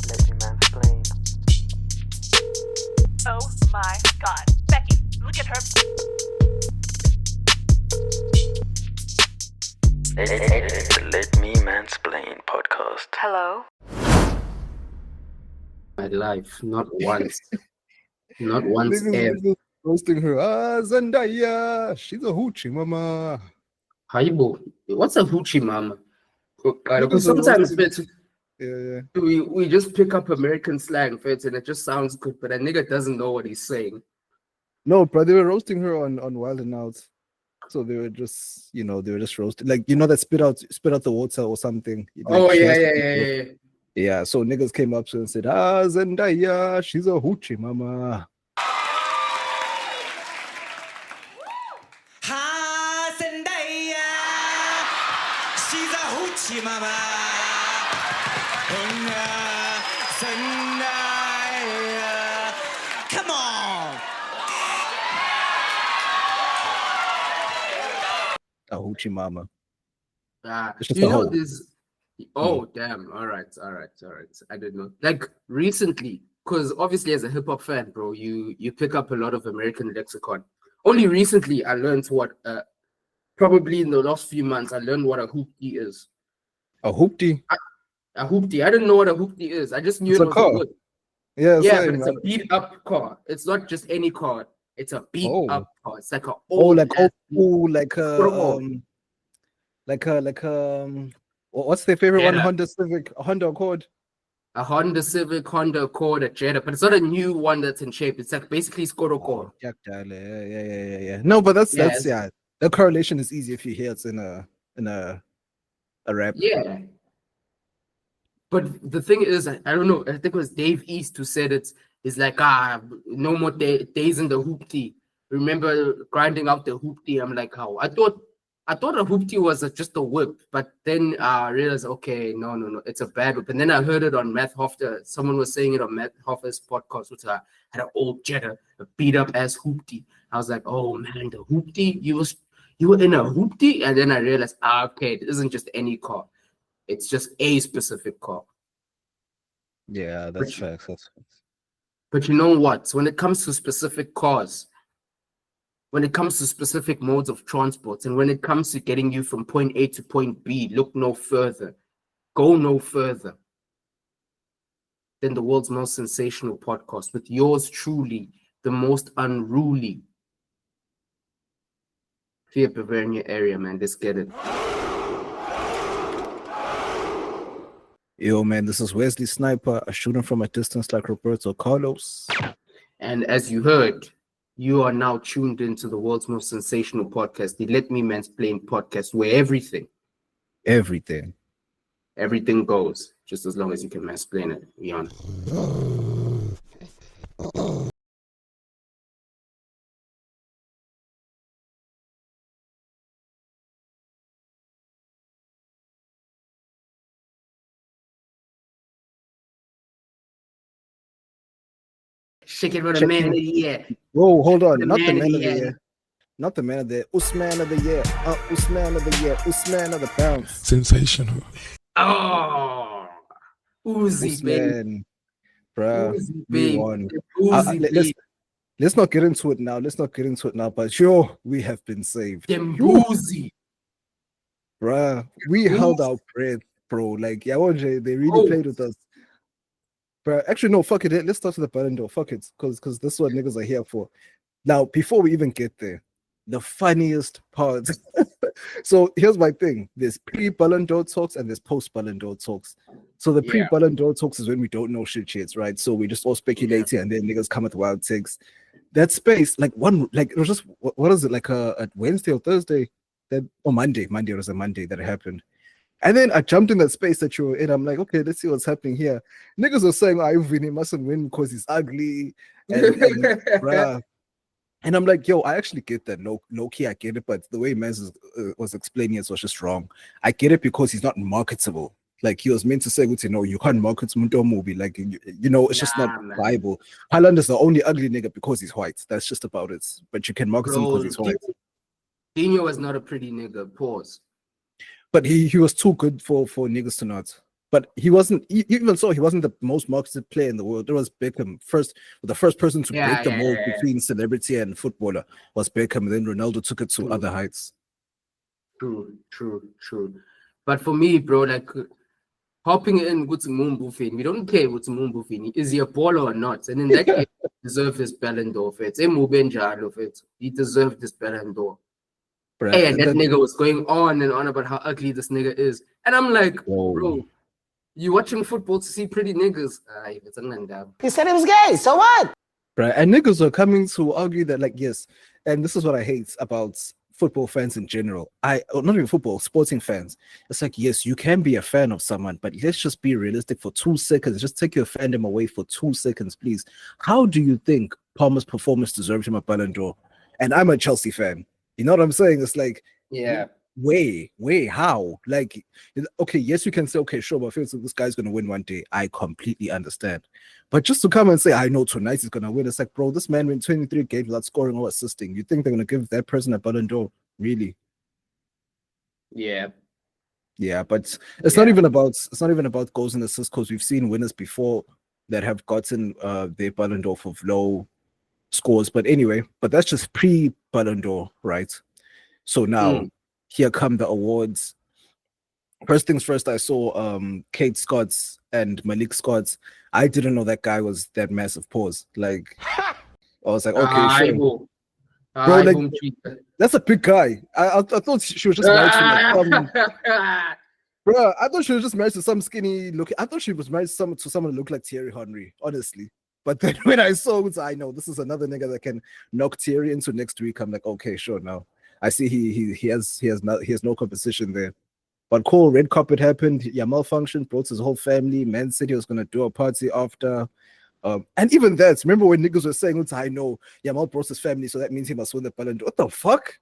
Let me mansplain. Oh my god. Becky, look at her. Let Me Mansplain Podcast. Hello? My life, not once. Not once ever. Niggas roasting her. Zendaya, she's a hoochie mama. Haibo. What's a hoochie mama? Niggas Because are sometimes roasting- Yeah. we just pick up American slang fits and it just sounds good, but a nigga doesn't know what he's saying. No, bro, they were roasting her on Wild and Out. So they were just, they were just roasting. Like, that spit out the water or something. Like, Oh she yeah, has to yeah, be- yeah, yeah. Yeah, so niggas came up to her and said, Zendaya, she's a hoochie mama. Ha Zendaya, she's a hoochie mama. Zendaya, come on. A hoochie mama. It's just You a know hoe. this. Oh damn! All right. I didn't know. Like recently, because obviously as a hip hop fan, bro, you pick up a lot of American lexicon. Only recently I learned what probably in the last few months I learned what a hoopty is. A hoopty? A hoopty. I didn't know what a hoopty is. I just knew It's it a was car. a whip. Yeah, Yeah, same. but it's a beat up car. It's not just any car. It's a beat Oh. up car. It's like a like ass- old, like what's their favorite one? Jetta. Honda Civic, Honda Accord. a Honda Civic, Honda Accord, a Jetta, but it's not a new one that's in shape. It's like basically Skoda Accord. Yeah. No, but that's the correlation is easy if you hear it's in a rap. Yeah. But the thing is, I don't know. I think it was Dave East who said it's like no more days in the hoopty. Remember grinding out the hoopty? I'm like, how? I thought a hoopty was just a whip, but then I realized, okay, no, it's a bad whip. And then I heard it on Matt Hofter. Someone was saying it on Matt Hofter's podcast, which had an old Jetta, a beat up ass hoopty. I was like, oh man, the hoopty, you were in a hoopty, and then I realized, okay, it isn't just any car. It's just a specific car. Yeah, that's facts. But you know what? When it comes to specific cars, when it comes to specific modes of transport, and when it comes to getting you from point A to point B, look no further, go no further than the world's most sensational podcast with yours truly, the most unruly Fear Bavaria area, man. Let's get it. Yo, man, this is Wesley Sniper, a shooter from a distance like Roberto Carlos. And as you heard, you are now tuned into the world's most sensational podcast, the Let Me Mansplain Podcast, where everything goes, just as long as you can mansplain it. We on. Shake it for the man of the year. Whoa, hold on. The Not the man of man the of the year. year. Not the man of the year. Ousmane of the year. Ousmane of the year. Ousmane of the bounce. Sensational. Oh, Uzi, baby. Ousmane. Bruh. Uzi, We baby. won. Uzi, baby. Let's not get into it now. But sure, we have been saved. Them Uzi. Bruh, we held our breath, bro. Like, Yawonje, they really Oh. played with us. Bruh, actually, no, fuck it. Let's start with the Ballon d'Or. Fuck it. Because this is what niggas are here for. Now, before we even get there, the funniest part. So here's my thing. There's pre-Ballon d'Or talks and there's post-Ballon d'Or talks. So the Yeah. pre-Ballon d'Or talks is when we don't know shit, right? So we just all speculating and then niggas come with wild takes. That space, it was just, what is it, like a Wednesday or Thursday? Monday. It was a Monday that it happened. And then I jumped in that space that you were in. I'm like, okay, let's see what's happening here. Niggas were saying, he mustn't win because he's ugly. And bruh. And I'm like, yo, I actually get that. Low key, I get it. But the way Mez was explaining it was just wrong. I get it because he's not marketable. Like, he was meant to say, no, you can't market Mundo movie. Like, it's just not man. viable. Haaland is the only ugly nigga because he's white. That's just about it. But you can market him because he's white. Dino was not a pretty nigga. Pause. But he was too good for niggas to not. But he wasn't even so. He wasn't the most marketed player in the world. It was Beckham the first person to break the mold between celebrity and footballer was Beckham. And then Ronaldo took it to other heights. True. But for me, bro, like hopping in with Mumbufin, we don't care with Mumbufin. Is he a baller or not? And in that case, he deserves his Ballon d'Or. He deserved this Ballon d'Or. Hey, and that nigga was going on and on about how ugly this nigga is. And I'm like, bro, you watching football to see pretty niggas. He said he was gay, so what? Right. And niggas are coming to argue that, like, yes, and this is what I hate about football fans in general. Not even football, sporting fans. It's like, yes, you can be a fan of someone, but let's just be realistic for 2 seconds. Just take your fandom away for 2 seconds, please. How do you think Palmer's performance deserved him a Ballon d'Or? And I'm a Chelsea fan. You know what I'm saying? It's like, how? Like, okay, yes, you can say, okay, sure, but I feel like this guy's gonna win one day. I completely understand. But just to come and say, I know tonight he's gonna win, it's like, bro, this man went 23 games without scoring or assisting. You think they're gonna give that person a Ballon d'Or? Really? Yeah, but it's not even about goals and assists, because we've seen winners before that have gotten their Ballon d'Or for low scores. But anyway, but that's just pre-Ballon d'Or, right? So now here come the awards. First things first, I saw Kate Scott's and Malik Scott's. I didn't know that guy was that massive. Pause. Like, I was like, okay, sure. Bro, like, that's a big guy. I thought she was just married to like bro, I thought she was just married to some skinny look. I thought she was married to someone who looked like Thierry Henry, honestly. But then when I saw it, I know this is another nigga that can knock Thierry into next week. I'm like, okay, sure. Now I see he has no competition there. But cool, red carpet happened. Yamal functioned, brought his whole family. Man said he was gonna do a party after. And even that, remember when niggas were saying, I know Yamal brought his family, so that means he must win the Ballon d'Or. What the fuck?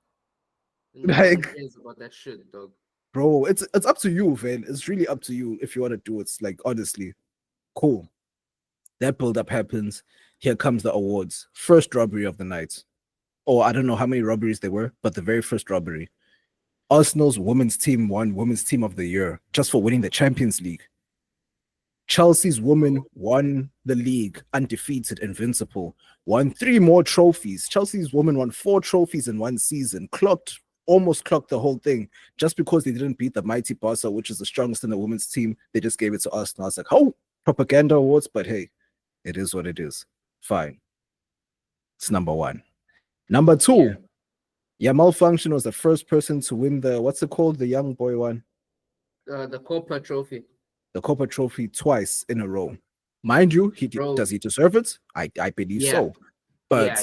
Like, about that shit, dog. Bro, it's up to you, man. It's really up to you if you want to do it. Like, honestly, cool. That build-up happens. Here comes the awards. First robbery of the night. Oh, I don't know how many robberies there were, but the very first robbery. Arsenal's women's team won Women's Team of the Year just for winning the Champions League. Chelsea's women won the league, undefeated, invincible, won 3 more trophies. Chelsea's women won 4 trophies in one season, almost clocked the whole thing just because they didn't beat the mighty Barca, which is the strongest in the women's team. They just gave it to Arsenal. I was like, oh, propaganda awards, but hey, it is what it is. Fine. It's number 1. Number 2, Yamal Function was the first person to win the, what's it called? The young boy one? The Copa Trophy. The Copa Trophy twice in a row. Mind you, does he deserve it? I believe so. But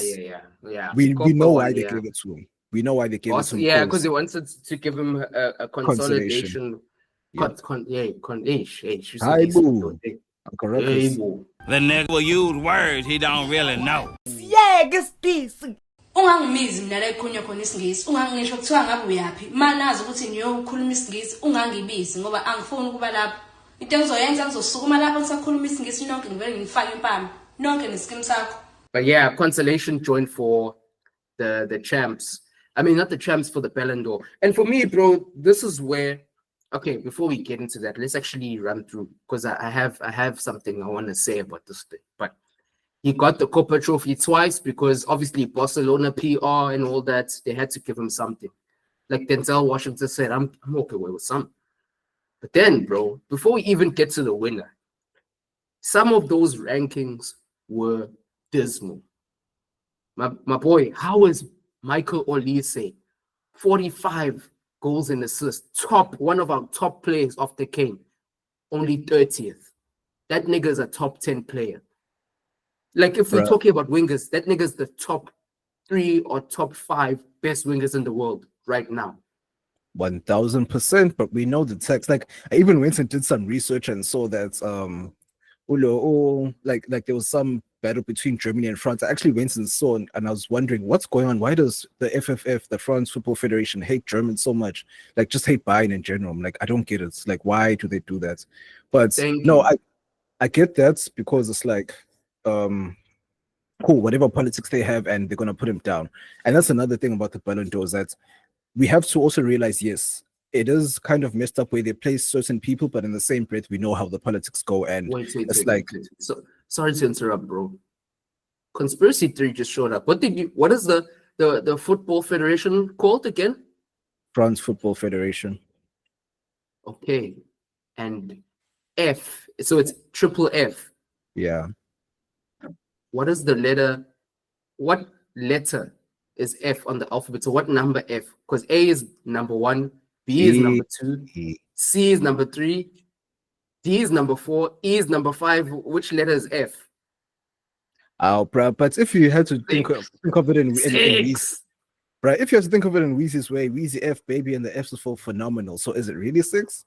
we know why they gave it to him. We know why they gave it to him. Yeah, because they wanted to give him a consolidation. Correct. The nigga will use words he don't really know. Yeah, guess this. Ungangimizi mina la ekhulunywa khona isingisi, ungangisho kuthiwa ngabe uyapi. Manazi ukuthi niyokhuluma isingisi, ungangibizi ngoba angifuni ukuba lapho. Into engizoyenza ngizosukuma lapho ngisakhuluma isingisi nonke ngivele ngifake impama. Nonke nesikim sakho. But yeah, consolation joint for the champs. I mean, not the champs, for the Ballon d'Or. And for me, bro, this is where, okay, before we get into that, let's actually run through, because I have something I want to say about this thing. But he got the Copa Trophy twice because obviously Barcelona PR and all that, they had to give him something. Like Denzel Washington said, I'm okay with some. But then, bro, before we even get to the winner, some of those rankings were dismal. My boy, how is Michael Olise, 45 goals and assists, one of our top players off the cane, only 30th. That nigga's a top 10 player. Like, if we're talking about wingers, that nigga's the top 3 or top 5 best wingers in the world right now. 1000%, but we know the text. Like, I even went and did some research and saw that like there was some battle between Germany and France. I actually went and saw, and I was wondering what's going on. Why does the FFF, the France Football Federation, hate Germans so much? Like, just hate Bayern in general. I'm like, I don't get it. It's like, why do they do that? But I get that, because it's like, cool, whatever politics they have, and they're gonna put him down. And that's another thing about the Ballon d'Or, is that we have to also realize, yes, it is kind of messed up where they place certain people, but in the same breath, we know how the politics go, and wait. So sorry to interrupt, bro. Conspiracy theory just showed up. What is the football federation called again? France Football Federation. Okay. And F. So it's triple F. Yeah. What is what letter is F on the alphabet? So what number F? Because A is number 1, B is number 2, C is number 3, D is number 4, E is number 5. Which letter is F? Oh, bro, but if you had to think of it in Weezy, right? If you have to think of it in Weezy's way, Weezy F, baby, and the F is for phenomenal. So is it really 6?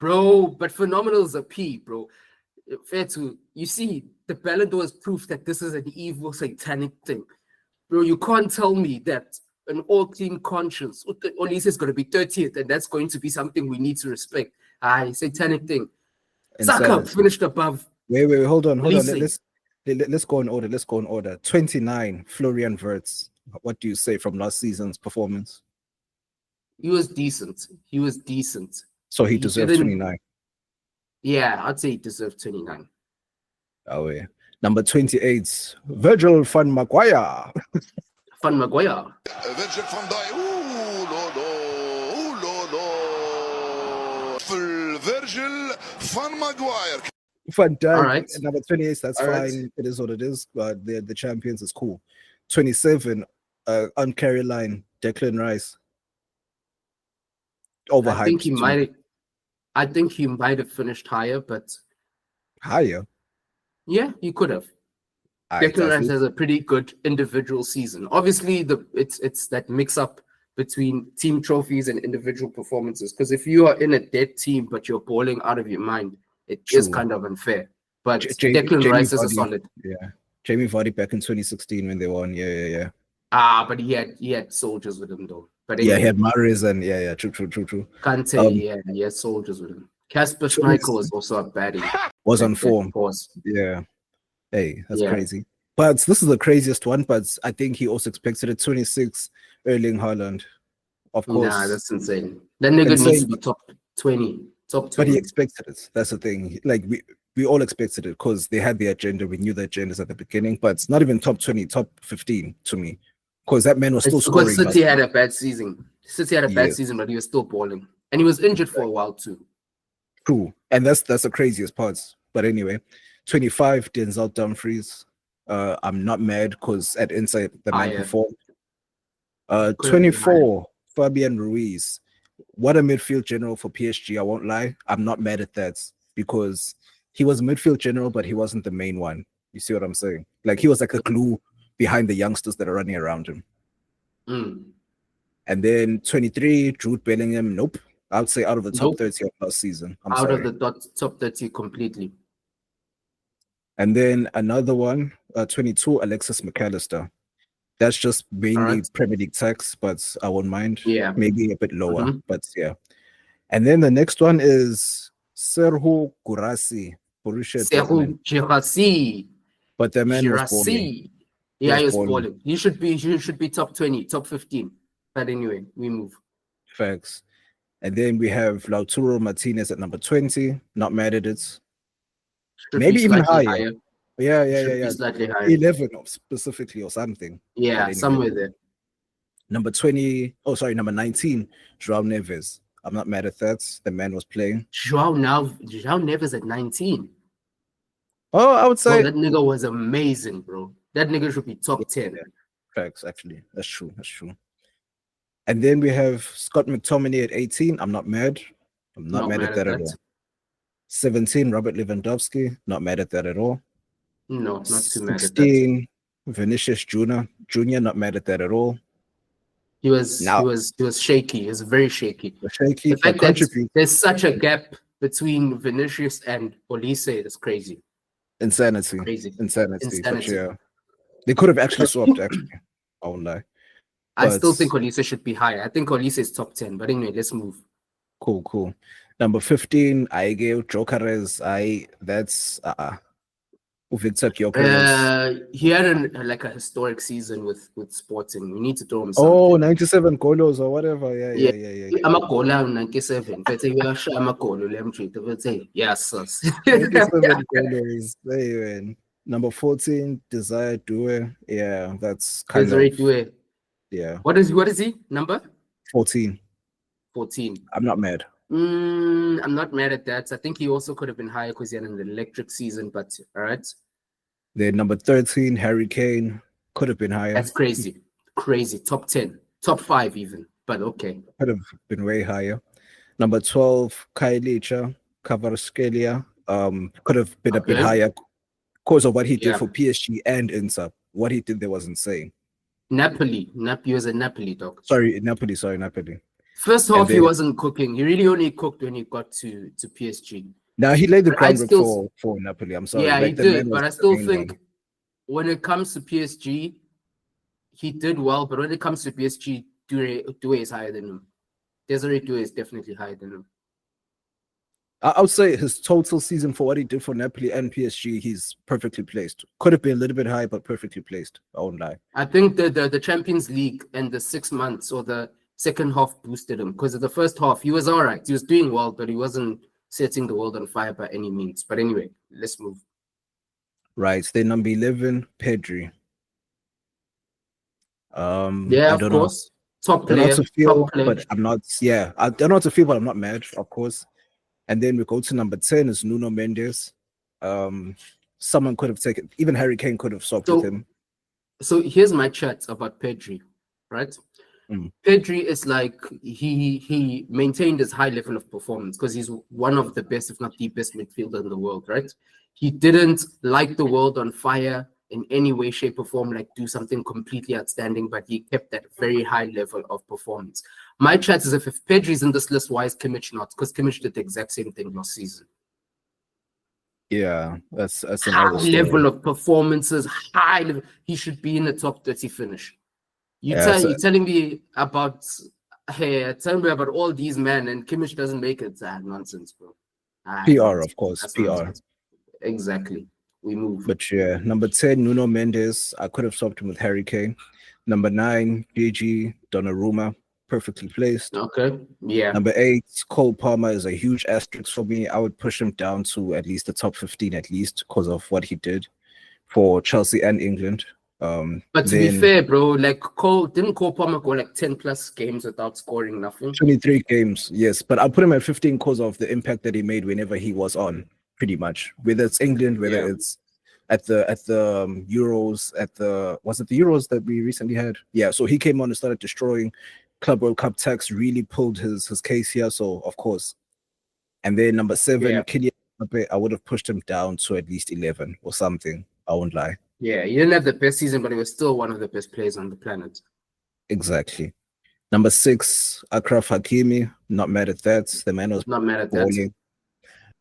Bro, but phenomenal is a P, bro. Fair to you see, the Ballon d'Or is proof that this is an evil satanic thing. Bro, you can't tell me that an all clean conscience, Olise is going to be 30th, and that's going to be something we need to respect. Satanic thing. Saka finished above. Wait, hold on. Let's go in order. 29, Florian Wirtz. What do you say from last season's performance? He was decent. So he deserves 29. Yeah, I'd say he deserved 29. Oh yeah. Number 28, Virgil van Maguire. Virgil van Dijk. Virgil van Maguire. Van Dijk. All right. Number 28, that's All fine. right. It is what it is. But the champions is cool. 27, on Caroline, Declan Rice. Overhyped. I think he might have finished higher, but higher. Yeah, he could have. Declan Rice has a pretty good individual season. Obviously, it's that mix up between team trophies and individual performances. Because if you are in a dead team but you're balling out of your mind, it is kind of unfair. But Declan Rice is a solid. Yeah, Jamie Vardy back in 2016 when they won. Yeah. But he had soldiers with him though. But anyway, he had Mahrez and true. Kante, he had soldiers with him. Kasper Schmeichel was also a baddie. Was on form. Yeah. Hey, that's crazy. But this is the craziest one. But I think he also expected it. 26, Erling Haaland. Of course. Nah, that's insane. That nigga needs to be top 20. But he expected it. That's the thing. Like we all expected it because they had the agenda. We knew the agendas at the beginning. But it's not even top 20, top 15 to me. Because that man was still scoring. Because City had a bad season. But he was still balling. And he was injured for a while too. True. And that's the craziest part. But anyway, 25, Denzel Dumfries. I'm not mad because at Insight, the man performed. 24, Fabian Ruiz. What a midfield general for PSG. I won't lie. I'm not mad at that because he was a midfield general, but he wasn't the main one. You see what I'm saying? Like he was like a glue behind the youngsters that are running around him. And then 23, Jude Bellingham. Nope. I would say out of the top 30 of last season. Out of the top 30 completely. And then another one, 22, Alexis McAllister. That's just mainly Premier League tax, but I won't mind. Yeah. Maybe a bit lower, but yeah. And then the next one is Serhou Guirassy. Serhou Guirassy. But the man was balling. Yeah, he was balling. He should be top 20, top 15. But anyway, we move. Facts. And then we have Lautaro Martinez at number 20. Not mad at it. Maybe even higher. Yeah. Slightly higher. 11 specifically or something. Yeah, anyway, somewhere there. Number 19, João Neves. I'm not mad at that. The man was playing. João Neves at 19. Oh, I would say that nigga was amazing, bro. That nigga should be top 10. Facts, actually. That's true. And then we have Scott McTominay at 18. I'm not mad. I'm not mad at that at all. 17, Robert Lewandowski. Not mad at that at all. No, not too mad at that. 16, Vinicius Junior. Not mad at that at all. He was shaky. He was very shaky. The fact that there's such a gap between Vinicius and Olise is crazy. Insanity. Insanity. But yeah. They could have actually swapped, actually. I won't lie. I still think Olise should be higher. I think Olise is top 10. But anyway, let's move. Cool. Number 15, Aigeo Jokeres. That's Victor Gyökeres. He had a historic season with Sporting. We need to throw him Oh, something. 97 goals or whatever. Yeah. I'm a goal out 97. But I'm a goal. Let me treat it. Yes, sir. 97 goals. There you went. Number 14, Desire Due. Yeah, that's kind of. Due. Yeah. What is he? Number? 14. 14. I'm not mad. I'm not mad at that. I think he also could have been higher because he had an electric season, but all right. Then number 13, Harry Kane. Could have been higher. That's crazy. Crazy. Top 10. Top 5 even. But okay. Could have been way higher. Number 12, Kailicha Kvaratskhelia. Could have been a bit higher because of what he did for PSG and Inter. What he did there was insane. Napoli was a Napoli dog. Napoli. First half he wasn't cooking. He really only cooked when he got to PSG. Now he laid the groundwork for Napoli. I'm sorry. Yeah, he did, but I still think when it comes to PSG, he did well. But when it comes to PSG, Doué is higher than him. Desiree Doué is definitely higher than him. I would say his total season for what he did for Napoli and PSG, he's perfectly placed. Could have been a little bit high, but perfectly placed. I won't lie. I think the Champions League and the 6 months or the second half boosted him because of the first half he was all right. He was doing well, but he wasn't setting the world on fire by any means. But anyway, let's move. Right. Then number 11, Pedri. Yeah, of course. Top player. But I'm not. Yeah, I don't know how to feel, but I'm not mad, of course. And then we go to number 10 is Nuno Mendes. Someone could have taken, even Harry Kane could have swapped with him. So here's my chat about Pedri, right? Pedri is like he maintained his high level of performance because he's one of the best, if not the best midfielder in the world, right? He didn't light the world on fire in any way, shape, or form, like do something completely outstanding, but he kept that very high level of performance. My chat is if Pedri's in this list, why is Kimmich not? Because Kimmich did the exact same thing last season. Yeah, that's high level of performances, high level. He should be in the top 30 finish. You're telling me about all these men and Kimmich doesn't make it. Nonsense, bro. PR, of course. PR. Nonsense. Exactly. We move. But yeah, number 10, Nuno Mendes. I could have swapped him with Harry Kane. Number 9, Gigi Donnarumma. Perfectly placed. Okay. Yeah. Number 8, Cole Palmer is a huge asterisk for me. I would push him down to at least the top 15 at least because of what he did for Chelsea and England. But to be fair, bro, like didn't Cole Palmer go like 10 plus games without scoring nothing? 23 games, yes. But I'll put him at 15 because of the impact that he made whenever he was on, pretty much. Whether it's England, whether it's at the Euros, was it the Euros that we recently had? Yeah, so he came on and started destroying. Club World Cup tax really pulled his case here, so of course. And then number 7, Kylian Mbappe, I would have pushed him down to at least 11 or something. I won't lie. Yeah, he didn't have the best season, but he was still one of the best players on the planet. Exactly. Number 6, Achraf Hakimi. Not mad at that. The man was not mad at that.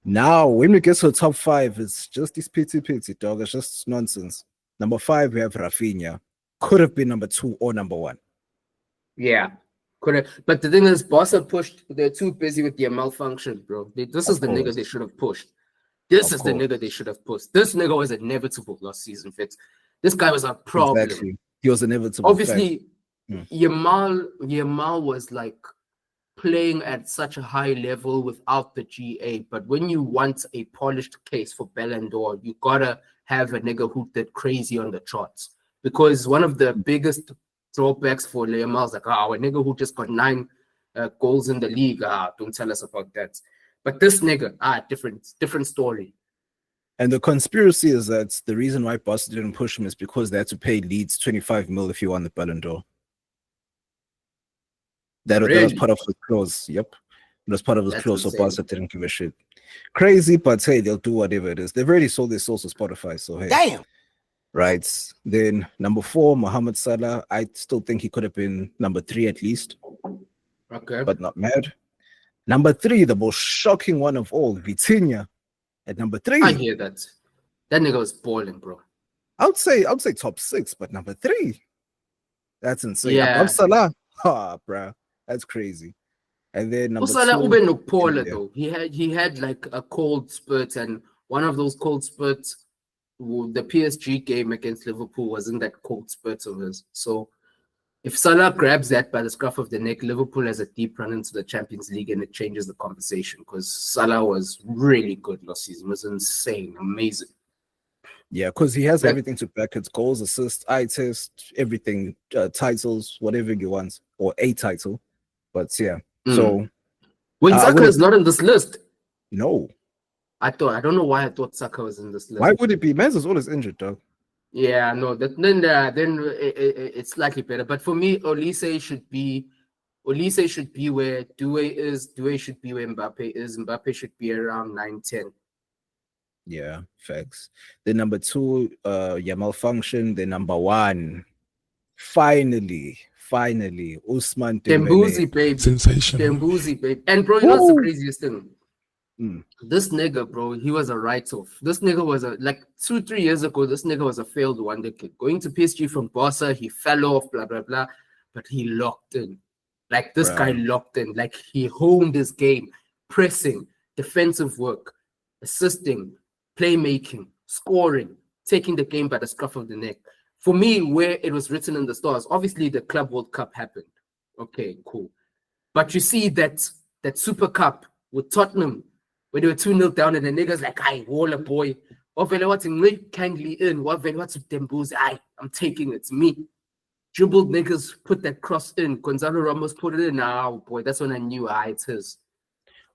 Now, when we get to the top 5, it's just this pity, dog. It's just nonsense. Number 5, we have Rafinha. Could have been number 2 or number 1. Yeah. Could have. But the thing is, Barca pushed. They're too busy with their malfunction, bro. This is the nigga they should have pushed. This is the nigga they should have pushed. This nigga was inevitable last season, Fitz. This guy was a problem. Exactly. He was inevitable. Obviously, Yamal was like playing at such a high level without the GA. But when you want a polished case for Ballon d'Or, you gotta have a nigga who did crazy on the charts. Because one of the biggest drawbacks for Yamal is like, a nigga who just got 9 goals in the league. Don't tell us about that. But this nigga, different story. And the conspiracy is that the reason why Barca didn't push him is because they had to pay Leeds 25 mil if you won the Ballon d'Or. That was part of the clause. Yep. It was part of the clause, so Barca didn't give a shit. Crazy, but hey, they'll do whatever it is. They've already sold their souls to Spotify, so hey. Damn. Right. Then number 4, Mohamed Salah. I still think he could have been number 3 at least. Okay. But not mad. Number 3, the most shocking one of all, Vitinha. At number 3. I hear that. That nigga was balling, bro. I would say top 6, but number 3. That's insane. Yeah. Above Salah. Bro. That's crazy. And then number 2. Salah no Paula though. He had like a cold spurt, and one of those cold spurts the PSG game against Liverpool wasn't that cold spurt of his. So if Salah grabs that by the scruff of the neck, Liverpool has a deep run into the Champions League, and it changes the conversation because Salah was really good last season. It was insane, amazing. Yeah, because he has everything to back it: goals, assists, eye test, everything, titles, whatever you want, or a title. But yeah, so when Saka is not on this list. No, I don't know why I thought Saka was in this list. Why would it be? Mans is always injured, dog. Yeah, no. Then it's slightly better. But for me, Olise should be where Doué is. Doué should be where Mbappe is. Mbappe should be around 9-10. Yeah, facts. Then number 2, Yamal function. Then number 1, finally, Ousmane Dembélé, babe. Sensational. Dembélé, babe. And bro, you know what's the craziest thing? This nigga, bro, he was a write-off. This nigga was 2-3 years ago, this nigga was a failed wonder kid. Going to PSG from Barca, he fell off, blah, blah, blah. But he locked in. Like, this guy locked in. Like, he honed his game. Pressing, defensive work, assisting, playmaking, scoring, taking the game by the scruff of the neck. For me, where it was written in the stars, obviously the Club World Cup happened. Okay, cool. But you see that Super Cup with Tottenham, where they were 2-0 down, and the niggas like, "Aye, Waller boy, what's kindly in? What's Dembélé? I'm taking it. It's me." Dribbled niggas put that cross in. Gonzalo Ramos put it in. Now, boy, that's when I knew it's his.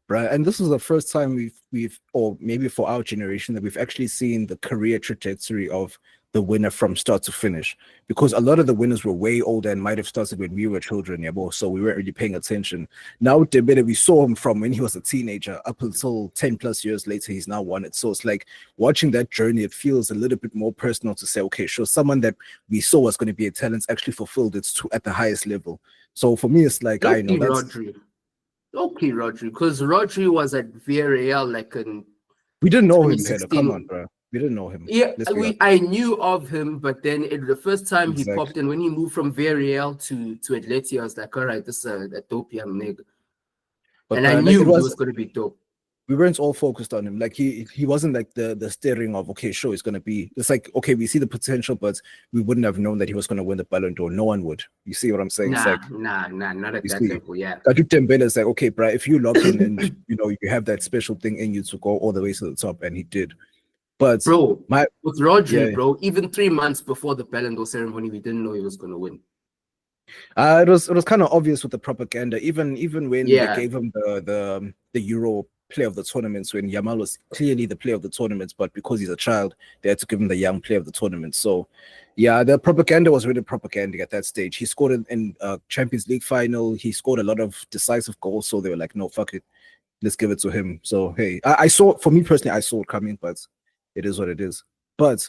Right, and this is the first time we've, or maybe for our generation, that we've actually seen the career trajectory of the winner from start to finish, because a lot of the winners were way older and might have started when we were children, so we weren't really paying attention. Now Dembélé, we saw him from when he was a teenager up until 10 plus years later, he's now won it. So it's like watching that journey, it feels a little bit more personal to say, okay, sure, someone that we saw was going to be a talent actually fulfilled it at the highest level. So for me, it's like, I know that's Rodri, because Rodri was at Villarreal we didn't know him, Pele. Come on, bro. We didn't know him. Yeah, I knew of him, but then the first time he popped in, when he moved from Villarreal to Atleti, I was like, all right, this is a dope young nigga. And I knew he was going to be dope. We weren't all focused on him. Like he wasn't like the steering of, okay, sure, it's going to be. It's like, okay, we see the potential, but we wouldn't have known that he was going to win the Ballon d'Or. No one would. You see what I'm saying? Nah, it's like, not at that level, yeah. Dembélé is like, okay, bro, if you lock in and, you have that special thing in you to go all the way to the top, and he did. But bro, with Rodri, bro, even 3 months before the Ballon d'Or ceremony, we didn't know he was going to win. It was kind of obvious with the propaganda, even when they gave him the Euro player of the tournaments, when Yamal was clearly the player of the tournaments, but because he's a child, they had to give him the young player of the tournament. So yeah, the propaganda was really propaganda at that stage. He scored in Champions League final. He scored a lot of decisive goals, so they were like, no, fuck it, let's give it to him. So hey, for me personally, I saw it coming, but it is what it is. But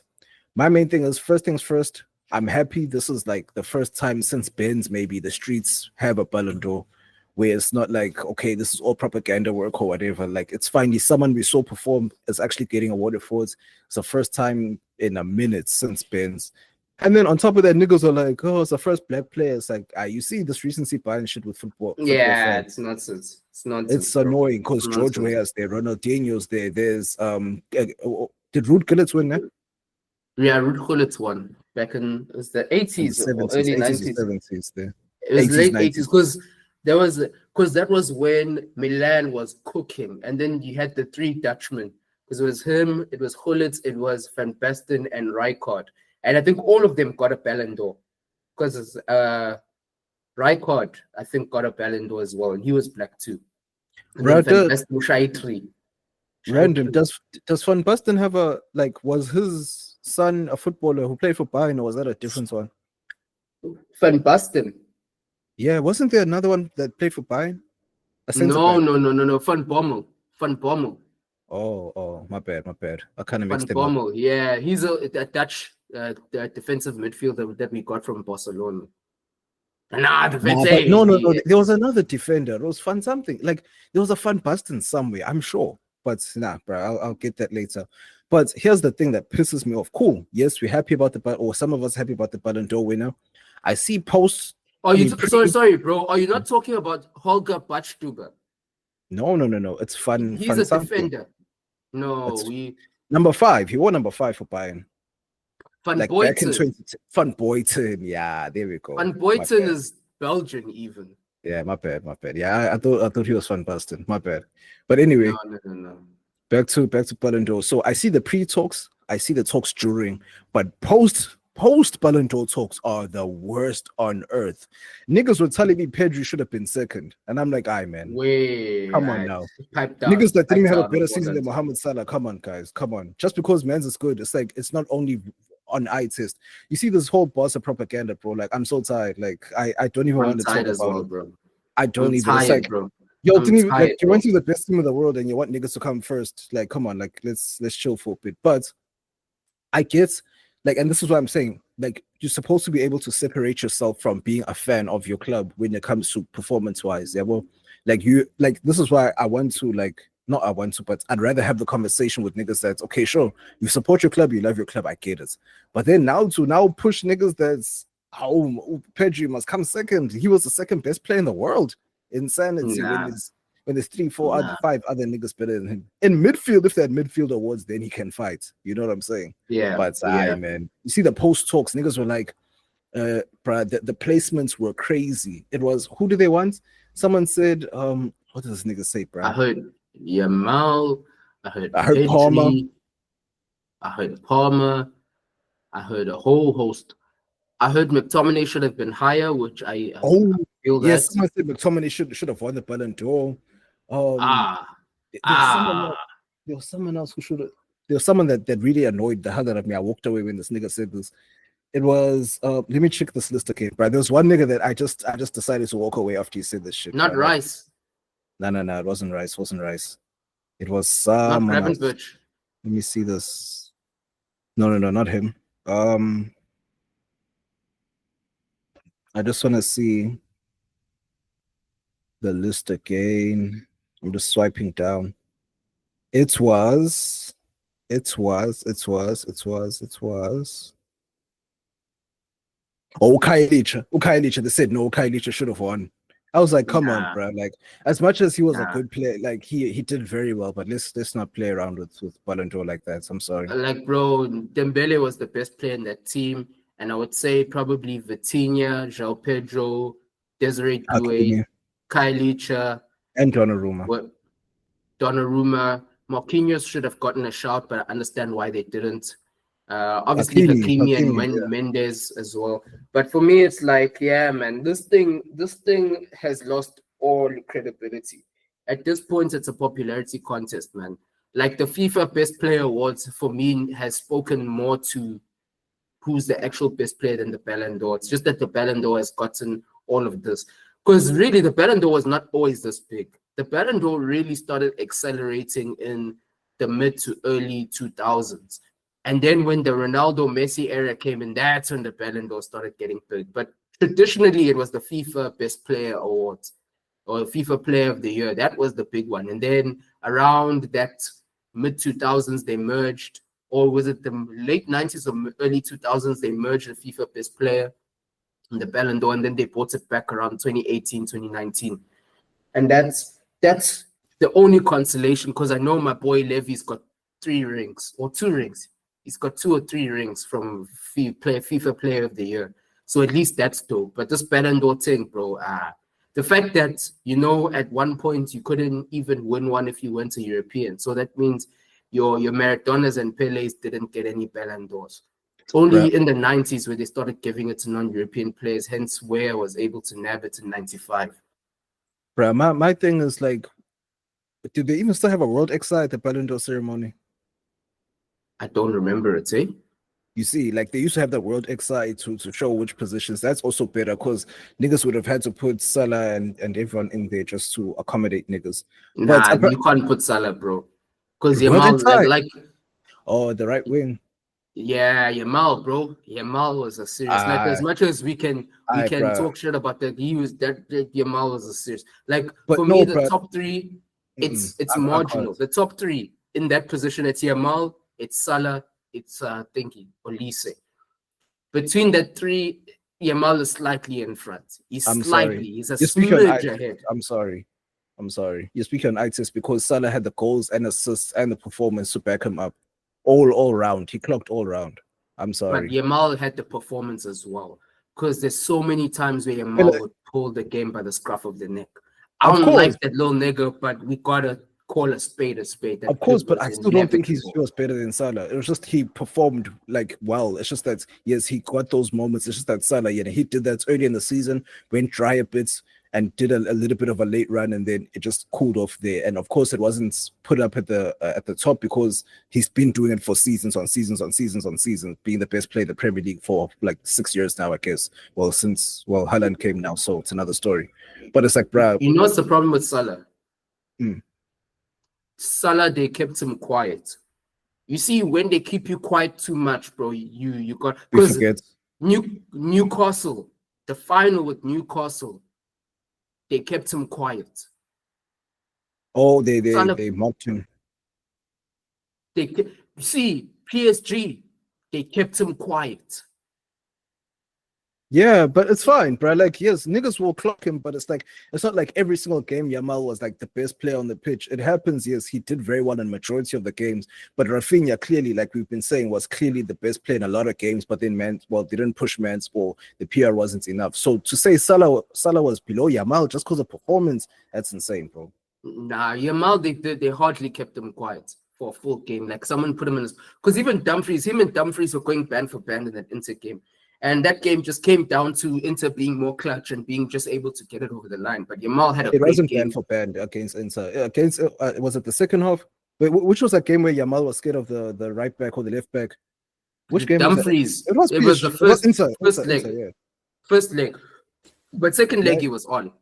my main thing is, first things first, I'm happy this is like the first time since Benz maybe the streets have a Ballon d'Or, where it's not like, okay, this is all propaganda work or whatever. Like, it's finally someone we saw perform is actually getting awarded for it. It's the first time in a minute since Benz. And then on top of that, niggas are like, oh, it's the first black player. It's like, you see this recency bias shit with football. Yeah, it's nonsense. It's nonsense. It's annoying because George Weah's there, Ronaldinho's there. There's did Ruud Gullit win that? Yeah, Ruud Gullit won back in the 80s or early 90s. 70s there. It was 80s, late 80s because that was when Milan was cooking, and then you had the 3 Dutchmen, because it was him, it was Gullit, it was Van Basten and Rijkaard, and I think all of them got a Ballon d'Or, because Rijkaard I think got a Ballon d'Or as well, and he was black too. Van Basten, Shaitri. Random. Does Van Basten have was his son a footballer who played for Bayern, or was that a different one? Van Basten. Yeah, wasn't there another one that played for Bayern? No. Van Bommel. Oh, my bad. I kind of mixed Van them Bommel. up. Yeah, he's a Dutch defensive midfielder that we got from Barcelona. No. There was another defender. It was Van something. Like, there was a Van Basten somewhere, I'm sure. But nah, bro, I'll get that later. But here's the thing that pisses me off. Cool. Yes, we're happy about or some of us happy about the Ballon d'Or winner. I see posts. Sorry, bro. Are you not talking about Holger Bachstuber? No. It's fun. He's fun a something. defender. No, Number 5. He wore number 5 for Bayern. Van Like back in Boyten. 2010. Van Boyten. Yeah, there we go. Van My Boyten bad. is Belgian even. Yeah, my bad. Yeah, I thought he was Van Basten. My bad. But anyway, No. back to Ballon d'Or. So I see the pre-talks, I see the talks during, but post Ballon d'Or talks are the worst on earth. Niggas were telling me Pedri should have been second, and I'm like, aye, man, come on now. Pipe down. Niggas that didn't Pipe have a down better before season that. than Mohamed Salah. Come on, guys, come on. Just because man's is good, it's like it's not only on eye test. You see this whole Barca propaganda, bro. Like I'm so tired. Like I don't even I'm want to talk tired as about well, it. bro. I don't I'm even. tired, It's like, bro. yo, I'm didn't even, tired, like you bro. went to the best team in the world and you want niggas to come first. Like, come on, like let's chill for a bit. But I get like, and this is what I'm saying. Like, you're supposed to be able to separate yourself from being a fan of your club when it comes to performance-wise. Yeah, well, like this is why I want to not I want to, but I'd rather have the conversation with niggas that's okay, sure, you support your club, you love your club, I get it. But then now push niggas that's Pedri must come second. He was the second best player in the world. Insanity when there's 3, 4, 5 other niggas better than him. In midfield, if they had midfield awards, then he can fight. You know what I'm saying? Yeah. But man, you see the post talks, niggas were like, bruh, the placements were crazy. It was, who do they want? Someone said, what does this nigga say, bruh? I heard Yamal. I heard Palmer. I heard Palmer. I heard a whole host. I heard McTominay should have been higher, which I feel that. Yes, someone said McTominay should have won the Ballon d'Or. There was someone else who should have. There was someone that really annoyed the hell out of me. I walked away when this nigga said this. It was let me check this list again, bro. There was one nigga that I just decided to walk away after he said this shit. Not Rice. No, it wasn't Rice. It was Not someone else. Gravenberch. Let me see this. No, not him. I just want to see the list again. I'm just swiping down. It was. Oh, Kailicha. They said no, Kailicha should have won. I was like, come on, bro. Like, as much as he was a good player, like he did very well, but let's not play around with Ballon d'Or like that. I'm sorry. Like, bro, Dembele was the best player in that team, and I would say probably Vitinha, João Pedro, Desiree Doué, Kailicha, and Donnarumma. Marquinhos should have gotten a shout, but I understand why they didn't. Obviously, Hakimi and Mendes as well. But for me, it's like, yeah, man, this thing has lost all credibility. At this point, it's a popularity contest, man. Like the FIFA Best Player Awards, for me, has spoken more to who's the actual best player than the Ballon d'Or. It's just that the Ballon d'Or has gotten all of this. Because really, the Ballon d'Or was not always this big. The Ballon d'Or really started accelerating in the mid to early 2000s. And then when the Ronaldo-Messi era came in, that's when the Ballon d'Or started getting big. But traditionally, it was the FIFA Best Player Awards or FIFA Player of the Year. That was the big one. And then around that mid-2000s, they merged. Or was it the late 90s or early 2000s, they merged the FIFA Best Player and the Ballon d'Or, and then they brought it back around 2018, 2019. And that's the only consolation, because I know my boy Levy's got 3 rings or 2 rings. He's got 2 or 3 rings from FIFA Player of the Year. So at least that's dope. But this Ballon d'Or thing, bro, the fact that, at one point you couldn't even win one if you went to European. So that means your Maradonas and Pele's didn't get any Ballon d'Ors. Only in the 90s where they started giving it to non-European players, hence where I was able to nab it in 95. Bro, my thing is like, did they even still have a World Exile at the Ballon d'Or ceremony? I don't remember it, eh? You see, like they used to have the World Exile to show which positions. That's also better because niggas would have had to put Salah and everyone in there just to accommodate niggas. Nah, you can't put Salah, bro. Because Yamal, like... Oh, the right wing. Yeah, Yamal, bro. Yamal was a serious. Like as much as we can talk shit about that, Yamal was a serious. Like for me, the top 3, it's marginal. The top 3 in that position, it's Yamal, it's Salah, it's Olise. Between that 3, Yamal is slightly in front. He's a smidge ahead. I'm sorry. You're speaking on ITIS because Salah had the goals and assists and the performance to back him up. all round. He clocked all round. I'm But sorry. Yamal had the performance as well. Because there's so many times where Yamal would pull the game by the scruff of the neck. I Of don't course. like that little nigga, but we gotta call a spade a spade. That Of course, kid but was I still don't think he inevitable. was better than Salah. It was just he performed like well. It's just that yes, he got those moments. It's just that Salah, he did that early in the season, went dry a bit and did a little bit of a late run, and then it just cooled off there. And of course, it wasn't put up at the top because he's been doing it for seasons on seasons, being the best player in the Premier League for like 6 years now, I guess. Well, since Haaland came now, so it's another story. But it's like, bruh. You know what's the problem with Salah? Mm. Salah, they kept him quiet. You see, when they keep you quiet too much, bro, you got because Newcastle, the final with Newcastle, they kept him quiet. Oh, they Salah, mocked him. See, PSG, they kept him quiet. Yeah, but it's fine, bro. Like, yes, niggas will clock him, but it's not like every single game Yamal was like the best player on the pitch. It happens, yes, he did very well in majority of the games, but Rafinha clearly, like we've been saying, was clearly the best player in a lot of games, but then didn't push Mans, or the PR wasn't enough. So to say Salah was below Yamal just because of performance, that's insane, bro. Nah, Yamal, they hardly kept him quiet for a full game. Like someone put him in because even him and Dumfries were going band for band in that Inter game. And that game just came down to Inter being more clutch and being just able to get it over the line. But Yamal had a great wasn't game. band for band against Inter. Was it the second half? Which was that game where Yamal was scared of the right back or the left back? Which game Dumfries. Was that? It was the first leg. Inter, yeah. First leg. But second leg he was on.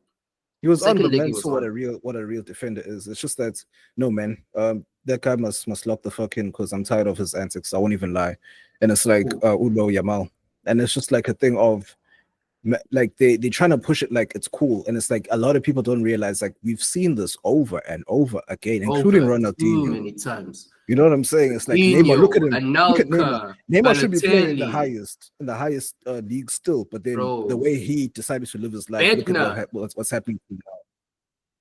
He was second on, but leg man, he was so on. what a real defender is. It's just that no man. That guy must lock the fuck in because I'm tired of his antics. I won't even lie. And it's like Ulo Yamal. And it's just like a thing of like they're trying to push it like it's cool. And it's like a lot of people don't realize like we've seen this over and over again, including Ronaldinho. Too many times. You know what I'm saying? It's like Neymar, look at him. Look at Neymar. Neymar should be playing in the highest league still, but then the way he decided to live his life, look at what's happening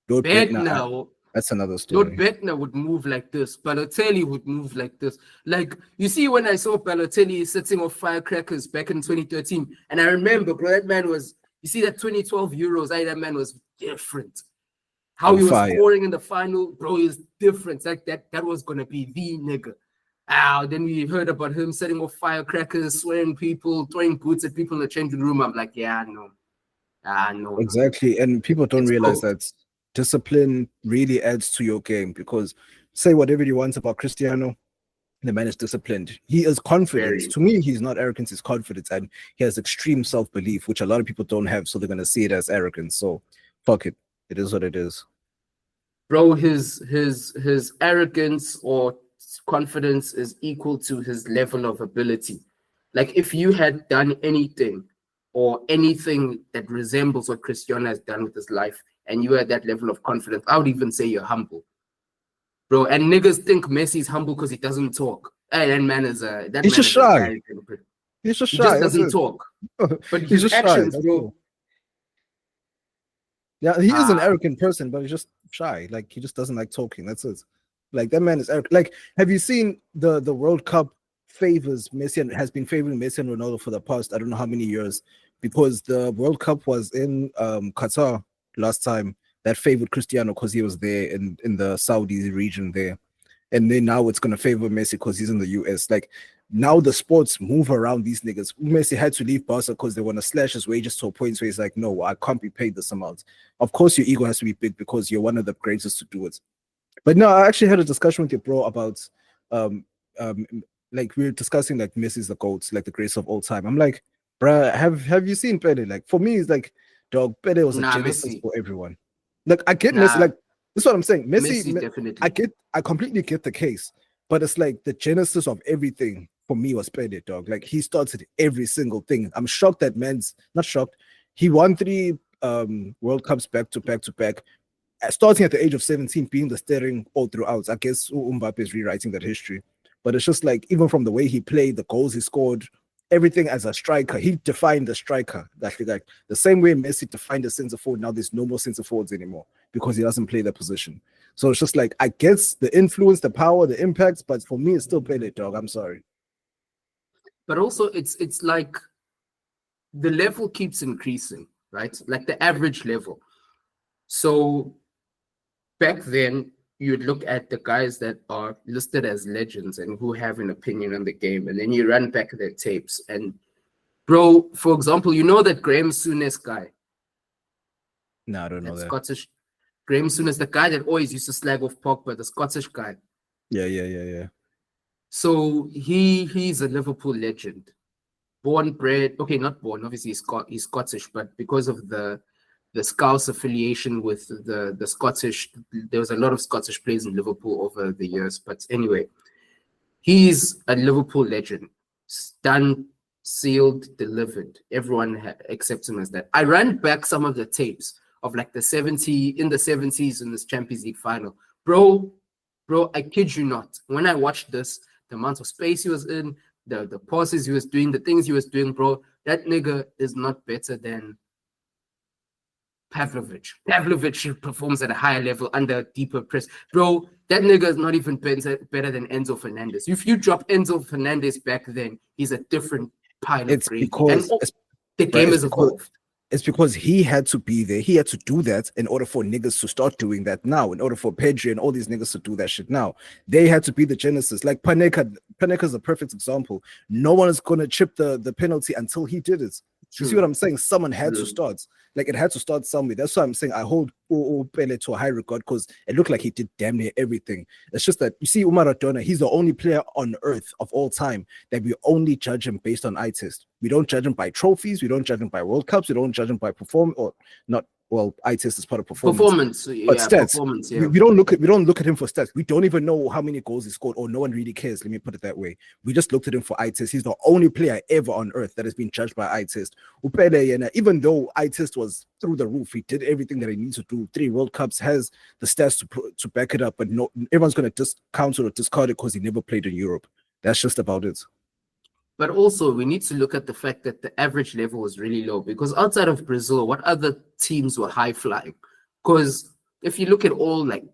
now. That's another story. Lord Bettner would move like this. Balotelli would move like this. Like, you see, when I saw Balotelli setting off firecrackers back in 2013, and I remember, bro, that man was, you see that 2012 Euros, that man was different. How he was scoring in the final, bro, is different. Like, that was going to be the nigga. Then we heard about him setting off firecrackers, swearing people, throwing boots at people in the changing room. I'm like, yeah, I know. Exactly. And people don't realize that discipline really adds to your game, because say whatever you want about Cristiano, the man is disciplined. He is confident. To me, he's not arrogance, he's confidence, and he has extreme self-belief, which a lot of people don't have, so they're going to see it as arrogance. So fuck it. It is what it is. Bro, his arrogance or confidence is equal to his level of ability. Like, if you had done anything that resembles what Cristiano has done with his life, and you had that level of confidence, I would even say you're humble, bro. And niggas think Messi's humble because he doesn't talk. That man is he's just shy. He's just shy. He just doesn't talk. But he's just actions, shy, bro. cool. Yeah, he is an arrogant person, but he's just shy. Like, he just doesn't like talking. That's it. Like, that man is arrogant. Like, have you seen the World Cup favors Messi and has been favoring Messi and Ronaldo for the past I don't know how many years, because the World Cup was in Qatar last time. That favored Cristiano because he was there in the Saudi region there, and then now it's gonna favor Messi because he's in the US. Like, now the sports move around these niggas. Messi had to leave Barca because they want to slash his wages to a point where he's like, no, I can't be paid this amount. Of course your ego has to be big because you're one of the greatest to do it. But no, I actually had a discussion with your bro about like, we were discussing like Messi's the GOAT, like the greatest of all time. I'm like, bruh, have you seen Pele? Like, for me, it's like, dog, Pele was a genesis for everyone. Like, I get Messi, like, this is what I'm saying. Messi definitely. I completely get the case, but it's like the genesis of everything for me was Pele, dog. Like, he started every single thing. I'm shocked that not shocked. He won 3 World Cups back to back, starting at the age of 17, being the steering all throughout. I guess Mbappe is rewriting that history. But it's just like, even from the way he played, the goals he scored, everything as a striker, he defined the striker. Like the same way Messi defined the centre forward. Now there's no more centre forwards anymore because he doesn't play that position. So it's just like, I guess the influence, the power, the impacts, but for me, it's still Pele, dog. I'm sorry. But also, it's like the level keeps increasing, right? Like the average level. So back then, you'd look at the guys that are listed as legends and who have an opinion on the game, and then you run back their tapes. And bro, for example, you know that Graham Souness guy? No, I don't know that. Scottish Graham Souness, the guy that always used to slag off Pogba, the Scottish guy. Yeah. So he's a Liverpool legend. Born, bred, okay, not born, obviously he's Scottish, but because of the Scouse affiliation with the Scottish, there was a lot of Scottish players in Liverpool over the years. But anyway, he's a Liverpool legend. Done, sealed, delivered. Everyone accepts him as that. I ran back some of the tapes of like the 70s in this Champions League final. Bro, I kid you not. When I watched this, the amount of space he was in, the passes he was doing, the things he was doing, bro, that nigga is not better than Pavlovic. Pavlovic performs at a higher level under deeper press. Bro, that nigga is not even better than Enzo Fernandez. If you drop Enzo Fernandez back then, he's a different pile of gravy. And the game has evolved. It's because he had to be there. He had to do that in order for niggas to start doing that now. In order for Pedri and all these niggas to do that shit now. They had to be the genesis. Like Panenka is a perfect example. No one is going to chip the penalty until he did it. You see what I'm saying? Someone had to start. Like, it had to start somewhere. That's why I'm saying I hold Pele to a high regard, because it looked like he did damn near everything. It's just that, you see, Maradona, he's the only player on earth of all time that we only judge him based on eye test. We don't judge him by trophies. We don't judge him by World Cups. We don't judge him by eye test is part of performance. But stats. We don't look at him for stats. We don't even know how many goals he scored, or no one really cares. Let me put it that way. We just looked at him for eye test. He's the only player ever on earth that has been judged by eye test. Pele, and even though eye test was through the roof, he did everything that he needs to do. 3 World Cups, has the stats to back it up. But no, everyone's going to discount or discard it because he never played in Europe. That's just about it. But also, we need to look at the fact that the average level was really low, because outside of Brazil, what other teams were high flying? Because if you look at all like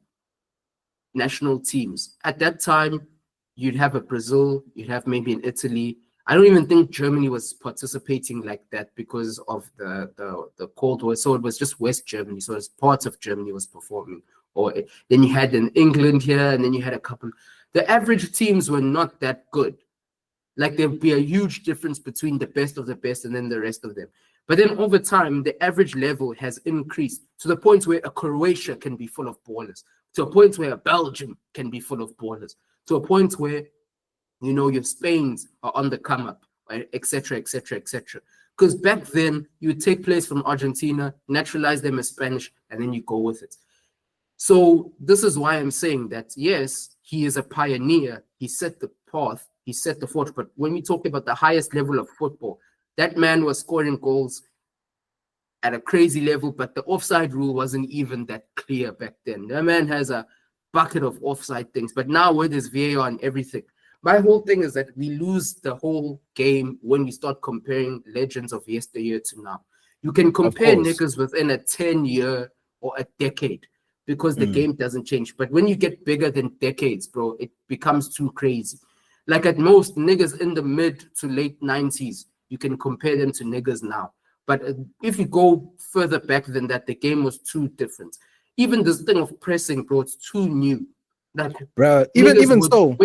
national teams at that time, you'd have a Brazil, you'd have maybe an Italy. I don't even think Germany was participating like that because of the Cold War. So it was just West Germany. So as parts of Germany was performing. Or then you had in England here, and then you had a couple. The average teams were not that good. Like, there'd be a huge difference between the best of the best and then the rest of them. But then over time, the average level has increased to the point where a Croatia can be full of ballers, to a point where a Belgium can be full of ballers, to a point where, you know, your Spains are on the come up, right? etc. Because back then, you would take players from Argentina, naturalize them as Spanish, and then you go with it. So this is why I'm saying that, yes, he is a pioneer. He set the path. He set the forge. But when we talk about the highest level of football, that man was scoring goals at a crazy level, but the offside rule wasn't even that clear back then. That man has a bucket of offside things. But now with his VAR and everything, my whole thing is that we lose the whole game when we start comparing legends of yesteryear to now. You can compare niggas within a 10-year or a decade because the game doesn't change. But when you get bigger than decades, bro, it becomes too crazy. Like, at most, niggas in the mid to late 90s, you can compare them to niggas now. But if you go further back than that, the game was too different. Even this thing of pressing, bro, it's too new. Like, bro, even so,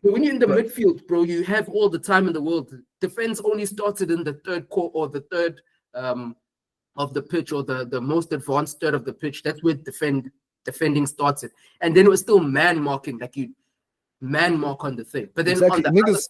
when you're in the midfield, bro, you have all the time in the world. Defense only started in the third quarter or the third of the pitch, or the most advanced third of the pitch. That's where defending started. And then it was still man marking, like you man mark on the thing. But then on the other side,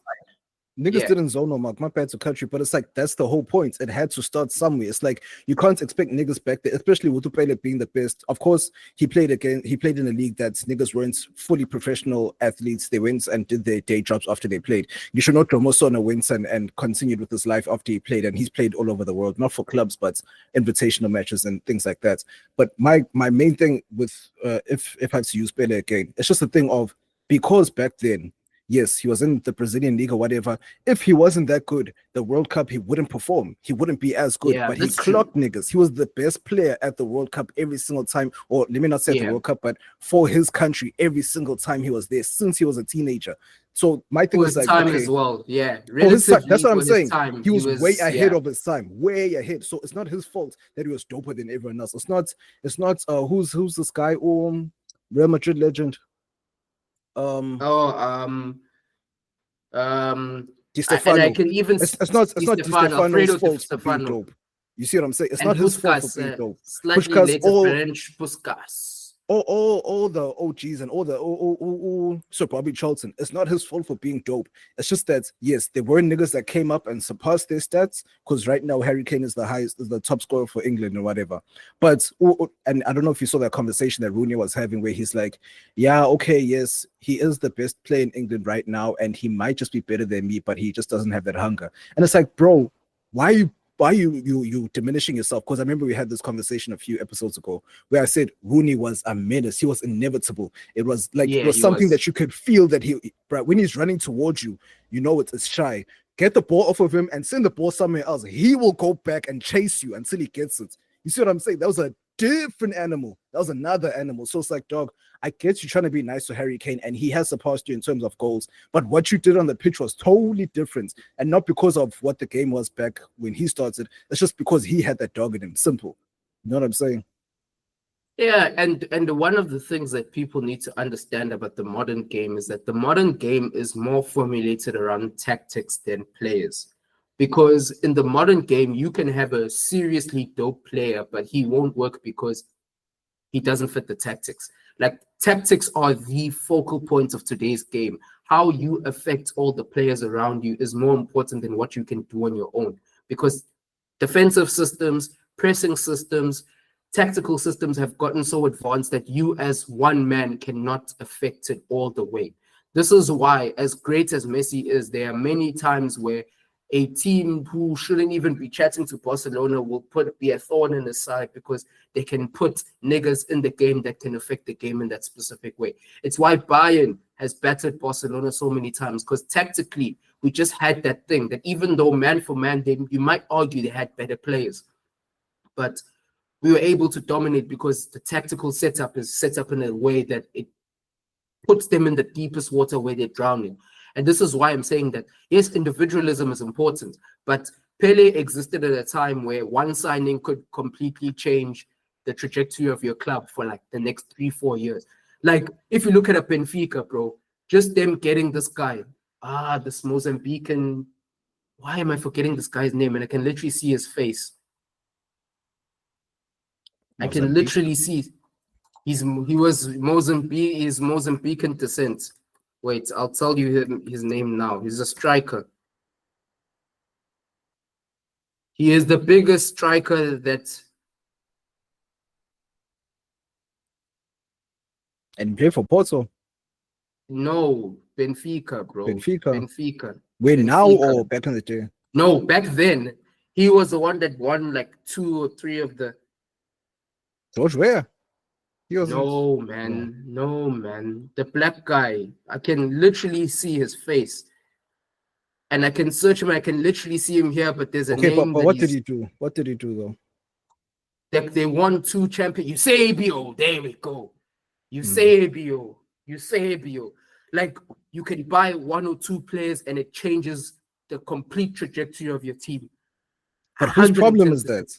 niggas didn't zone mark. My bad to cut you, but it's like that's the whole point. It had to start somewhere. It's like you can't expect niggas back there, especially with Pele being the best. Of course, he played in a league that niggas weren't fully professional athletes. They went and did their day jobs after they played. You should not Mosona went and continued with his life after he played, and he's played all over the world, not for clubs, but invitational matches and things like that. But my main thing with if I have to use Pele again, it's just a thing of, because back then Yes, he was in the Brazilian league or whatever. If he wasn't that good, the World Cup, he wouldn't perform. He wouldn't be as good. Yeah, but he that's true. clocked niggas. He was the best player at the World Cup every single time. Or let me not say at the Yeah. World Cup, but for his country every single time he was there since he was a teenager. So my thing For was his like, time okay, as well. Yeah. for his time, that's Relatively what I'm for his saying. time, He was way ahead yeah. of his time, way ahead. So it's not his fault that he was doper than everyone else. It's not who's this guy? Real Madrid legend. Di And Stefano. I can even It's not Di Stefano's fault for being Stefano. dope. You see what I'm saying? It's And not his fault Puskas, for being dope. slightly Puskas, later French Puskas. all the OGs and so Bobby Charlton, it's not his fault for being dope. It's just that yes, there were niggas that came up and surpassed their stats, because right now Harry Kane is the top scorer for England or whatever. But and I don't know if you saw that conversation that Rooney was having where he's like, yeah, okay, yes, he is the best player in England right now, and he might just be better than me, but he just doesn't have that hunger. And it's like, bro, why are you diminishing yourself? Because I remember we had this conversation a few episodes ago where I said Rooney was a menace. He was inevitable. It was like it was something that you could feel that bro, when he's running towards you, you know it's shy. Get the ball off of him and send the ball somewhere else. He will go back and chase you until he gets it. You see what I'm saying? That was a different animal. That was another animal. So it's like, dog, I get you trying to be nice to Harry Kane, and he has surpassed you in terms of goals, but what you did on the pitch was totally different, and not because of what the game was back when he started. It's just because he had that dog in him. Simple. You know what I'm saying? Yeah, and one of the things that people need to understand about the modern game is that the modern game is more formulated around tactics than players. Because in the modern game, you can have a seriously dope player, but he won't work because he doesn't fit the tactics. Like, tactics are the focal point of today's game. How you affect all the players around you is more important than what you can do on your own. Because defensive systems, pressing systems, tactical systems have gotten so advanced that you as one man cannot affect it all the way. This is why, as great as Messi is, there are many times where a team who shouldn't even be chatting to Barcelona will be a thorn in the side because they can put niggas in the game that can affect the game in that specific way. It's why Bayern has battered Barcelona so many times, because tactically we just had that thing that even though man for man, you might argue they had better players, but we were able to dominate because the tactical setup is set up in a way that it puts them in the deepest water where they're drowning. And this is why I'm saying that, yes, individualism is important, but Pele existed at a time where one signing could completely change the trajectory of your club for like the next 3-4 years. Like, if you look at a Benfica, bro, just them getting this guy, this Mozambican, why am I forgetting this guy's name? And I can literally see his face. I can literally see he's Mozambican descent. Wait, I'll tell you his name now. He's a striker. He is the biggest striker that. And play for Porto. No, Benfica, bro. Benfica. Wait, now or back in the day? No, back then. He was the one that won like 2 or 3 of the. George Weah. No, man. The black guy. I can literally see his face. And I can search him. I can literally see him here, but there's a name. Okay, but what did he do? What did he do, though? Like, they won 2 champions. Eusebio. There we go. Eusebio. Like, you can buy 1 or 2 players and it changes the complete trajectory of your team. But whose problem is that?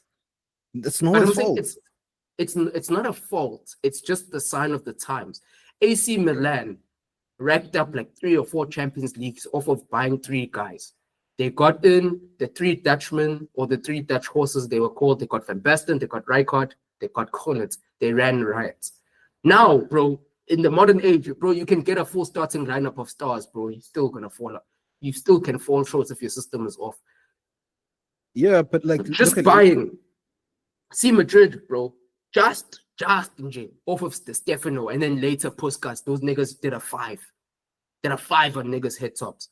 It's no one's fault. It's not a fault. It's just the sign of the times. AC Milan racked up like 3 or 4 Champions Leagues off of buying 3 guys. They got in the 3 Dutchmen, or the 3 Dutch horses they were called. They got Van Basten, they got Rijkaard, they got Cenat. They ran riots. Now, bro, in the modern age, bro, you can get a full starting lineup of stars, bro. You're still gonna fall up. You still can fall short if your system is off. Yeah, but like just buying. See Madrid, bro. Just off of Stefano, and then later Puskas. Those niggas did a 5. Did a 5 on niggas' head tops.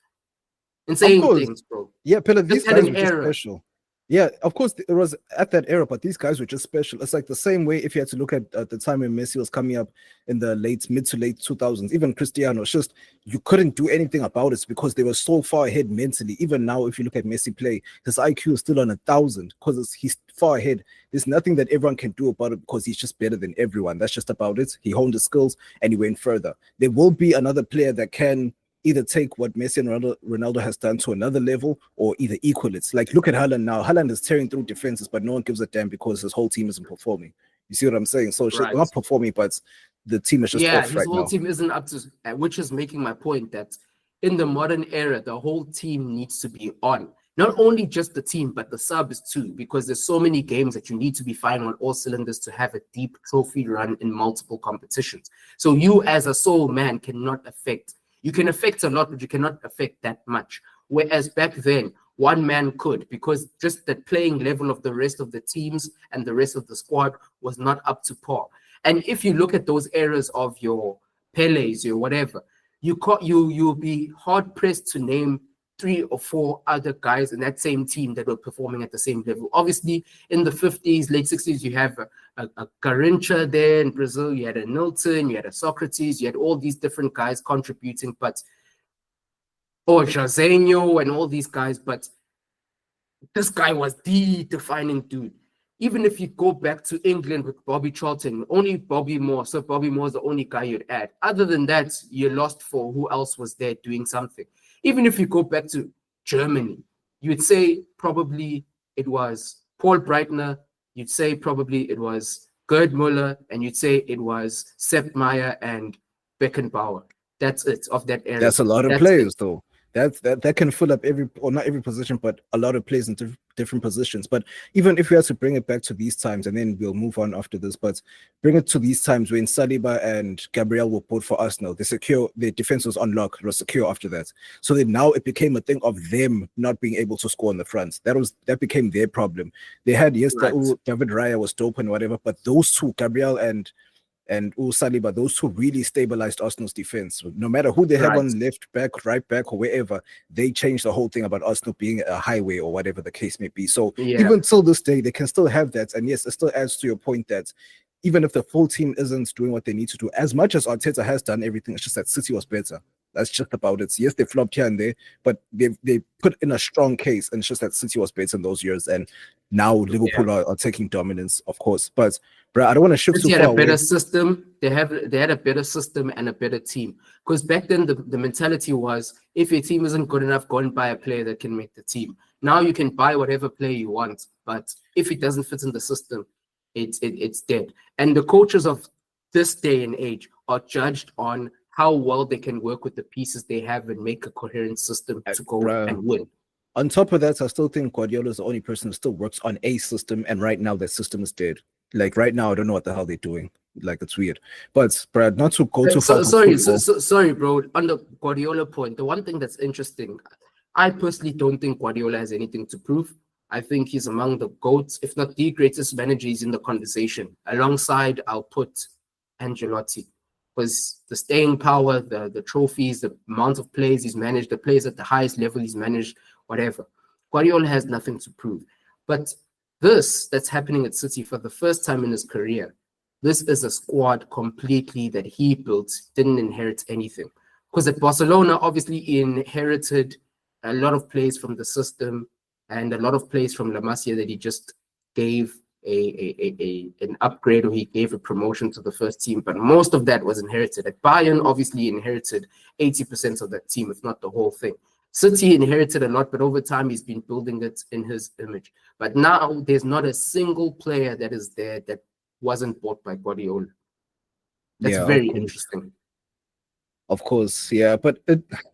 Insane things, bro. Yeah, Pele, these guys were just special. Yeah, of course, it was at that era, but these guys were just special. It's like the same way if you had to look at the time when Messi was coming up in the mid to late 2000s, even Cristiano, it's just you couldn't do anything about it because they were so far ahead mentally. Even now, if you look at Messi play, his IQ is still on 1,000 because he's far ahead. There's nothing that everyone can do about it because he's just better than everyone. That's just about it. He honed his skills and he went further. There will be another player that can either take what Messi and Ronaldo has done to another level or either equal it. Like, look at Haaland now. Haaland is tearing through defenses, but no one gives a damn because his whole team isn't performing. You see what I'm saying? So not performing, but the team is just off right now. Yeah, his whole team isn't up to, which is making my point that in the modern era, the whole team needs to be on. Not only just the team, but the subs too, because there's so many games that you need to be firing on all cylinders to have a deep trophy run in multiple competitions. So you as a sole man cannot affect. You can affect a lot, but you cannot affect that much. Whereas back then, one man could, because just the playing level of the rest of the teams and the rest of the squad was not up to par. And if you look at those eras of your Pele's, your whatever, you'll be hard pressed to name 3 or 4 other guys in that same team that were performing at the same level. Obviously, in the 50s, late 60s, you have a Garrincha there in Brazil, you had a Nilton, you had a Socrates, you had all these different guys contributing, or Jairzinho and all these guys, but this guy was the defining dude. Even if you go back to England with Bobby Charlton, only Bobby Moore, so Bobby Moore's the only guy you'd add. Other than that, you lost for who else was there doing something. Even if you go back to Germany, you'd say probably it was Paul Breitner, you'd say probably it was Gerd Müller, and you'd say it was Sepp Maier and Beckenbauer. That's it, of that era. That's a lot of players, though. That can fill up not every position, but a lot of players in different positions. But even if we have to bring it back to these times, and then we'll move on after this, but bring it to these times when Saliba and Gabriel were both for Arsenal, their defense was unlocked, it was secure after that. So then now it became a thing of them not being able to score on the front. That became their problem. They had, yes, David Raya was dope and whatever, but those two, Gabriel and Saliba, those two really stabilized Arsenal's defense. No matter who they have on left back, right back, or wherever, they changed the whole thing about Arsenal being a highway or whatever the case may be. So even till this day, they can still have that. And yes, it still adds to your point that even if the full team isn't doing what they need to do, as much as Arteta has done everything, it's just that City was better. That's just about it. Yes, they flopped here and there, but they put in a strong case, and it's just that City was better in those years. And now Liverpool are taking dominance, of course. But bro, I don't want to shift too far. They had a better system. They had a better system and a better team. Because back then the mentality was, if your team isn't good enough, go and buy a player that can make the team. Now you can buy whatever player you want, but if it doesn't fit in the system, it's dead. And the coaches of this day and age are judged on how well they can work with the pieces they have and make a coherent system to go and win. On top of that, I still think Guardiola is the only person who still works on a system, and right now that system is dead. Like right now, I don't know what the hell they're doing. Like, it's weird. But Brad, not to go too far. Sorry, bro. On the Guardiola point, the one thing that's interesting, I personally don't think Guardiola has anything to prove. I think he's among the GOATs, if not the greatest managers in the conversation. Alongside, I'll put Ancelotti. Because the staying power, the trophies, the amount of players he's managed, the players at the highest level he's managed, whatever. Guardiola has nothing to prove. But that's happening at City for the first time in his career. This is a squad completely that he built, didn't inherit anything. Because at Barcelona, obviously, he inherited a lot of players from the system and a lot of players from La Masia that he just gave an upgrade, or he gave a promotion to the first team, but most of that was inherited. At Bayern, obviously, he inherited 80% of that team, if not the whole thing. City inherited a lot, but over time, he's been building it in his image. But now, there's not a single player that is there that wasn't bought by Guardiola. That's very interesting. Of course, yeah, but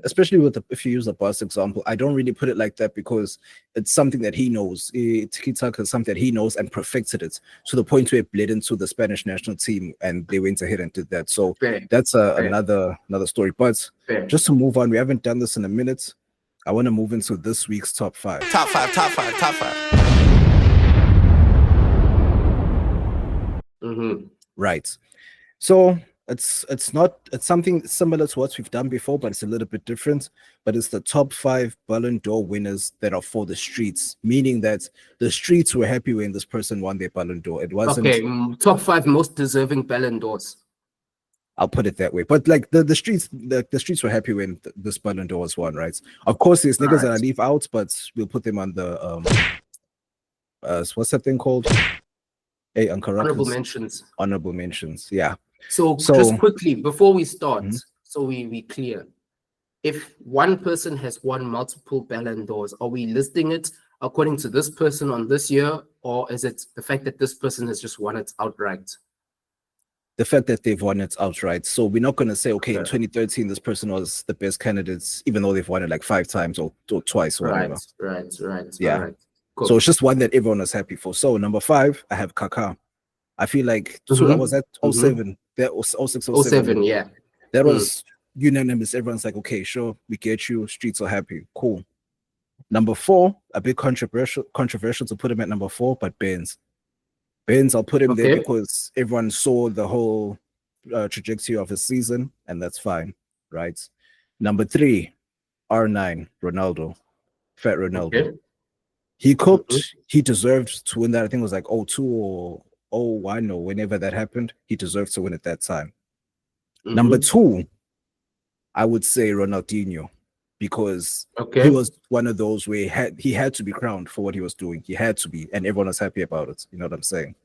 especially if you use the Barca example, I don't really put it like that because it's something that he knows. Tiki-taka is something that he knows and perfected it to the point where it bled into the Spanish national team and they went ahead and did that. So that's another story. But just to move on, we haven't done this in a minute. I want to move into this week's top 5. Top 5. Mm-hmm. Right. So it's something similar to what we've done before, but it's a little bit different. But it's the top 5 Ballon d'Or winners that are for the streets, meaning that the streets were happy when this person won their Ballon d'Or. It wasn't top 5 most deserving Ballon d'Ors. I'll put it that way. But like the streets, the streets were happy when this Ballon d'Or was won, right? Of course, there's niggas that I leave out, but we'll put them on the what's that thing called? Hey, Honorable mentions. Honorable mentions, yeah. So just quickly before we start, so we clear. If one person has won multiple Ballon d'Ors, are we listing it according to this person on this year, or is it the fact that this person has just won it outright? The fact that they've won it outright. So we're not going to say, okay, in 2013, this person was the best candidates, even though they've won it like 5 times or twice or whatever. Right. Yeah. Right. Cool. So it's just one that everyone was happy for. So number 5, I have Kaká. I feel like was that 07? That was 06, 07, yeah. That was unanimous. Everyone's like, okay, sure, we get you. Streets are happy. Cool. Number 4, a bit controversial to put him at number 4, but Benz, I'll put him there because everyone saw the whole trajectory of his season, and that's fine, right? Number 3, R9, Ronaldo, Fat Ronaldo. Okay. He cooked. He deserved to win that. I think it was like 02 or 01 or whenever that happened. He deserved to win at that time. Number 2, I would say Ronaldinho, because he was one of those where he had to be crowned for what he was doing. He had to be, and everyone was happy about it. You know what I'm saying?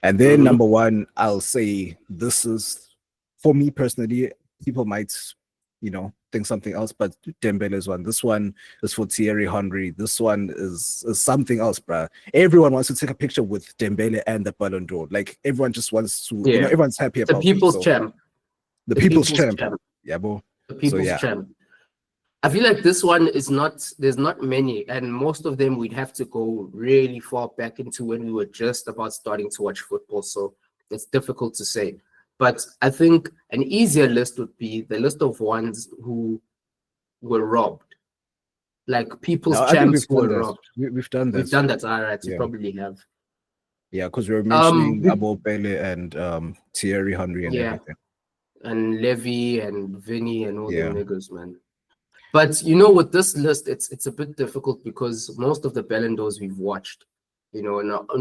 And then number 1, I'll say this is, for me personally, people might, think something else, but Dembele's one. This one is for Thierry Henry. This one is something else, bruh. Everyone wants to take a picture with Dembele and the Ballon d'Or. Like, everyone just wants to, everyone's happy about the people's champ. The people's champ. Yeah, bro. The people's champ. I feel like this one is there's not many, and most of them we'd have to go really far back into when we were just about starting to watch football. So it's difficult to say. But I think an easier list would be the list of ones who were robbed. Like people's champs who were robbed. We've done that. We've done that. All right. You probably have. Yeah, because we were mentioning about Pele and Thierry Henry and everything. And Levy and Vinny and all the niggas, man. But with this list, it's a bit difficult because most of the Ballon d'Ors we've watched, in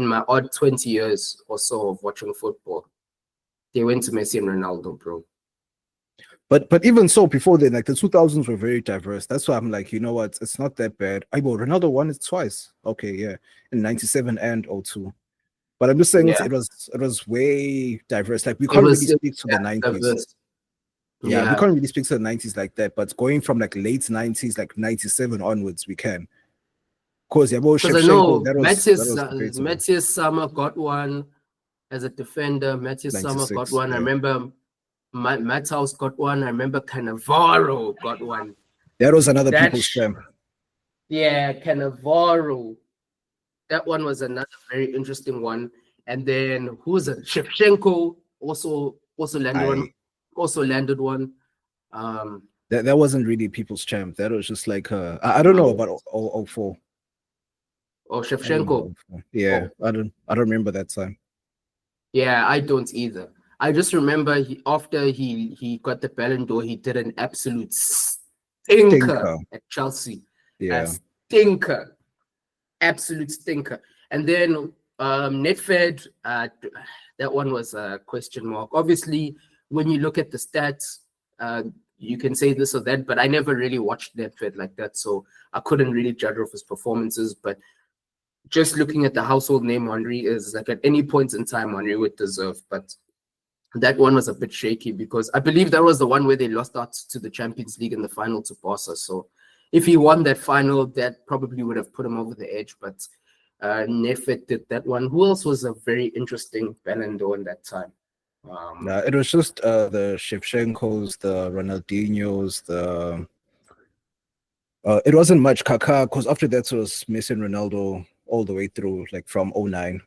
my odd 20 years or so of watching football, they went to Messi and Ronaldo, bro. But even so, before then, like the 2000s were very diverse. That's why I'm like, you know what? It's not that bad. Ronaldo won it twice. Okay, yeah, in 97 and 02. But I'm just saying it was way diverse. Like we can't really speak to the 90s. Diverse. Yeah, we can't really speak to the 90s like that. But going from like late 90s, like 97 onwards, we can. Because I know Matthias Sammer got one as a defender. Matthias Sammer got one. I remember Matthaus got one. I remember Cannavaro got one. That was another people's champ. Yeah, Cannavaro. That one was another very interesting one. And then who's it? Shevchenko also landed one. That wasn't really people's champ. That was just like I don't know about 04. Oh, Shevchenko. Yeah, I don't remember that time. Yeah, I don't either. I just remember after he got the Ballon d'Or, he did an absolute stinker at Chelsea. Yeah, stinker, absolute stinker. And then Netfed, that one was a question mark. Obviously, when you look at the stats, you can say this or that, but I never really watched Netfed like that, so I couldn't really judge off his performances. But just looking at the household name Henry is like at any point in time Henry would deserve, but that one was a bit shaky because I believe that was the one where they lost out to the Champions League in the final to Barca. So if he won that final, that probably would have put him over the edge. But Netfed did that one. Who else was a very interesting Ballon d'Or in that time? It was just the Shevchenkos, the Ronaldinhos, it wasn't much Kaká, because after that it was Messi and Ronaldo all the way through, like from 09.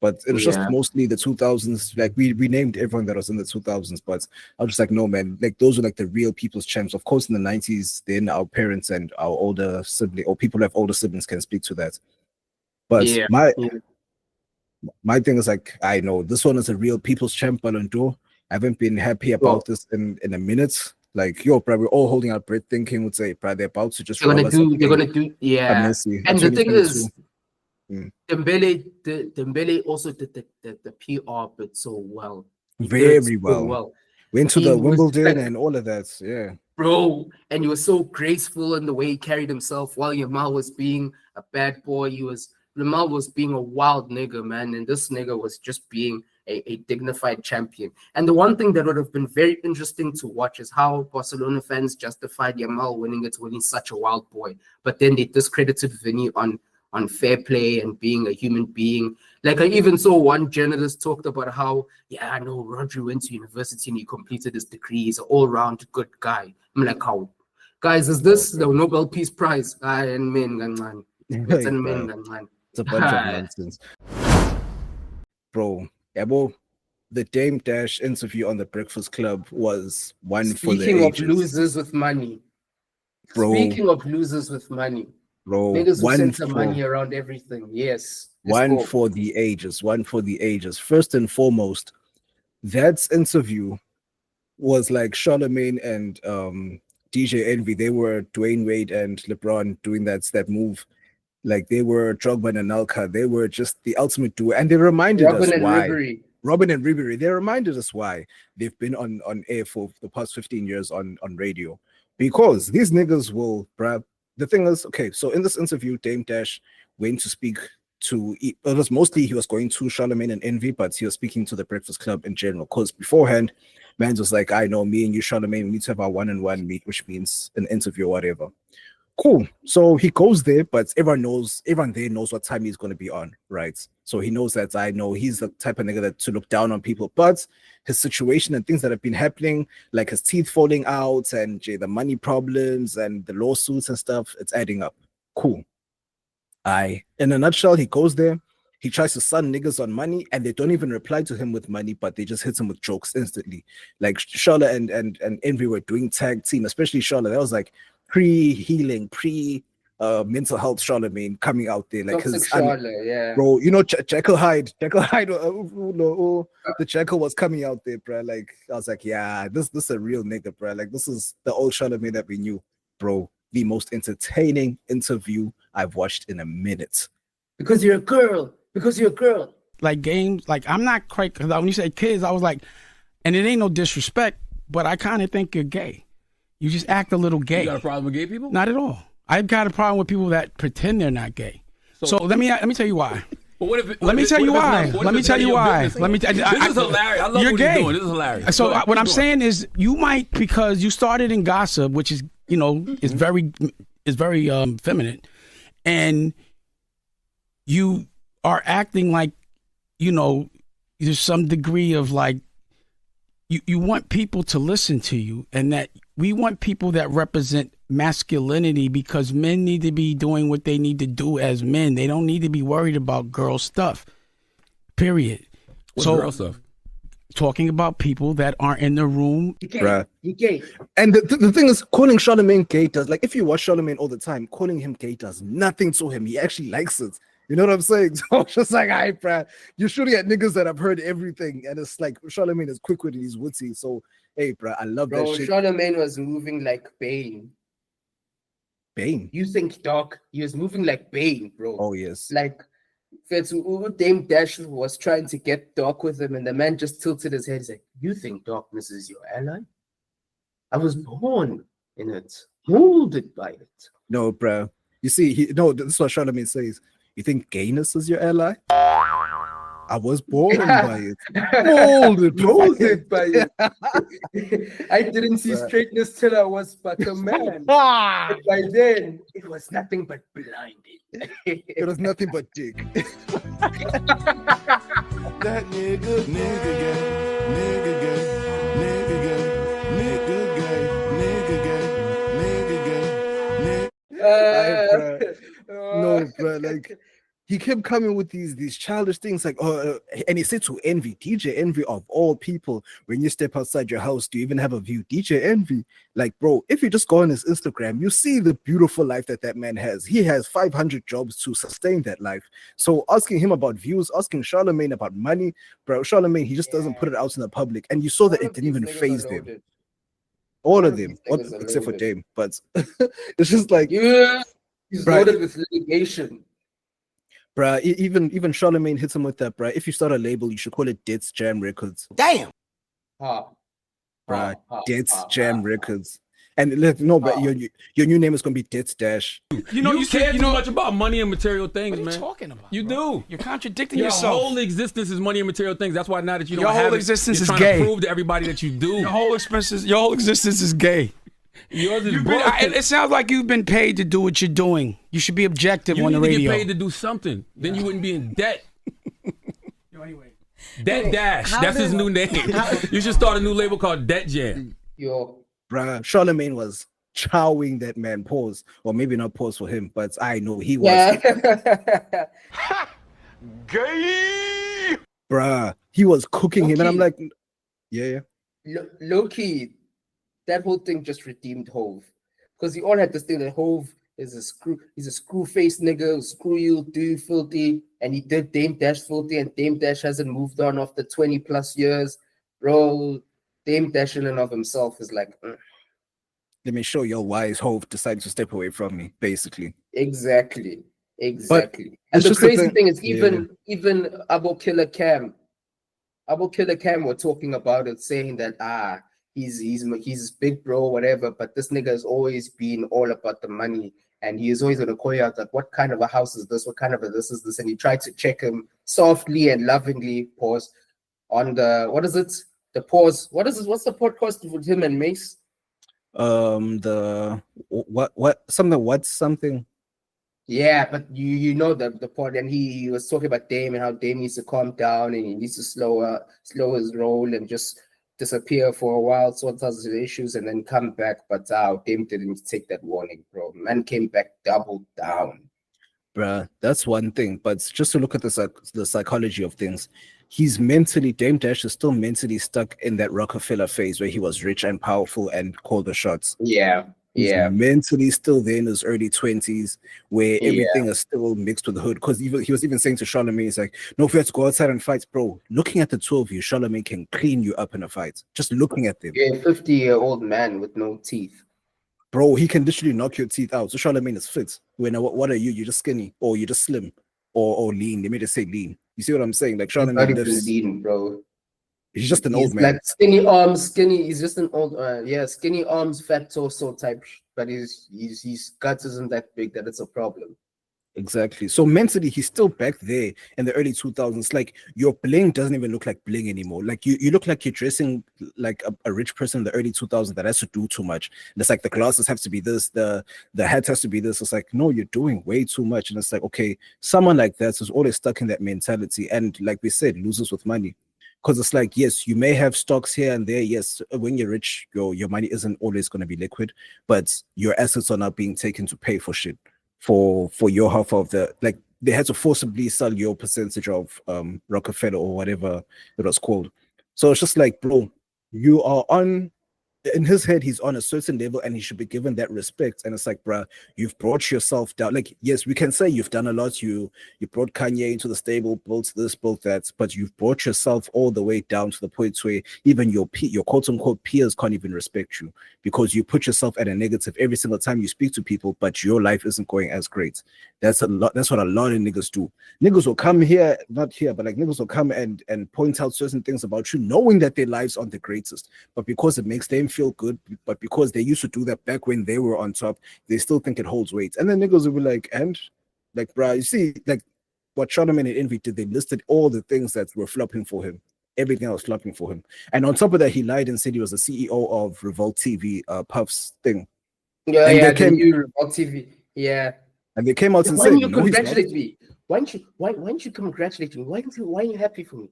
But it was just mostly the 2000s. Like we named everyone that was in the 2000s, but I was just like, no, man, like those were like the real people's champs. Of course, in the 90s, then our parents and our older sibling or people who have older siblings can speak to that. But my thing is like, I know this one is a real people's champ Ballon d'Or, I haven't been happy about this in a minute. Like, yo, bro, we're all holding our breath thinking, would say, bro, they're about to just They're gonna do, a yeah. Messi, And the thing is, 2022. Dembele also did the PR bit so well. He did Very so well. Went to He the was Wimbledon like- and all of that. Yeah. Bro, and he was so graceful in the way he carried himself while Yamal was being a bad boy. Yamal was being a wild nigga, man, and this nigga was just being a dignified champion. And the one thing that would have been very interesting to watch is how Barcelona fans justified Yamal winning it when he's such a wild boy, but then they discredited Vinny on fair play and being a human being. Like, I even saw one journalist talked about how, yeah, I know Rodri went to university and he completed his degree. He's an all-round good guy. I'm like, how? Guys, is this the Nobel Peace Prize? It's a bunch of nonsense. Bro, the Dame Dash interview on the Breakfast Club was one for the Speaking of ages. losers with money. Bro. Speaking of losers with money. Bro, Niggas who one send some for- money around everything. Yes. Let's One go. for the ages. First and foremost, that interview was like Charlemagne and DJ Envy. They were Dwayne Wade and LeBron doing that move. Like, they were Drogba and Anelka. They were just the ultimate duo. And they reminded us why. Robin and Ribery. They reminded us why they've been on air for the past 15 years on radio. Because these niggas will, bruh. The thing is, okay, so in this interview, Dame Dash went to speak to, it was mostly he was going to Charlemagne and Envy, but he was speaking to the Breakfast Club in general. Because beforehand, Mans was like, I know, me and you, Charlemagne, we need to have our one-on-one meet, which means an interview or whatever. Cool. So he goes there, but everyone there knows what time he's going to be on, right? So he knows that I know he's the type of nigga that to look down on people, but his situation and things that have been happening, like his teeth falling out and the money problems and the lawsuits and stuff, it's adding up. Cool. In a nutshell, he goes there, he tries to sun niggas on money, and they don't even reply to him with money, but they just hit him with jokes instantly. Like Charlotte and Envy were doing tag team, especially Charlotte. That was like pre-healing, mental health Charlemagne coming out there. Like Toxic Charlotte, yeah. Bro, you know, Jekyll Hyde, the Jekyll was coming out there, bro. Like, I was like, yeah, this is a real nigga, bro. Like, this is the old Charlemagne that we knew, bro. The most entertaining interview I've watched in a minute. Because you're a girl. Like, games, like, I'm not quite, because when you say kids, I was like, and it ain't no disrespect, but I kind of think you're gay. You just act a little gay. You got a problem with gay people? Not at all. I've got a problem with people that pretend they're not gay. So let me tell you why. But what if Let me tell you why. This is hilarious. I love you're what gay. you're doing. This is hilarious. So what I'm saying is, you might, because you started in gossip, which is, you know, is very feminine, and you are acting like, you know, there's some degree of like, you want people to listen to you, and that we want people that represent masculinity, because men need to be doing what they need to do as men. They don't need to be worried about girl stuff, period. What girl stuff? Talking about people that aren't in the room. You're gay. And the thing is, calling Charlemagne gay does, like, if you watch Charlemagne all the time, calling him gay does nothing to him. He actually likes it. You know what I'm saying? So it's just like, hi, bruh, you're shooting at niggas that have heard everything. And it's like, Charlemagne is quick with it, he's witty. So, hey, bruh, I love that shit. Charlemagne was moving like Bane. Bane? You think, dog? He was moving like Bane, bro. Oh, yes. Like, Dame Dash was trying to get Doc with him, and the man just tilted his head. He's like, you think darkness is your ally? I was born in it, molded by it. No, bruh. You see, this is what Charlemagne says. You think gayness is your ally? I was born by it. Molded by it. I didn't see straightness till I was but a man. By then, it was nothing but blinded. It was nothing but dick. That nigga gay, nigga gay, nigga gay, nigga gay, nigga gay, nigga gay. No, bro, like, he kept coming with these childish things like, and he said to Envy, DJ Envy of all people, when you step outside your house, do you even have a view? DJ Envy, like, bro, if you just go on his Instagram, you see the beautiful life that man has. He has 500 jobs to sustain that life. So asking him about views, asking Charlemagne about money, bro, Charlemagne, he just doesn't put it out in the public, and you saw that it didn't even faze them. All of them, except for Dame, but it's just like, yeah, he's loaded with litigation. Bruh, even Charlemagne hits him with that, bruh. If you start a label, you should call it Debts Jam Records. Damn. Bruh, Debts Jam Records. And look, no, but your new name is gonna be Debts Dash. You know, you care too much about money and material things, man. What are you talking about? You bro? do. You're contradicting Your yourself. whole existence is money and material things. That's why now that you don't your have whole it, existence you're is trying gay. to prove to everybody that you do. Your whole existence is gay. Yours is it sounds like you've been paid to do what you're doing. You should be objective on the radio. You need to get paid to do something. Then you wouldn't be in debt. Anyway. Debt Dash. That's his new name. You should start a new label called Debt Jam. Bruh, Charlemagne was chowing that man. Pause. Or maybe not pause for him, but I know he was. Yeah. Gay. Bruh, he was cooking him. And I'm like, yeah. Low-key, that whole thing just redeemed Hove. Because he all had this thing that Hove is he's a screw-faced nigga, screw you, do filthy, and he did Dame Dash filthy, and Dame Dash hasn't moved on after 20 plus years. Bro, Dame Dash in and of himself is like, Let me show you why his Hove decided to step away from me, basically. Exactly. And it's the just crazy thing is even Abo Killer Cam were talking about it, saying that he's big bro, whatever, but this nigga has always been all about the money, and he is always gonna call you out like, what kind of a house is this? What kind of a this is this? And he tried to check him softly and lovingly, pause, on the what's the podcast with him and Mace? Something. Yeah, but you know the part, and he was talking about Dame and how Dame needs to calm down and he needs to slow his roll and just disappear for a while, sort out his issues, and then come back. But Dame didn't take that warning, bro. Man came back doubled down. Bruh, that's one thing. But just to look at the psychology of things, Dame Dash is still mentally stuck in that Rockefeller phase where he was rich and powerful and called the shots. He's mentally still there in his early 20s where everything is still mixed with the hood. Because he was even saying to Charlemagne, he's like, no, if we have to go outside and fight, bro, looking at the two of you, Charlemagne can clean you up in a fight. Just looking at them. Yeah, 50-year-old man with no teeth. Bro, he can literally knock your teeth out. So Charlemagne is fit. What are you? You're just skinny, or you're just slim, or lean. They made us say lean. You see what I'm saying? Like Charlemagne is lean, bro. He's just an old man. Like skinny arms, he's just an old skinny arms, fat torso type, but his guts isn't that big that it's a problem. Exactly. So mentally, he's still back there in the early 2000s. Like your bling doesn't even look like bling anymore. Like you look like you're dressing like a rich person in the early 2000s that has to do too much. And it's like the glasses have to be this, the hat has to be this. It's like, no, you're doing way too much. And it's like, okay, someone like that is always stuck in that mentality. And like we said, loses with money. Because it's like, yes, you may have stocks here and there. Yes, when you're rich, your money isn't always going to be liquid, but your assets are not being taken to pay for shit. For your half of like they had to forcibly sell your percentage of Rockefeller or whatever it was called. So it's just like, bro, you are in his head, he's on a certain level and he should be given that respect. And it's like, bruh, you've brought yourself down. Like, yes, we can say you've done a lot. You brought Kanye into the stable, built this, built that, but you've brought yourself all the way down to the point where even your quote unquote peers can't even respect you because you put yourself at a negative every single time you speak to people, but your life isn't going as great. That's a lot. That's what a lot of niggas do. Niggas will come here, not here, but like niggas will come and point out certain things about you, knowing that their lives aren't the greatest, but because it makes them feel good, but because they used to do that back when they were on top, they still think it holds weight. And then niggas will be like, and like, bruh, you see, like what Charlemagne and Envy did, they listed all the things that were flopping for him. Everything else flopping for him. And on top of that, he lied and said he was the CEO of Revolt TV, Puff's thing. Yeah, and yeah, the new Revolt TV. Yeah. And they came out and why said, you no, congratulate me? Why don't you congratulate me? Why are you happy for me?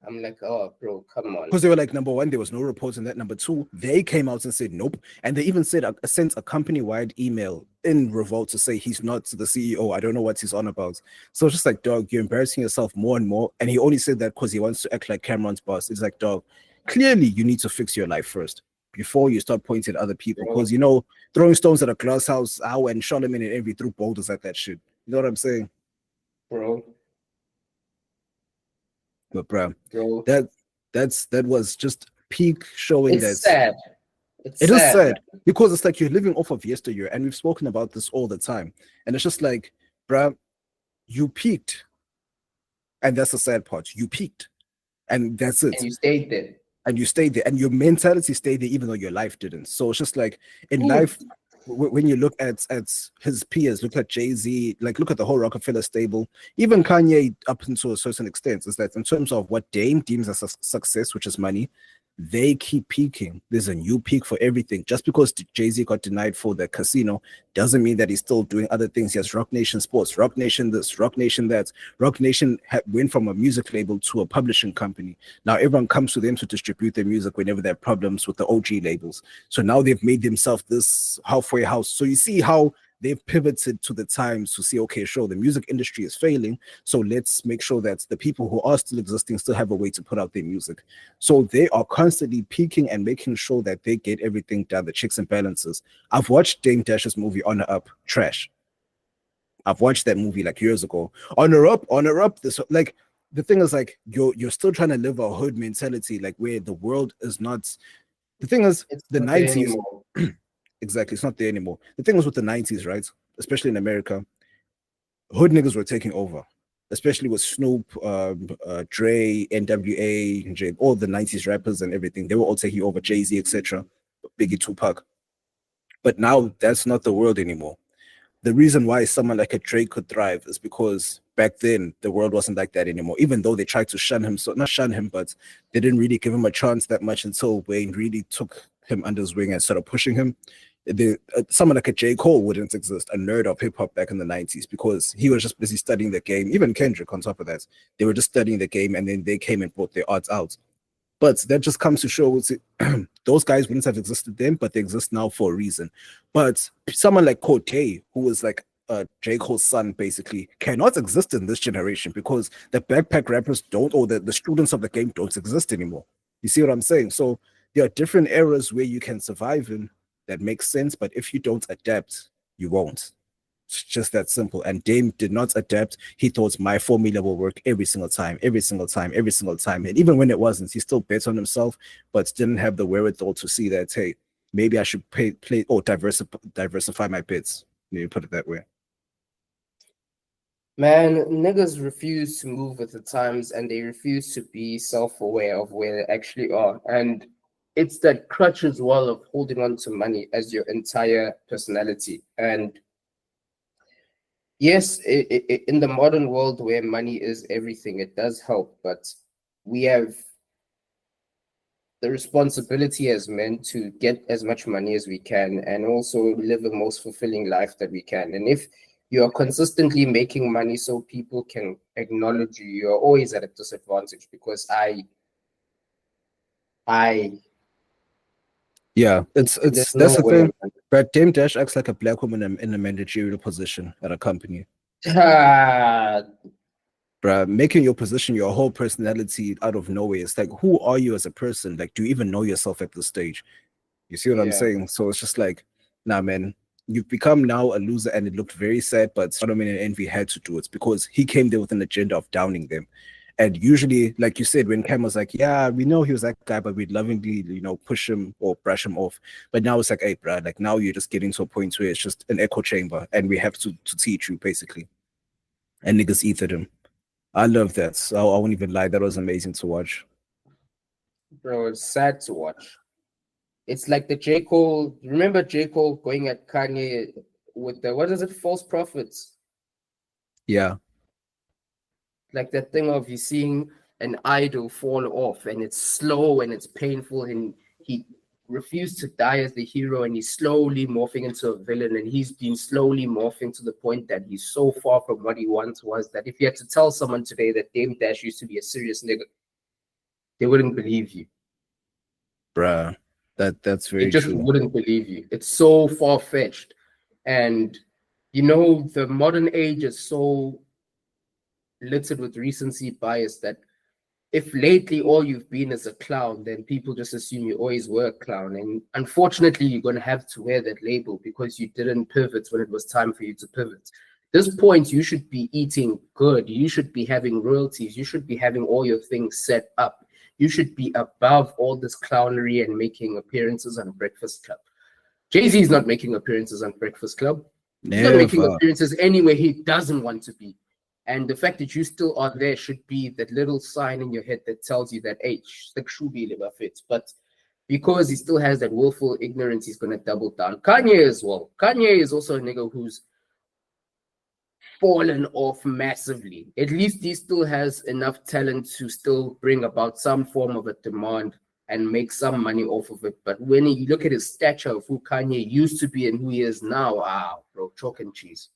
I'm like, oh, bro, come on. Because they were like, number one, there was no reports on that. Number two, they came out and said nope. And they even said sent a company-wide email in revolt to say he's not the CEO. I don't know what he's on about. So it's just like, dog, you're embarrassing yourself more and more. And he only said that because he wants to act like Cameron's boss. It's like, dog, clearly you need to fix your life first before you start pointing at other people. Because, you know, throwing stones at a glass house, how and Charlemagne and Envy threw boulders at that shit. You know what I'm saying? Bro. But bro, that was just peak showing it's that sad. It is sad because it's like you're living off of yesteryear, and we've spoken about this all the time. And it's just like, bruh, you peaked. And that's the sad part. You peaked. And that's it. And you stayed there. And you stayed there. And your mentality stayed there even though your life didn't. So it's just like in life, when you look at his peers, look at Jay-Z, like look at the whole Rockefeller stable, even Kanye up until a certain extent, is that in terms of what Dame deems as a success, which is money, they keep peaking. There's a new peak for everything. Just because Jay-Z got denied for the casino doesn't mean that he's still doing other things. He has Rock Nation Sports, Rock Nation this, Rock Nation that. Rock Nation went from a music label to a publishing company. Now everyone comes to them to distribute their music whenever there are problems with the OG labels. So now they've made themselves this halfway house. So you see how they've pivoted to the times to see, okay, sure, the music industry is failing, so let's make sure that the people who are still existing still have a way to put out their music. So they are constantly peaking and making sure that they get everything done, the checks and balances. I've watched Dame Dash's movie Honor Up, trash. I've watched that movie like years ago. Honor Up. This, like, the thing is, like, you're still trying to live a hood mentality, like where the world is not. The thing is, it's the 90s. Exactly, it's not there anymore. The thing was with the 90s, right? Especially in America, hood niggas were taking over, especially with Snoop, Dre, NWA, all the 90s rappers and everything. They were all taking over, Jay-Z, etc., Biggie, Tupac. But now that's not the world anymore. The reason why someone like a Drake could thrive is because back then the world wasn't like that anymore. Even though they tried to shun him, so not shun him, but they didn't really give him a chance that much until Wayne really took him under his wing and started pushing him. Someone like a J. Cole wouldn't exist, a nerd of hip-hop back in the 90s, because he was just busy studying the game. Even Kendrick, on top of that, they were just studying the game, and then they came and brought their arts out. But that just comes to show those guys wouldn't have existed then, but they exist now for a reason. But someone like Cortez, who was like J. Cole's son, basically, cannot exist in this generation because the backpack rappers don't, or the students of the game don't exist anymore. You see what I'm saying? So there are different eras where you can survive in. That makes sense, but if you don't adapt, you won't. It's just that simple. And Dame did not adapt. He thought my formula will work every single time. And even when it wasn't, he still bet on himself, but didn't have the wherewithal to see that, hey, maybe I should play or diversify my bets. You put it that way. Man, niggas refuse to move with the times, and they refuse to be self-aware of where they actually are. And it's that crutch as well of holding on to money as your entire personality. And yes, in the modern world where money is everything, it does help, but we have the responsibility as men to get as much money as we can and also live the most fulfilling life that we can. And if you are consistently making money so people can acknowledge you, you're always at a disadvantage, because yeah, it's that's the thing. But Dame Dash acts like a black woman in a managerial position at a company. Bruh, making your position your whole personality out of nowhere. It's like, who are you as a person? Like, do you even know yourself at this stage? You see what I'm saying? So it's just like, nah, man, you've become now a loser, and it looked very sad, but Solomon and Envy had to do it because he came there with an agenda of downing them. And usually, like you said, when Cam was like, yeah, we know he was that guy, but we'd lovingly, push him or brush him off. But now it's like, hey, bro, like now you're just getting to a point where it's just an echo chamber and we have to teach you, basically. And niggas ethered him. I love that. So I won't even lie. That was amazing to watch. Bro, it's sad to watch. It's like the J. Cole, remember J. Cole going at Kanye with the, what is it, false prophets? Yeah. Like that thing of you seeing an idol fall off, and it's slow and it's painful, and he refused to die as the hero, and he's slowly morphing into a villain, and he's been slowly morphing to the point that he's so far from what he once was that if you had to tell someone today that Dame Dash used to be a serious nigga, they wouldn't believe you. Bruh, that's very true. They just wouldn't believe you. It's so far-fetched. And the modern age is so littered with recency bias that if lately all you've been is a clown, then people just assume you always were a clown. And unfortunately, you're going to have to wear that label because you didn't pivot when it was time for you to pivot. This point, you should be eating good. You should be having royalties. You should be having all your things set up. You should be above all this clownery and making appearances on Breakfast Club. Jay-Z is not making appearances on Breakfast Club. He's not making appearances anywhere he doesn't want to be. And the fact that you still are there should be that little sign in your head that tells you that, hey, fit. But because he still has that willful ignorance, he's going to double down. Kanye as well. Kanye is also a nigga who's fallen off massively. At least he still has enough talent to still bring about some form of a demand and make some money off of it. But when you look at his stature of who Kanye used to be and who he is now, bro, chalk and cheese.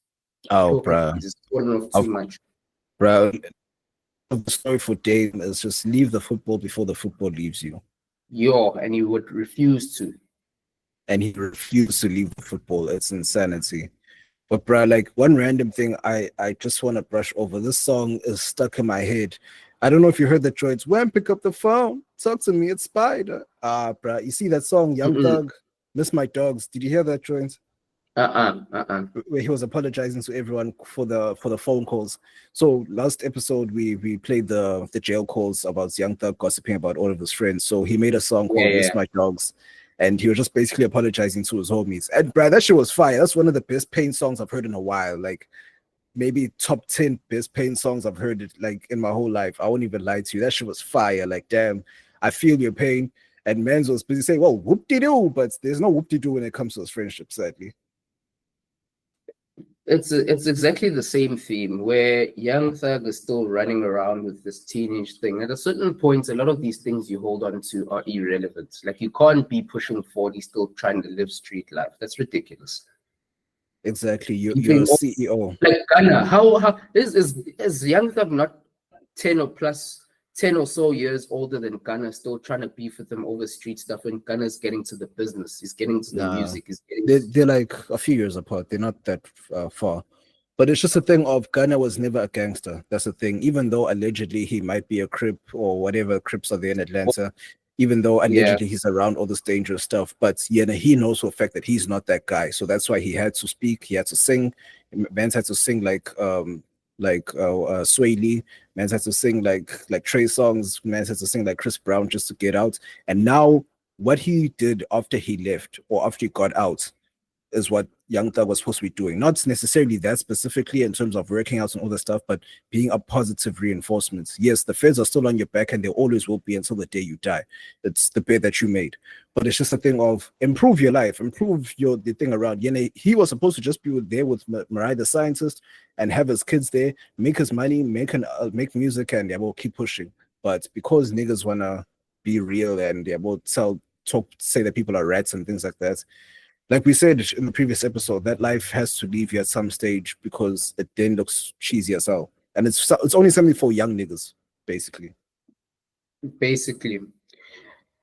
Oh, bro. It's fallen off too much. Bro, the story for Dame is just leave the football before the football leaves you. And he would refuse to. And he refused to leave the football. It's insanity. But bro, like one random thing I just want to brush over. This song is stuck in my head. I don't know if you heard the joints. When pick up the phone, talk to me, it's Spider. Bro, you see that song, Young Thug, Miss My Dogs. Did you hear that joint? Where he was apologizing to everyone for the phone calls. So last episode we played the jail calls about Young Thug gossiping about all of his friends. So he made a song called Miss My Dogs, and he was just basically apologizing to his homies. And bro, that shit was fire. That's one of the best pain songs I've heard in a while. Like maybe top 10 best pain songs I've heard it like in my whole life. I won't even lie to you. That shit was fire. Like damn, I feel your pain. And Mans was busy saying, well, whoop-de-doo, but there's no whoop-de-doo when it comes to his friendship, sadly. It's exactly the same theme where Young Thug is still running around with this teenage thing. At a certain point, a lot of these things you hold on to are irrelevant. Like you can't be pushing 40 still trying to live street life. That's ridiculous. Exactly. You're a CEO. Like Ghana, how is Young Thug not 10 or so years older than Ghana, still trying to beef with them over street stuff when Ghana's getting to the business, he's getting to the music. They're like a few years apart. They're not that far. But it's just a thing of Ghana was never a gangster. That's the thing. Even though allegedly he might be a Crip or whatever Crips are there in Atlanta, even though allegedly he's around all this dangerous stuff. But he knows for a fact that he's not that guy. So that's why he had to speak. He had to sing. Mans had to sing like Sway Lee. Mans had to sing like Trey Songz. Mans had to sing like Chris Brown just to get out. And now what he did after he left or after he got out is what Young Thug was supposed to be doing. Not necessarily that specifically in terms of working out and all that stuff, but being a positive reinforcement. Yes, the feds are still on your back and they always will be until the day you die. It's the bet that you made. But it's just a thing of improve your life, improve the thing around. He was supposed to just be there with Mariah the Scientist and have his kids there, make his money, make music, and we'll keep pushing. But because niggas wanna be real and will say that people are rats and things like that, like we said in the previous episode, that life has to leave you at some stage because it then looks cheesy as hell. And it's only something for young niggas, basically.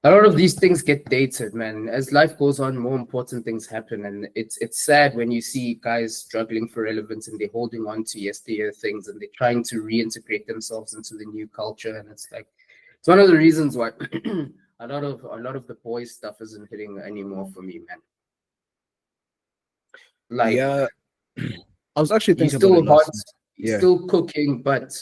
A lot of these things get dated, man. As life goes on, more important things happen. And it's sad when you see guys struggling for relevance and they're holding on to yesteryear things and they're trying to reintegrate themselves into the new culture. And it's like, it's one of the reasons why a lot of the boys stuff isn't hitting anymore for me, man. Like, yeah, I was actually thinking still about hot, still cooking, but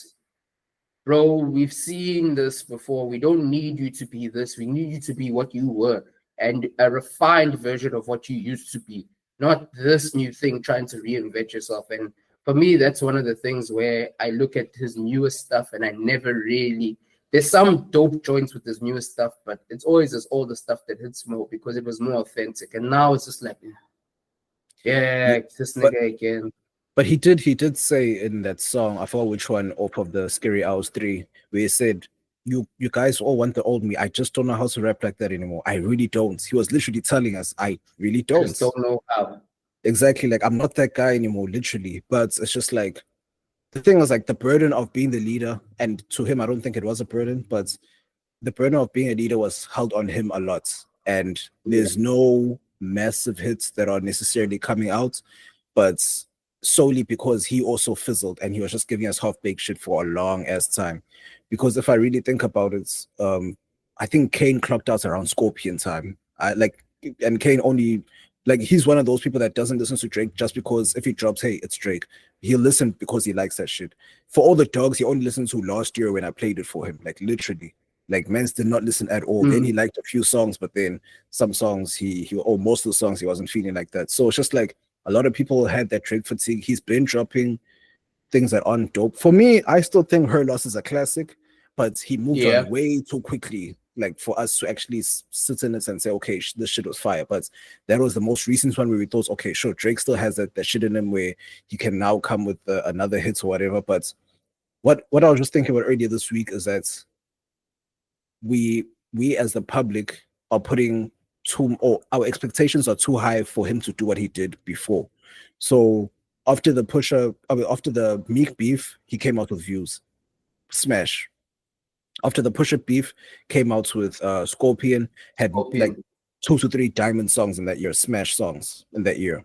bro, we've seen this before. We don't need you to be this. We need you to be what you were and a refined version of what you used to be, not this new thing trying to reinvent yourself. And for me, that's one of the things where I look at his newest stuff and I never really. There's some dope joints with his newest stuff, but it's always this older stuff that hits more because it was more authentic. And now it's just like, this nigga again. But he did say in that song, I forgot which one, off of the Scary Hours 3, where he said, you guys all want the old me. I just don't know how to rap like that anymore. I really don't. He was literally telling us, I really don't. Just don't know how. Exactly. Like, I'm not that guy anymore, literally. But it's just like, the thing was like the burden of being the leader, and to him, I don't think it was a burden, but the burden of being a leader was held on him a lot. And there's no massive hits that are necessarily coming out, but solely because he also fizzled and he was just giving us half-baked shit for a long ass time. Because if I really think about it, I think Kane clocked out around Scorpion time. And Kane only, like, he's one of those people that doesn't listen to Drake just because if he drops, hey, it's Drake. He'll listen because he likes that shit. For all the dogs, he only listened to last year when I played it for him, like literally. Like, Mans did not listen at all. Then he liked a few songs, but then some songs most of the songs he wasn't feeling like that. So it's just like a lot of people had that Drake fatigue. He's been dropping things that aren't dope. For me, I still think Her Loss is a classic, but he moved on way too quickly, like for us to actually sit in it and say, okay, this shit was fire. But that was the most recent one where we thought, okay, sure, Drake still has that shit in him where he can now come with another hit or whatever. But what I was just thinking about earlier this week is that we as the public are putting our expectations are too high for him to do what he did before. So after the Meek beef, he came out with Views, smash. After the Pusha beef, came out with Scorpion, had like 2 to 3 diamond songs in that year, smash songs in that year,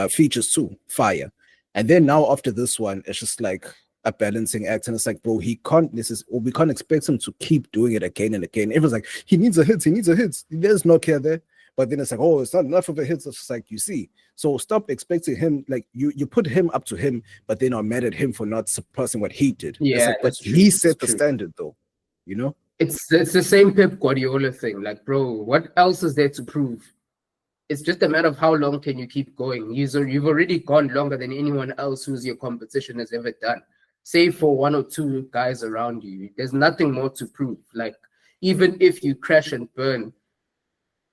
features too, fire. And then now after this one, it's just like a balancing act, and it's like, bro, we can't expect him to keep doing it again and again. Everyone's like, he needs a hit. There's no care there. But then it's like, oh, it's not enough of a hit. It's just like, you see. So stop expecting him, like you put him up to him, but then are mad at him for not surpassing what he did. Yeah, like, but he set the standard though, you know? It's the same Pep Guardiola thing. Like, bro, what else is there to prove? It's just a matter of how long can you keep going. You've already gone longer than anyone else who's your competition has ever done. Save for 1 or 2 guys around you. There's nothing more to prove. Like, even if you crash and burn,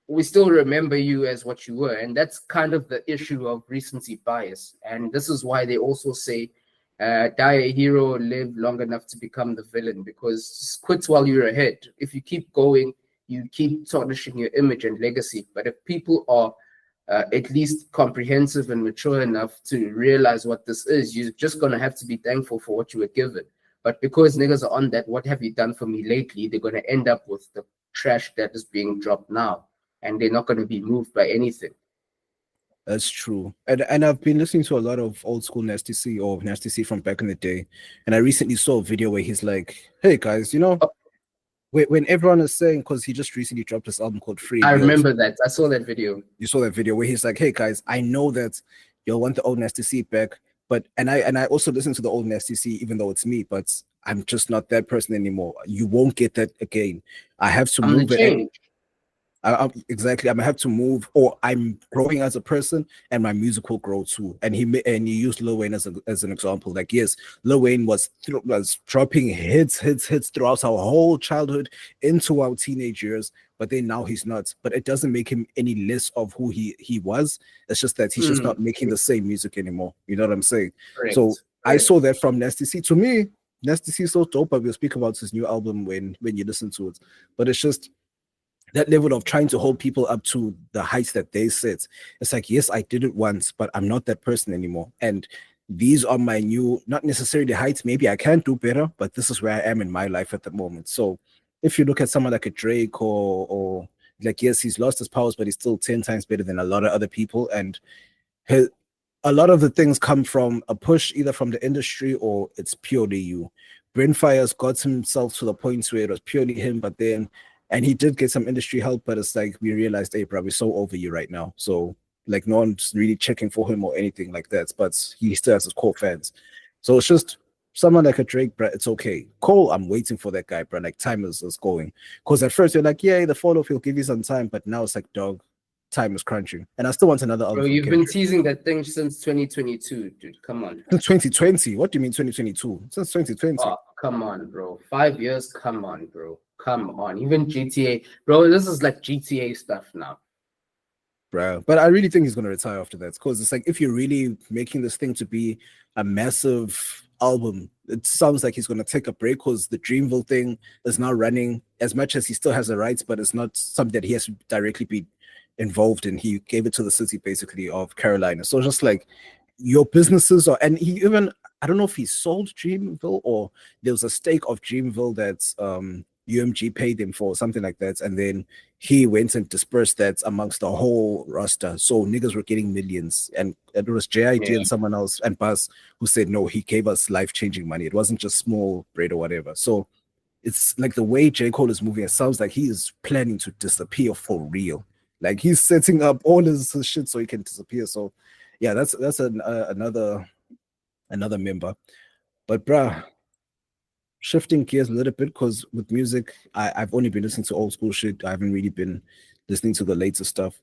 we still remember you as what you were. And that's kind of the issue of recency bias. And this is why they also say, die a hero, live long enough to become the villain, because just quit while you're ahead. If you keep going, you keep tarnishing your image and legacy. But if people are at least comprehensive and mature enough to realize what this is, you're just going to have to be thankful for what you were given. But because niggas are on that, what have you done for me lately, they're going to end up with the trash that is being dropped now. And they're not going to be moved by anything. That's true. And I've been listening to a lot of old school Nasty C or Nasty C from back in the day. And I recently saw a video where he's like, hey guys, you know, when everyone is saying, because he just recently dropped this album called Free. I remember that. I saw that video. You saw that video where he's like, hey guys, I know that you'll want the old Nasty C back, but and I also listen to the old Nasty C, even though it's me, but I'm just not that person anymore. You won't get that again. I have to move it. Exactly. I'm gonna have to move, or I'm growing as a person, and my music will grow too. And he used Lil Wayne as an example. Like, yes, Lil Wayne was dropping hits throughout our whole childhood into our teenage years, but then now he's not. But it doesn't make him any less of who he was. It's just that he's just not making the same music anymore. You know what I'm saying? Correct. So I saw that from Nasty C. To me, Nasty C is so dope. I will speak about his new album when you listen to it. But it's just that level of trying to hold people up to the heights that they set. It's like, yes, I did it once, but I'm not that person anymore. And these are my new, not necessarily heights. Maybe I can do better, but this is where I am in my life at the moment. So if you look at someone like a Drake or like, yes, he's lost his powers, but he's still 10 times better than a lot of other people. And a lot of the things come from a push, either from the industry or it's purely you. Brainfire's got himself to the point where it was purely him, but then and he did get some industry help, but it's like we realized, hey, bro, we're so over you right now. So, like, no one's really checking for him or anything like that, but he still has his core fans. So it's just someone like a Drake, bro, it's okay. Cole, I'm waiting for that guy, bro. Like, time is going. Because at first you're like, yeah, the follow-up, he'll give you some time, but now it's like, dog, time is crunching. And I still want another album. Bro, you've been teasing that thing since 2022, dude. Come on. Since 2020? What do you mean 2022? Since 2020. Oh, come on, bro. 5 years? Come on, bro. Come on. Even GTA. Bro, this is like GTA stuff now. Bro, but I really think he's going to retire after that. Because it's like, if you're really making this thing to be a massive album, it sounds like he's going to take a break because the Dreamville thing is now running as much as he still has the rights, but it's not something that he has to directly be involved in. He gave it to the city basically of Carolina. So just like your businesses are, and I don't know if he sold Dreamville or there was a stake of Dreamville that's UMG paid him for, something like that. And then he went and dispersed that amongst the whole roster. So niggas were getting millions. And it was JID and someone else and Buzz who said, no, he gave us life-changing money. It wasn't just small bread or whatever. So it's like the way J. Cole is moving, it sounds like he is planning to disappear for real. Like he's setting up all his shit so he can disappear. So yeah, that's another member. But bruh, shifting gears a little bit, because with music, I've only been listening to old school shit. I haven't really been listening to the later stuff.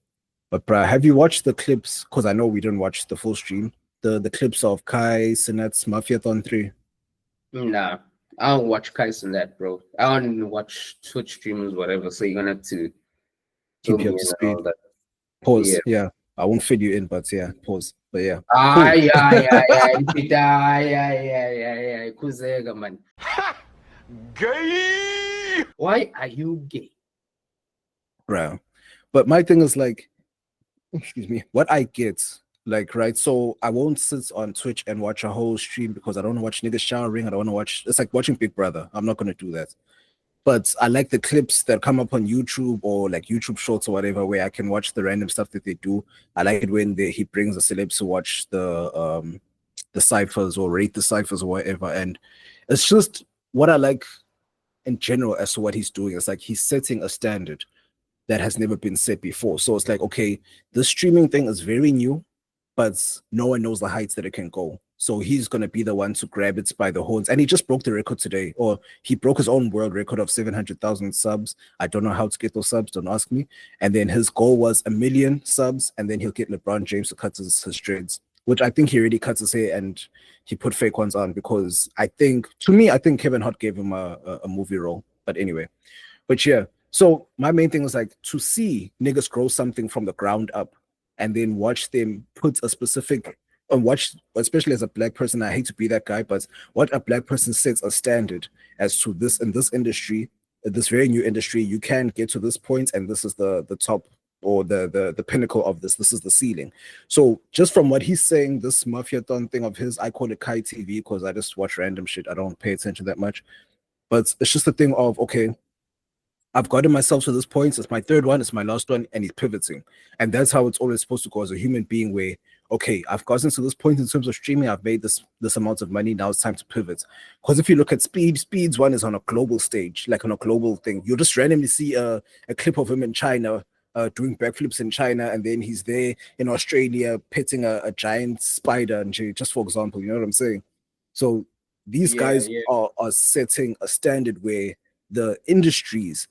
But bruh, have you watched the clips? Because I know we didn't watch the full stream. The clips of Kai Cenat's Mafiathon 3. Nah, I don't watch Kai Cenat, bro. I don't even watch Twitch streamers, whatever. So you're gonna have to Keep you up to speed. Pause. Yeah. I won't fill you in, but yeah, pause. But yeah. Yeah. Kuzega, man. Gay. Why are you gay? Bro. But my thing is like, excuse me, what I get, like, right? So I won't sit on Twitch and watch a whole stream because I don't want to watch niggas showering. I don't want to watch, it's like watching Big Brother. I'm not going to do that. But I like the clips that come up on YouTube or like YouTube shorts or whatever, where I can watch the random stuff that they do. I like it when he brings the celebs to watch the ciphers or rate the ciphers or whatever. And it's just what I like in general as to what he's doing. It's like he's setting a standard that has never been set before. So it's like, okay, the streaming thing is very new, but no one knows the heights that it can go. So he's going to be the one to grab it by the horns. And he just broke the record today, or he broke his own world record of 700,000 subs. I don't know how to get those subs, don't ask me. And then his goal was 1 million subs, and then he'll get LeBron James to cut his dreads, which I think he already cuts his hair and he put fake ones on, because I think Kevin Hart gave him a movie role. But anyway, but yeah. So my main thing was like to see niggas grow something from the ground up and then watch them put a specific, and watch, especially as a black person, I hate to be that guy, but what a black person sets a standard as to this in this industry, this very new industry, you can get to this point, and this is the top or the pinnacle of this. This is the ceiling. So just from what he's saying, this Mafiathon thing of his, I call it Kai TV because I just watch random shit. I don't pay attention that much, but it's just a thing of, okay, I've gotten myself to this point. It's my third one. It's my last one. And he's pivoting. And that's how it's always supposed to go as a human being, where, okay, I've gotten to this point in terms of streaming. I've made this amount of money. Now it's time to pivot. Because if you look at Speed's one is on a global stage, like on a global thing. You'll just randomly see a clip of him in China doing backflips in China. And then he's there in Australia petting a giant spider, and just for example, you know what I'm saying? So these guys are setting a standard where the industries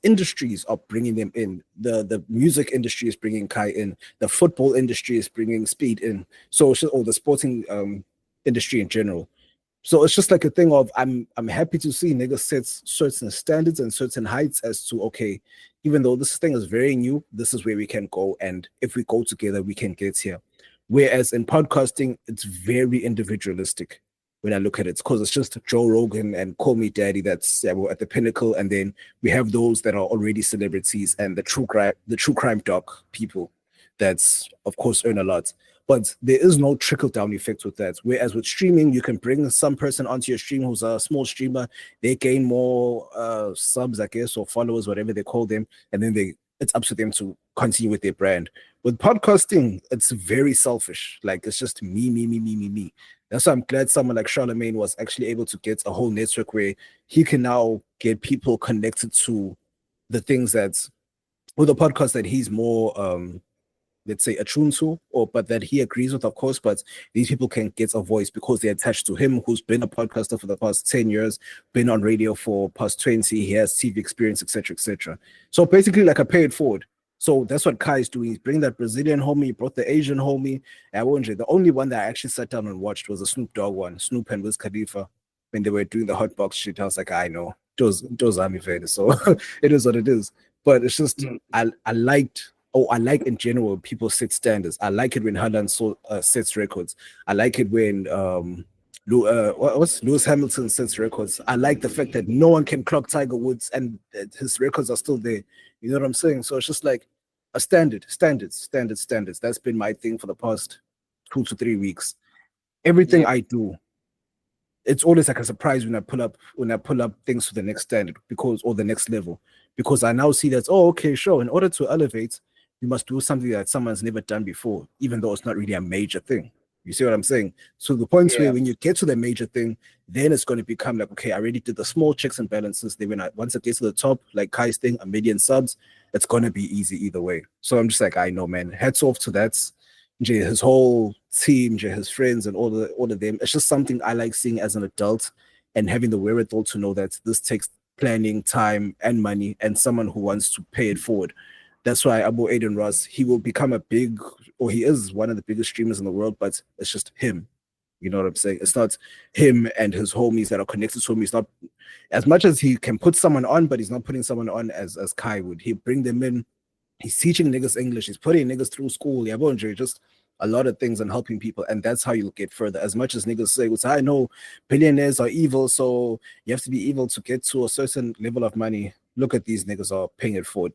are bringing them in. The music industry is bringing Kai in. The football industry is bringing Speed in. So, or the sporting industry in general. So it's just like a thing of, I'm happy to see niggas set certain standards and certain heights as to, okay, even though this thing is very new, this is where we can go. And if we go together, we can get here. Whereas in podcasting, it's very individualistic. When I look at it, because it's just Joe Rogan and Call Me Daddy that's at the pinnacle, and then we have those that are already celebrities and the true crime doc people that's of course earn a lot. But there is no trickle down effect with that. Whereas with streaming, you can bring some person onto your stream who's a small streamer, they gain more subs, I guess, or followers, whatever they call them, and then it's up to them to continue with their brand. With podcasting, it's very selfish. Like it's just me. That's why I'm glad someone like Charlemagne was actually able to get a whole network where he can now get people connected to the things that, with a podcast that he's more, let's say, attuned to, but that he agrees with, of course. But these people can get a voice because they're attached to him, who's been a podcaster for the past 10 years, been on radio for past 20, he has TV experience, etc., etc. So basically, like a pay it forward. So that's what Kai is doing. He's bringing that Brazilian homie, he brought the Asian homie. And the only one that I actually sat down and watched was a Snoop Dogg one, Snoop and Wiz Khalifa, when they were doing the hot box shit. I was like, I know, those Army fans. So it is what it is. But it's just, I like in general people set standards. I like it when Haaland sets records. I like it when Lewis Hamilton sets records. I like the fact that no one can clock Tiger Woods and his records are still there. You know what I'm saying? So it's just like a standards. That's been my thing for the past 2 to 3 weeks. Everything I do, it's always like a surprise when I pull up things to the next standard or the next level, because I now see that, oh, okay, sure, in order to elevate, you must do something that someone's never done before, even though it's not really a major thing. You see what I'm saying? So the point where when you get to the major thing, then it's going to become like, okay, I already did the small checks and balances. Then once it gets to the top, like Kai's thing, 1 million subs, it's going to be easy either way. So I'm just like, I know, man, hats off to that. His whole team, his friends, and all of them. It's just something I like seeing as an adult, and having the wherewithal to know that this takes planning, time, and money, and someone who wants to pay it forward. That's why Abu Aiden Ross, he will become he is one of the biggest streamers in the world, but it's just him. You know what I'm saying? It's not him and his homies that are connected to him. He's not, as much as he can put someone on, but he's not putting someone on as Kai would. He bring them in. He's teaching niggas English. He's putting niggas through school. Yeah, just a lot of things and helping people. And that's how you'll get further. As much as niggas say, which I know billionaires are evil, so you have to be evil to get to a certain level of money. Look at these niggas are paying it forward.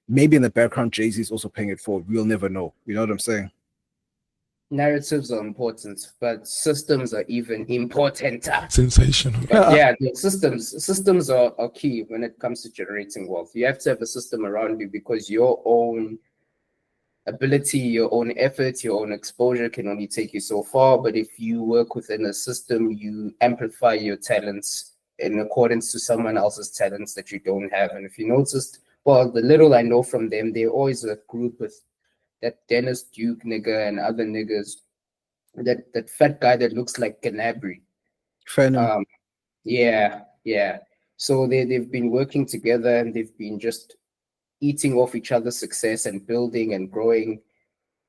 Maybe in the background, Jay-Z's also paying it forward. We'll never know. You know what I'm saying? Narratives are important, but systems are even importanter. Sensational. But yeah, the systems are key when it comes to generating wealth. You have to have a system around you, because your own ability, your own effort, your own exposure can only take you so far. But if you work within a system, you amplify your talents in accordance to someone else's talents that you don't have. And if you noticed, well, the little I know from them, they're always a group with that Dennis Duke nigga and other niggas, that fat guy that looks like Canabri. Yeah. So they've been working together, and they've been just eating off each other's success and building and growing.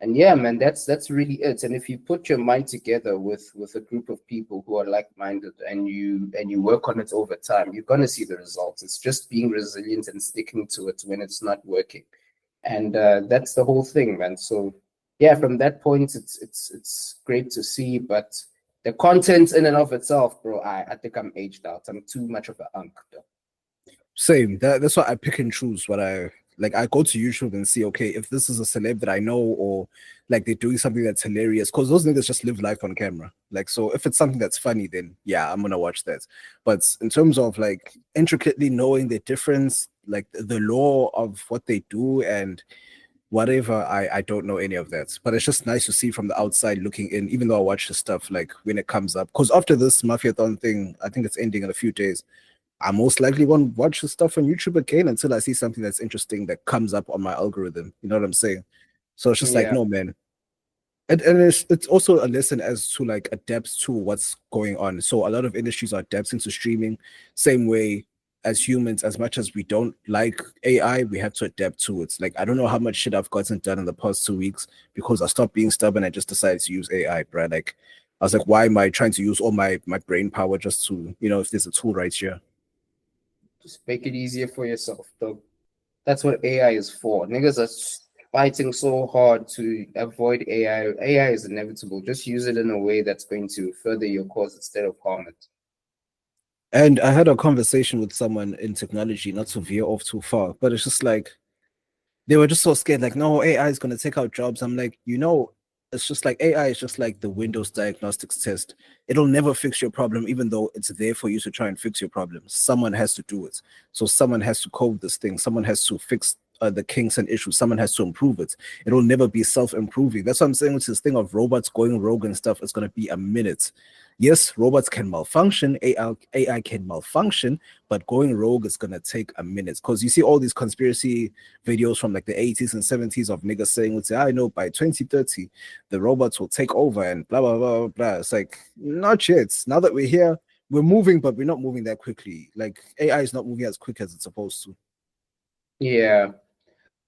And yeah, man, that's really it. And if you put your mind together with a group of people who are like-minded, and you work on it over time, you're gonna see the results. It's just being resilient and sticking to it when it's not working. And that's the whole thing, man. So yeah, from that point, it's great to see. But the content in and of itself, bro, I think I'm aged out. I'm too much of an unk, though. Same. That's why I pick and choose what I like. I go to YouTube and see, okay, if this is a celeb that I know, or like they're doing something that's hilarious, because those niggas just live life on camera. Like, so if it's something that's funny, then yeah, I'm gonna watch that. But in terms of like intricately knowing the difference, like the law of what they do and whatever, I don't know any of that. But it's just nice to see from the outside looking in, even though I watch the stuff like when it comes up. Because after this Mafiathon thing, I think it's ending in a few days, I most likely won't watch the stuff on YouTube again until I see something that's interesting that comes up on my algorithm. You know what I'm saying? So it's just like, no, man. And it's also a lesson as to like adapt to what's going on. So a lot of industries are adapting to streaming. Same way as humans, as much as we don't like AI, we have to adapt to it. Like, I don't know how much shit I've gotten done in the past 2 weeks because I stopped being stubborn and just decided to use AI, bro. Like, I was like, why am I trying to use all my brain power just to, if there's a tool right here? Just make it easier for yourself, though. That's what AI is for. Niggas are fighting so hard to avoid AI. AI is inevitable. Just use it in a way that's going to further your cause instead of harm it. And I had a conversation with someone in technology, not to veer off too far, but it's just like, they were just so scared, like, no, AI is going to take out jobs. I'm like, it's just like AI is just like the Windows diagnostics test. It'll never fix your problem, even though it's there for you to try and fix your problem. Someone has to do it. So someone has to code this thing. Someone has to fix the kinks and issues. Someone has to improve it. It'll never be self-improving. That's what I'm saying with this thing of robots going rogue and stuff. It's going to be a minute. Yes, robots can malfunction, AI can malfunction, but going rogue is going to take a minute. Because you see all these conspiracy videos from like the 80s and 70s of niggas saying, I know by 2030, the robots will take over and blah, blah, blah, blah. It's like, not yet. Now that we're here, we're moving, but we're not moving that quickly. Like, AI is not moving as quick as it's supposed to. Yeah.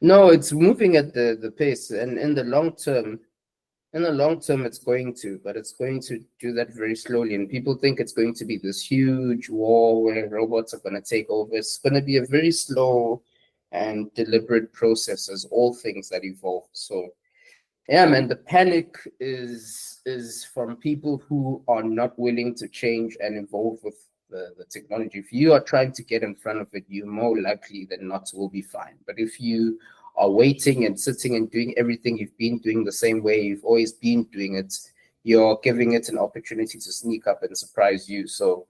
No, it's moving at the pace. And in the long term, it's going to, but it's going to do that very slowly. And people think it's going to be this huge war where robots are going to take over. It's going to be a very slow and deliberate process, as all things that evolve. So, yeah, man, the panic is from people who are not willing to change and evolve with the technology. If you are trying to get in front of it, you more likely than not will be fine. But if you are waiting and sitting and doing everything you've been doing the same way you've always been doing it, you're giving it an opportunity to sneak up and surprise you. So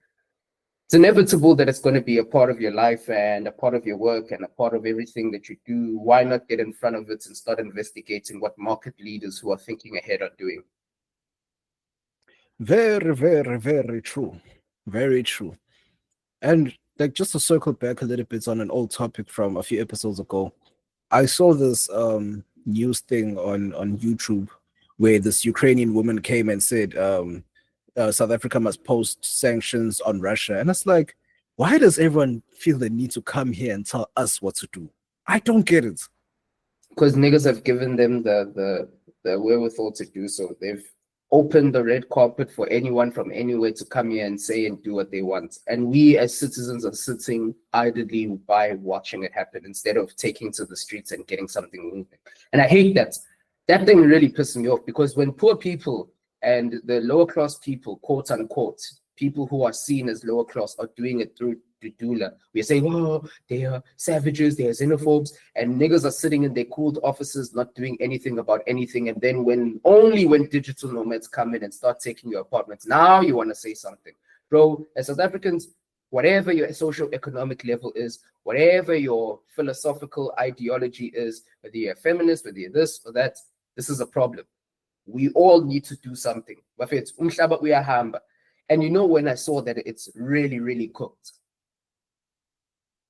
it's inevitable that it's going to be a part of your life and a part of your work and a part of everything that you do. Why not get in front of it and start investigating what market leaders who are thinking ahead are doing? Very, very, very true. Very true. And like just to circle back a little bit on an old topic from a few episodes ago, I saw this news thing on YouTube where this Ukrainian woman came and said South Africa must post sanctions on Russia. And it's like, why does everyone feel the need to come here and tell us what to do? I don't get it. Because niggas have given them the wherewithal to do so. They've opened the red carpet for anyone from anywhere to come here and say and do what they want. And we as citizens are sitting idly by watching it happen instead of taking to the streets and getting something moving. And I hate that. That thing really pisses me off, because when poor people and the lower class people, quote unquote, people who are seen as lower class are doing it through Dudula, we're saying, oh, they are savages, they are xenophobes, and niggas are sitting in their cooled offices not doing anything about anything. And then when digital nomads come in and start taking your apartments, now you want to say something. Bro, as South Africans, whatever your socio-economic level is, whatever your philosophical ideology is, whether you're a feminist, whether you're this or that, this is a problem. We all need to do something. And you know, when I saw that it's really, really cooked,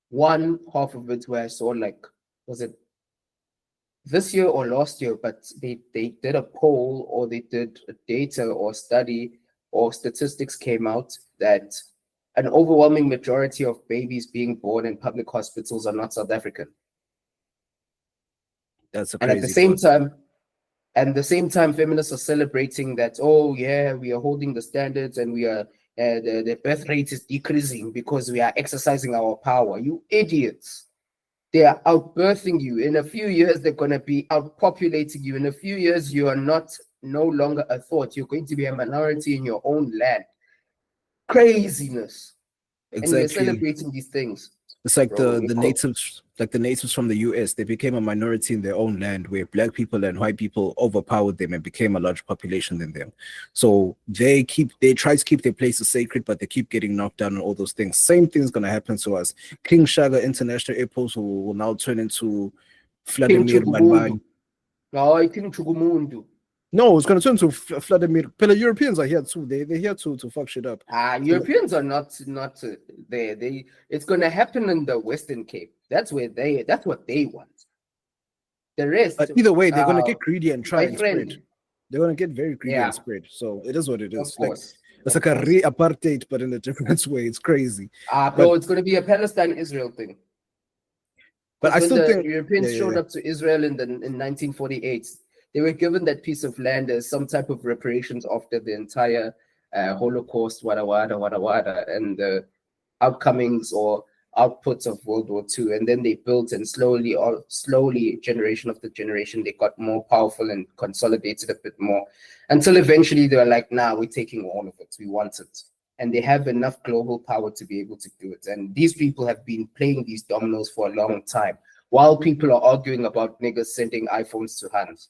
one half of it where I saw, like, was it this year or last year, but they did a poll or they did a data or study or statistics came out that an overwhelming majority of babies being born in public hospitals are not South African. That's a and at the same time, feminists are celebrating that, oh yeah, we are holding the standards and we are the birth rate is decreasing because we are exercising our power. You idiots. They are outbirthing you. In a few years, they're going to be outpopulating you. In a few years, you are no longer a thought. You're going to be a minority in your own land. Craziness. Exactly. And you're celebrating these things. It's like the natives from the US. They became a minority in their own land, where black people and white people overpowered them and became a larger population than them. So they try to keep their places sacred, but they keep getting knocked down and all those things. Same thing is going to happen to us. King Shaka International Airport will now turn into Vladimir Malmai. No, I think Chugumundu. No, it's going to turn to Vladimir. Pele, Europeans are here too. They're here to fuck shit up. Europeans are not there. It's going to happen in the Western Cape. That's what they want. The rest. But either way, they're going to get greedy and try and spread. They're going to get very greedy and spread. So it is what it is. It's like a re-apartheid, but in a different way. It's crazy. Bro, it's going to be a Palestine-Israel thing. But I still think Europeans showed up to Israel in 1948. They were given that piece of land as some type of reparations after the entire Holocaust, wada, and the outcomings or outputs of World War II. And then they built, and slowly, generation after generation, they got more powerful and consolidated a bit more, until eventually they were like, nah, we're taking all of it. We want it. And they have enough global power to be able to do it. And these people have been playing these dominoes for a long time, while people are arguing about niggas sending iPhones to hands.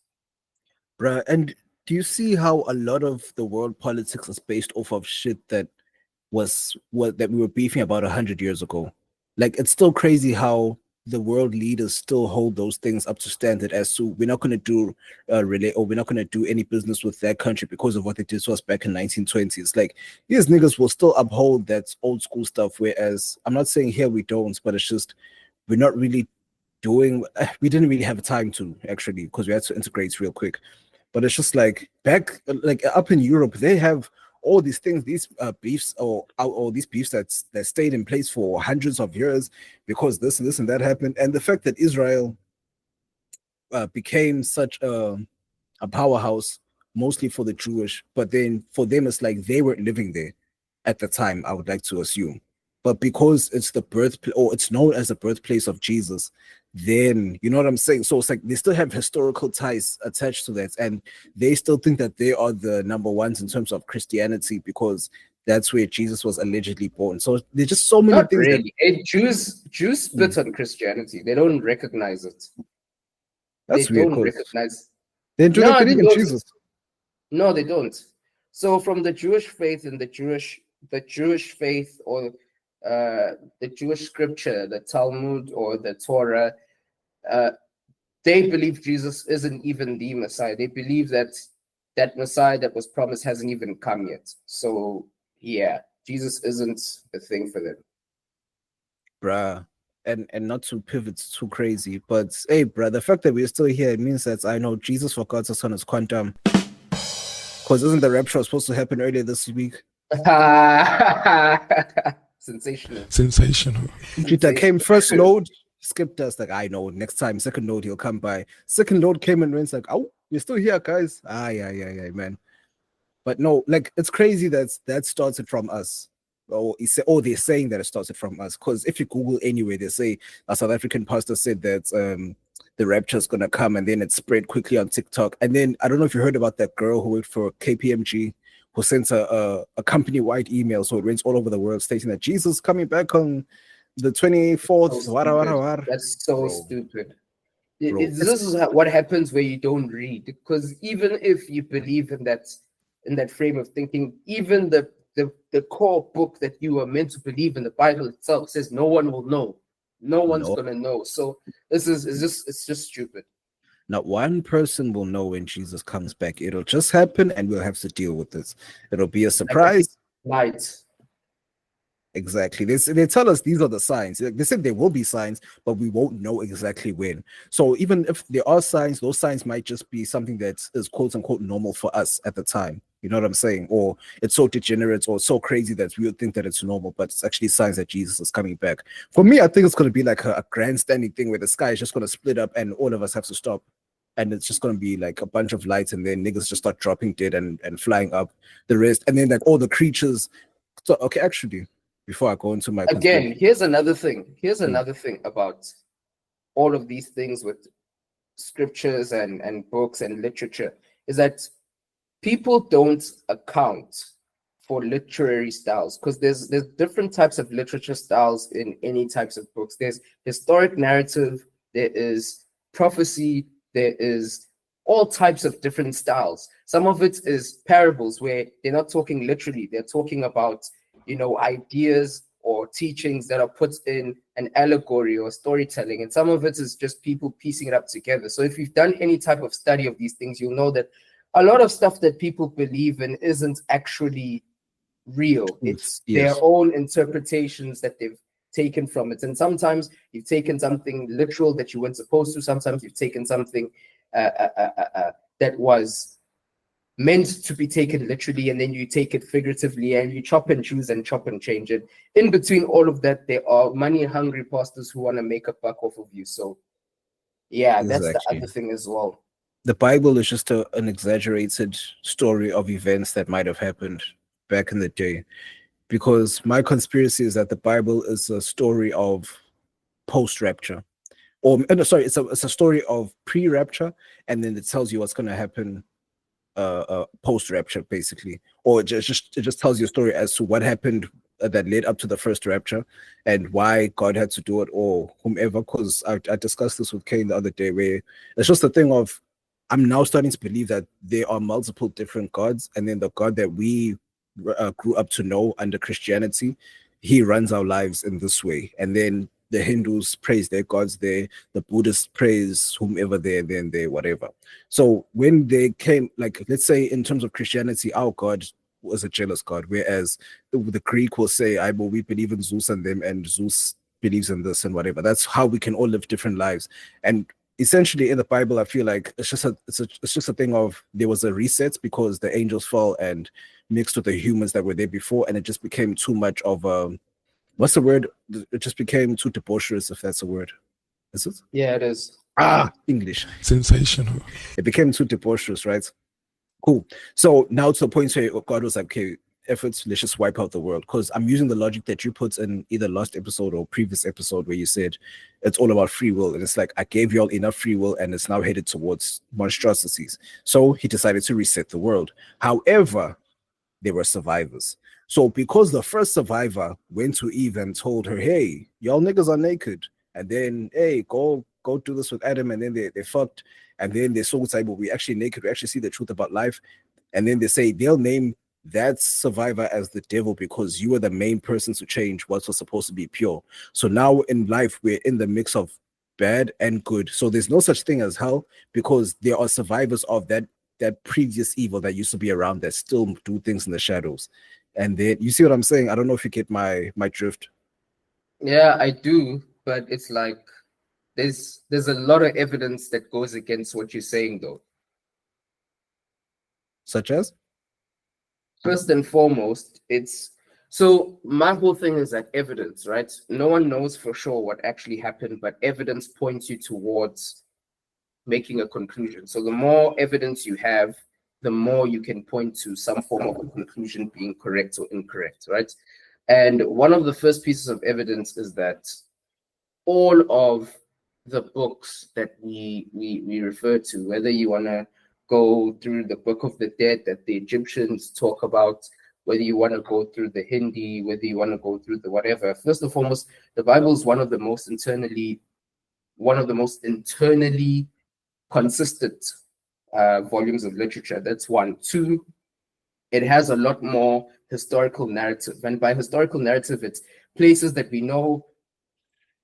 Bruh, and do you see how a lot of the world politics is based off of shit that we were beefing about 100 years ago? Like, it's still crazy how the world leaders still hold those things up to standard as to, we're not going to do we're not going to do any business with that country because of what they did to us back in 1920s. Like, these niggas will still uphold that old school stuff, whereas I'm not saying here we don't, but it's just we're not really we didn't really have time to, actually, because we had to integrate real quick. But it's just like up in Europe, they have all these things, these beefs or these beefs that stayed in place for hundreds of years because this and this and that happened. And the fact that Israel became such a powerhouse, mostly for the Jewish, but then for them it's like they weren't living there at the time, I would like to assume. But because it's it's known as the birthplace of Jesus, then you know what I'm saying. So it's like they still have historical ties attached to that, and they still think that they are the number ones in terms of Christianity because that's where Jesus was allegedly born. So there's just so many things. Really. Jews split on Christianity. They don't recognize it. That's they weird. Don't recognize. They don't believe in Jesus. No, they don't. So from the Jewish faith and the Jewish faith, or the Jewish scripture, the Talmud or the Torah, they believe Jesus isn't even the Messiah. They believe that that Messiah that was promised hasn't even come yet. So yeah, Jesus isn't a thing for them. Bruh. And not to pivot too crazy, but hey, bruh, the fact that we're still here, it means that I know Jesus forgot us on his quantum. Because isn't the rapture supposed to happen earlier this week? Sensational. Peter came first load, skipped us, like, I know, next time, second load, he'll come by. Second load came and went, like, oh, you're still here, guys. Yeah, man. But no, like, it's crazy that started from us. They're saying that it started from us. Because if you Google anyway, they say a South African pastor said that the rapture is gonna come, and then it spread quickly on TikTok. And then I don't know if you heard about that girl who worked for KPMG, who sent a company-wide email, so it went all over the world, stating that Jesus is coming back on the 24th. That's so stupid. This is what happens where you don't read. Because even if you believe in that frame of thinking, even the core book that you are meant to believe in, the Bible itself, says no one will know. No one's gonna know. So it's just stupid. Not one person will know when Jesus comes back. It'll just happen, and we'll have to deal with this. It'll be a surprise. Right. Exactly. They tell us these are the signs. They said there will be signs, but we won't know exactly when. So even if there are signs, those signs might just be something that is quote unquote normal for us at the time. You know what I'm saying? Or it's so degenerate or so crazy that we would think that it's normal, but it's actually signs that Jesus is coming back. For me, I think it's going to be like a grandstanding thing where the sky is just going to split up and all of us have to stop. And it's just going to be like a bunch of lights, and then niggas just start dropping dead and flying up the rest. And then like all the creatures. So, okay, actually, before I go into my... Again, here's another thing. Here's another thing about all of these things with scriptures and books and literature, is that people don't account for literary styles, because there's different types of literature styles in any types of books. There's historic narrative, there is prophecy, there is all types of different styles. Some of it is parables, where they're not talking literally, they're talking about, ideas or teachings that are put in an allegory or storytelling. And some of it is just people piecing it up together. So if you've done any type of study of these things, you'll know that a lot of stuff that people believe in isn't actually real. It's their own interpretations that they've taken from it. And sometimes you've taken something literal that you weren't supposed to. Sometimes you've taken something that was meant to be taken literally, and then you take it figuratively, and you chop and choose and chop and change it. In between all of that, there are money-hungry pastors who want to make a buck off of you. So yeah, that's the other thing as well. The Bible is just an exaggerated story of events that might have happened back in the day. Because my conspiracy is that the Bible is a story of post-rapture. It's a story of pre-rapture, and then it tells you what's going to happen post-rapture, basically. Or it just tells you a story as to what happened that led up to the first rapture and why God had to do it, or whomever. Because I discussed this with Kane the other day, where it's just a thing of, I'm now starting to believe that there are multiple different gods, and then the God that we grew up to know under Christianity, he runs our lives in this way. And then the Hindus praise their gods there, the Buddhists praise whomever they're whatever. So when they came, like, let's say in terms of Christianity, our God was a jealous God, whereas the Greek will say, we believe in Zeus and them, and Zeus believes in this and whatever. That's how we can all live different lives. And essentially in the Bible, I feel like it's just a thing of, there was a reset because the angels fell and mixed with the humans that were there before, and it just became too much of a, what's the word? It just became too debaucherous, if that's a word. Is it? Yeah, it is. English. Sensational. It became too debaucherous, right? Cool. So now to the point where God was like, okay, efforts, let's just wipe out the world. Because I'm using the logic that you put in either last episode or previous episode, where you said it's all about free will. And it's like, I gave you all enough free will, and it's now headed towards monstrosities. So he decided to reset the world. However, there were survivors. So because the first survivor went to Eve and told her, hey, y'all niggas are naked, and then, hey, go do this with Adam, and then they fucked, and then they saw, but we actually naked, we actually see the truth about life. And then they say they'll name that's survivor as the devil, because you were the main person to change what was supposed to be pure. So now in life, we're in the mix of bad and good. So there's no such thing as hell, because there are survivors of that previous evil that used to be around that still do things in the shadows. And then you see what I'm saying? I don't know if you get my drift. Yeah, I do, but it's like there's a lot of evidence that goes against what you're saying, though. Such as? First and foremost, it's so my whole thing is like evidence, right? No one knows for sure what actually happened, but evidence points you towards making a conclusion. So the more evidence you have, the more you can point to some form of a conclusion being correct or incorrect, right? And one of the first pieces of evidence is that all of the books that we refer to, whether you want to go through the Book of the Dead that the Egyptians talk about, whether you want to go through the Hindi, whether you want to go through the whatever. First and foremost, the Bible is one of the most internally consistent volumes of literature. That's one. Two, it has a lot more historical narrative. And by historical narrative, it's places that we know,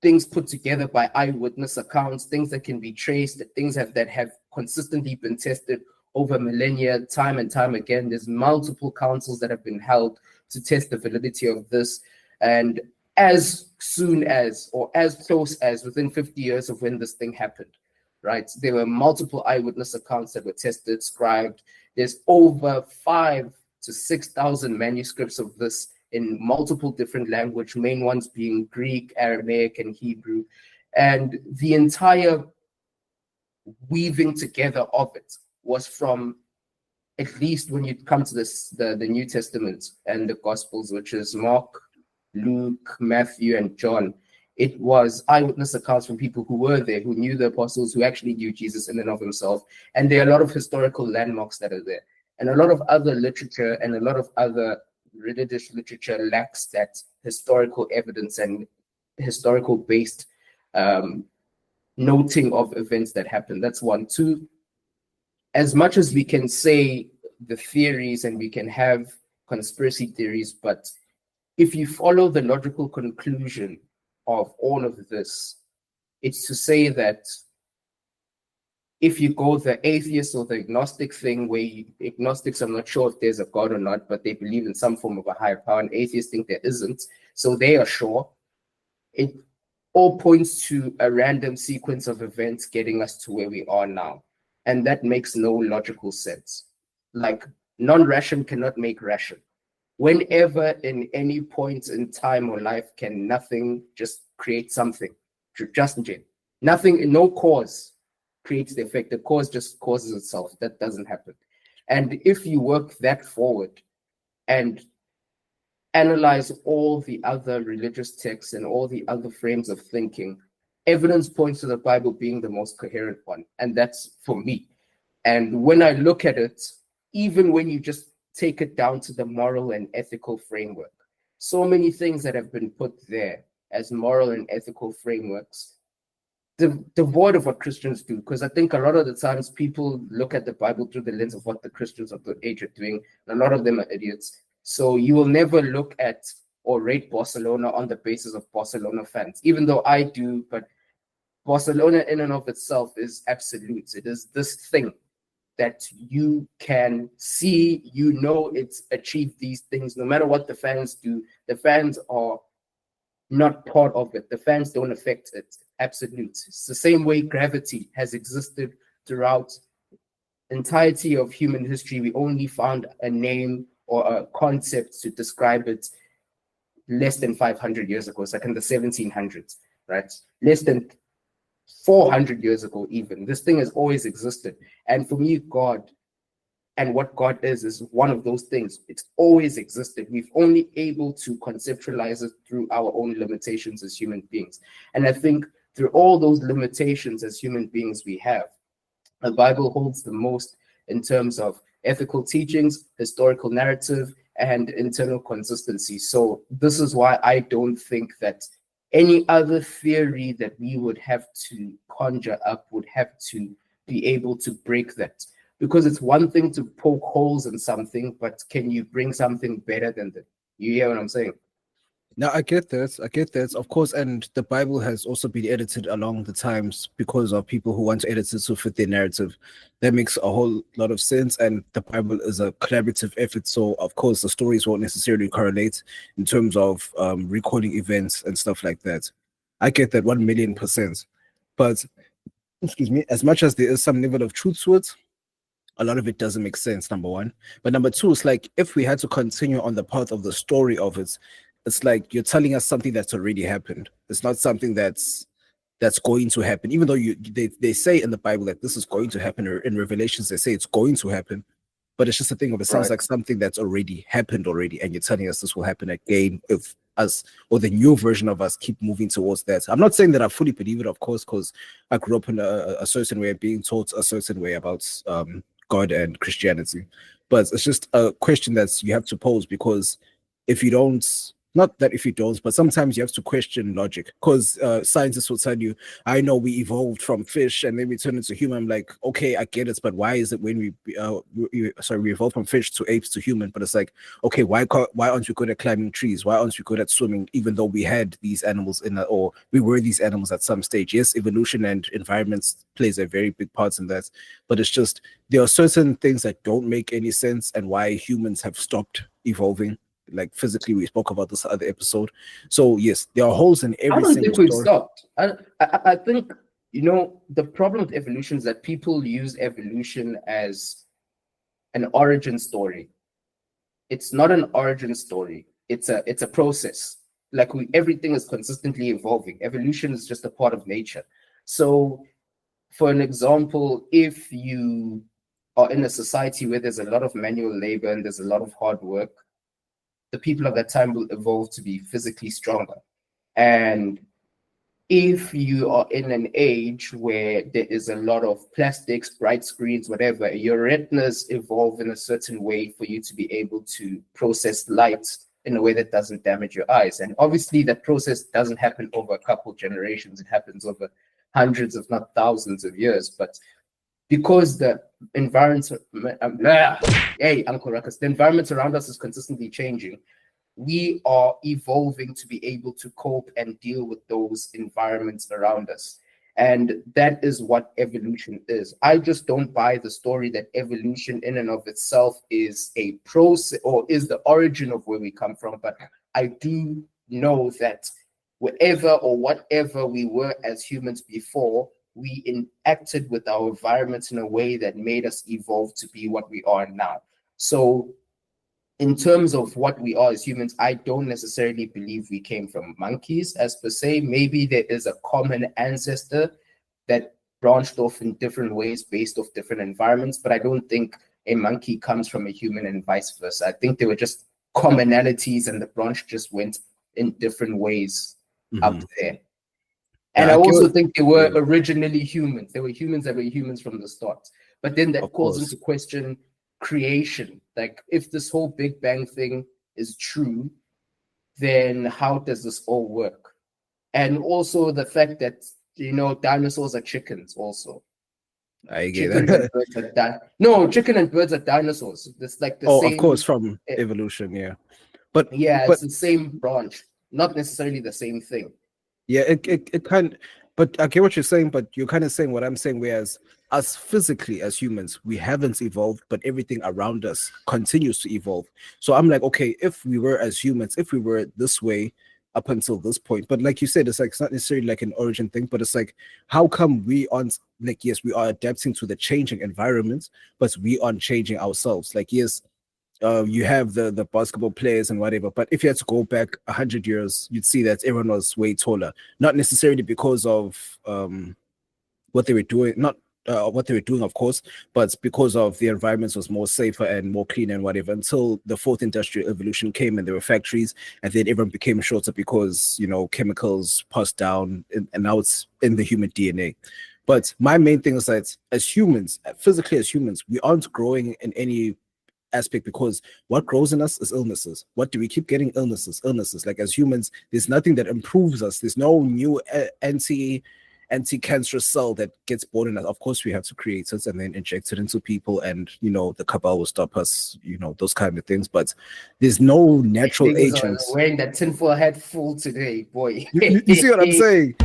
things put together by eyewitness accounts, things that can be traced, things that have consistently been tested over millennia, time and time again. There's multiple councils that have been held to test the validity of this. And as soon as, or as close as within 50 years of when this thing happened, right? There were multiple eyewitness accounts that were tested, scribed. There's over 5,000 to 6,000 manuscripts of this in multiple different languages, main ones being Greek, Aramaic, and Hebrew. And the entire weaving together of it was from, at least when you come to this, the New Testament and the Gospels, which is Mark, Luke, Matthew, and John. It was eyewitness accounts from people who were there, who knew the apostles, who actually knew Jesus in and of himself. And there are a lot of historical landmarks that are there. And a lot of other literature and a lot of other religious literature lacks that historical evidence and historical based noting of events that happen. That's one. Two, as much as we can say the theories and we can have conspiracy theories, but if you follow the logical conclusion of all of this, it's to say that if you go the atheist or the agnostic thing, where agnostics are not sure if there's a God or not, but they believe in some form of a higher power, and atheists think there isn't, so they are sure. It all points to a random sequence of events getting us to where we are now. And that makes no logical sense. Like, non-ration cannot make ration. Whenever in any point in time or life can nothing just create something? Just nothing, no cause creates the effect. The cause just causes itself. That doesn't happen. And if you work that forward and analyze all the other religious texts and all the other frames of thinking, evidence points to the Bible being the most coherent one. And that's for me. And when I look at it, even when you just take it down to the moral and ethical framework, so many things that have been put there as moral and ethical frameworks, devoid of what Christians do. Because I think a lot of the times people look at the Bible through the lens of what the Christians of the age are doing, and a lot of them are idiots. So you will never look at or rate Barcelona on the basis of Barcelona fans, even though I do. But Barcelona in and of itself is absolute. It is this thing that you can see, you know, it's achieved these things. No matter what the fans do, the fans are not part of it. The fans don't affect it. Absolute. It's the same way gravity has existed throughout the entirety of human history. We only found a name or a concept to describe it less than 500 years ago. It's like in the 1700s, right? Less than 400 years ago even. This thing has always existed. And for me, God and what God is one of those things. It's always existed. We've only able to conceptualize it through our own limitations as human beings. And I think through all those limitations as human beings we have, the Bible holds the most in terms of ethical teachings, historical narrative, and internal consistency. So this is why I don't think that any other theory that we would have to conjure up would have to be able to break that. Because it's one thing to poke holes in something, but can you bring something better than that? You hear what I'm saying? Now I get that, of course, and the Bible has also been edited along the times because of people who want to edit it to fit their narrative. That makes a whole lot of sense, and the Bible is a collaborative effort, so of course the stories won't necessarily correlate in terms of recalling events and stuff like that. I get that 1,000,000%, but excuse me, as much as there is some level of truth to it, a lot of it doesn't make sense, number one. But number two, it's like if we had to continue on the path of the story of it, it's like you're telling us something that's already happened. It's not something that's going to happen, even though they say in the Bible that this is going to happen, or in Revelations they say it's going to happen. But it's just a thing of, it sounds like something that's already happened already, and you're telling us this will happen again if us, or the new version of us, keep moving towards that. I'm not saying that I fully believe it, of course, because I grew up in a certain way, being taught a certain way about God and Christianity. But it's just a question that you have to pose, because if you don't, not that if you don't, but sometimes you have to question logic, because scientists will tell you, I know we evolved from fish and then we turned into human. I'm like, okay, I get it, but why is it when we evolved from fish to apes to human? But it's like, okay, why aren't we good at climbing trees? Why aren't we good at swimming, even though we had these animals or we were these animals at some stage? Yes, evolution and environments plays a very big part in that, but it's just, there are certain things that don't make any sense, and why humans have stopped evolving. Like physically, we spoke about this other episode. So yes, there are holes in every single story. I don't think we've stopped. I think, the problem with evolution is that people use evolution as an origin story. It's not an origin story. It's a process. Like everything is consistently evolving. Evolution is just a part of nature. So, for an example, if you are in a society where there's a lot of manual labor and there's a lot of hard work, the people of that time will evolve to be physically stronger. And if you are in an age where there is a lot of plastics, bright screens, whatever, your retinas evolve in a certain way for you to be able to process light in a way that doesn't damage your eyes. And obviously that process doesn't happen over a couple generations. It happens over hundreds, if not thousands of years. But because the environment, Uncle Ruckus, the environment around us is consistently changing, we are evolving to be able to cope and deal with those environments around us. And that is what evolution is. I just don't buy the story that evolution in and of itself is a process or is the origin of where we come from. But I do know that wherever or whatever we were as humans before, we interacted with our environment in a way that made us evolve to be what we are now. So in terms of what we are as humans, I don't necessarily believe we came from monkeys as per se. Maybe there is a common ancestor that branched off in different ways based off different environments, but I don't think a monkey comes from a human and vice versa. I think there were just commonalities and the branch just went in different ways out there. And I also think they were originally humans. They were humans that were humans from the start. But then that calls into question creation. Like, if this whole Big Bang thing is true, then how does this all work? And also the fact that, dinosaurs are chickens also. I get that. No, chicken and birds are dinosaurs. It's like the same. Of course, from evolution, yeah. But it's the same branch, not necessarily the same thing. Yeah, it kind of, but I get what you're saying, but you're kind of saying what I'm saying, whereas us physically as humans, we haven't evolved, but everything around us continues to evolve. So I'm like, okay, if we were as humans, if we were this way up until this point, but like you said, it's like, it's not necessarily like an origin thing, but it's like, how come we aren't, like, yes, we are adapting to the changing environment, but we aren't changing ourselves. Like, yes, you have the basketball players and whatever, but if you had to go back 100 years, you'd see that everyone was way taller, not necessarily because of what they were doing, not what they were doing, of course, but because of the environment was more safer and more clean and whatever, until the fourth industrial revolution came and there were factories, and then everyone became shorter because, chemicals passed down, and now it's in the human DNA. But my main thing is that as humans, physically as humans, we aren't growing in any aspect, because what grows in us is illnesses. What do we keep getting? Illnesses. Like, as humans, there's nothing that improves us. There's no new anti-cancerous cell that gets born in us. Of course, we have to create it and then inject it into people, and the cabal will stop us, those kind of things. But there's no natural Niggas are agents. wearing that tinfoil hat full today, boy. You see what I'm saying?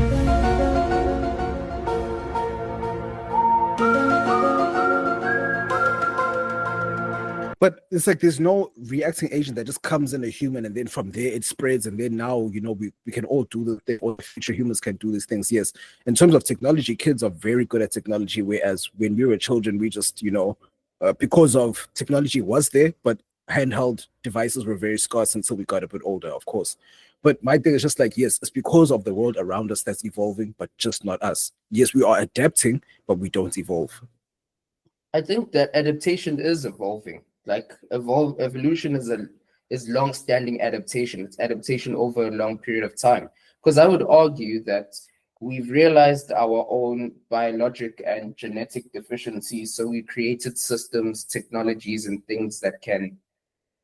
But it's like there's no reacting agent that just comes in a human and then from there it spreads, and then now we can all do the thing, or future humans can do these things. Yes, in terms of technology, kids are very good at technology, whereas when we were children, we just because of technology was there, but handheld devices were very scarce until we got a bit older, of course. But my thing is just like, yes, it's because of the world around us that's evolving, but just not us. Yes, we are adapting, but we don't evolve. I think that adaptation is evolving. Like evolution is long-standing adaptation. It's adaptation over a long period of time. Because I would argue that we've realized our own biologic and genetic deficiencies, so we created systems, technologies, and things that can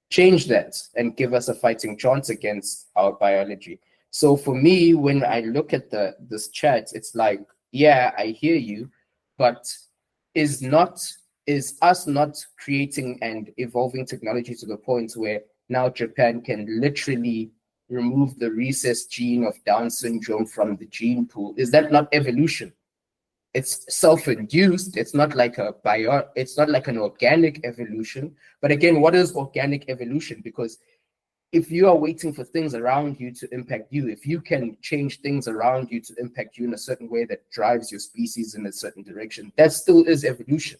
change that and give us a fighting chance against our biology. So for me, when I look at this chat, it's like, yeah, I hear you, but is us not creating and evolving technology to the point where now Japan can literally remove the recessed gene of Down syndrome from the gene pool? Is that not evolution? It's self-induced. It's not like it's not like an organic evolution. But again, what is organic evolution? Because if you are waiting for things around you to impact you, if you can change things around you to impact you in a certain way that drives your species in a certain direction, that still is evolution.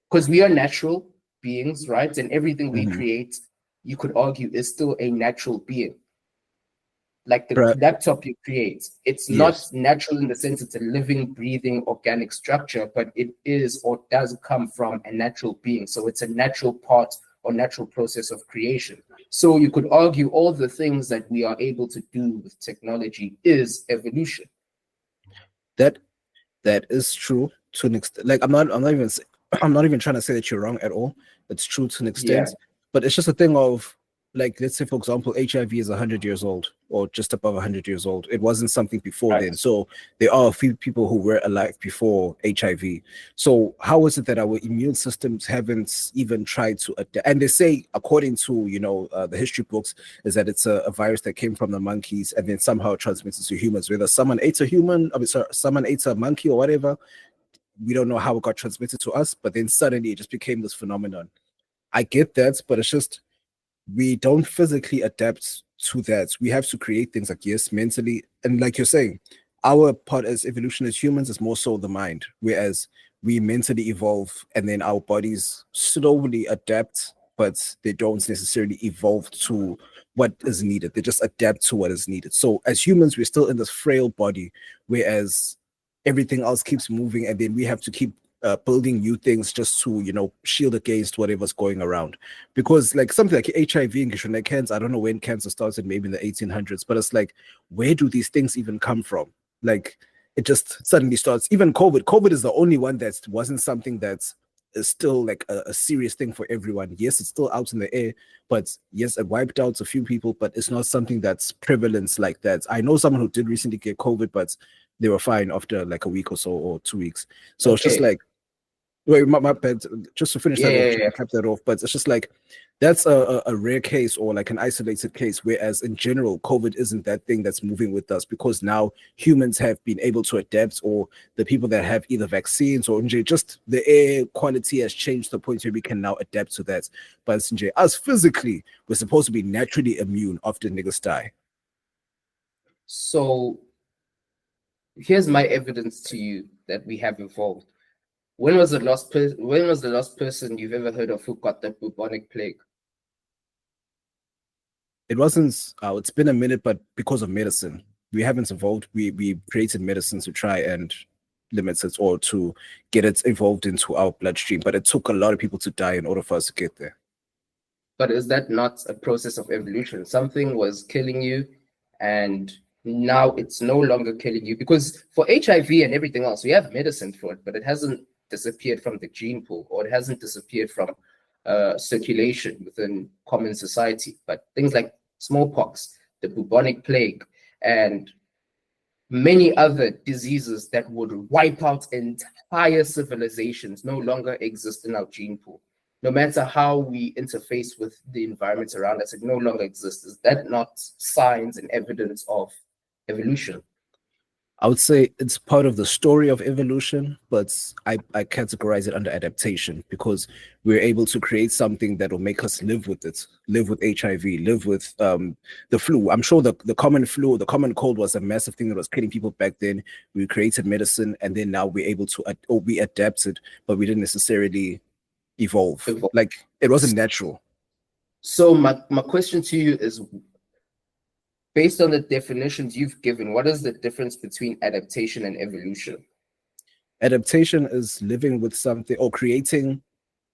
Because we are natural beings, right? And everything we create, you could argue, is still a natural being. Like the laptop you create, it's not natural in the sense it's a living, breathing, organic structure, but it is or does come from a natural being. So it's a natural part or natural process of creation. So you could argue all the things that we are able to do with technology is evolution. That is true to an extent. Like I'm not even trying to say that you're wrong at all. It's true to an extent, but it's just a thing of, like, let's say, for example, HIV is 100 years old or just above 100 years old. It wasn't something before then. So there are a few people who were alive before HIV. So how is it that our immune systems haven't even tried to adapt? And they say, according to, the history books, is that it's a virus that came from the monkeys and then somehow transmitted to humans. Whether someone ate a human, someone ate a monkey or whatever, we don't know how it got transmitted to us, but then suddenly it just became this phenomenon. I get that, but it's just, we don't physically adapt to that. We have to create things, like, yes, mentally. And like you're saying, our part as evolution as humans is more so the mind, whereas we mentally evolve and then our bodies slowly adapt, but they don't necessarily evolve to what is needed. They just adapt to what is needed. So as humans, we're still in this frail body, whereas everything else keeps moving, and then we have to keep building new things just to shield against whatever's going around. Because like something like HIV and cancer, I don't know when cancer started, maybe in the 1800s, but it's like, where do these things even come from? Like, it just suddenly starts. Even COVID is the only one that wasn't something that's still like a serious thing for everyone. Yes, it's still out in the air, but yes, it wiped out a few people, but it's not something that's prevalent like that. I know someone who did recently get COVID, but they were fine after like a week or so, or 2 weeks. So it's just like, wait, my bad. Just to finish that, cap that off. But it's just like, that's a rare case or like an isolated case. Whereas in general, COVID isn't that thing that's moving with us, because now humans have been able to adapt, or the people that have either vaccines or just the air quality has changed to the point where we can now adapt to that. But us physically, we're supposed to be naturally immune after niggas die. So here's my evidence to you that we have evolved. When was the last person you've ever heard of who got the bubonic plague? It wasn't. It's been a minute, but because of medicine, we haven't evolved. We created medicine to try and limit it, or to get it evolved into our bloodstream. But it took a lot of people to die in order for us to get there. But is that not a process of evolution? Something was killing you, and now it's no longer killing you. Because for HIV and everything else, we have medicine for it, but it hasn't disappeared from the gene pool, or it hasn't disappeared from circulation within common society. But things like smallpox, the bubonic plague, and many other diseases that would wipe out entire civilizations no longer exist in our gene pool. No matter how we interface with the environment around us, it no longer exists. Is that not signs and evidence of evolution? I would say it's part of the story of evolution, but I categorize it under adaptation because we're able to create something that will make us live with it, live with HIV, live with the flu. I'm sure the common flu, the common cold was a massive thing that was killing people back then. We created medicine, and then now we're able to, we adapted, but we didn't necessarily evolve. Like, it wasn't natural. So my question to you is, based on the definitions you've given, what is the difference between adaptation and evolution? Adaptation is living with something or creating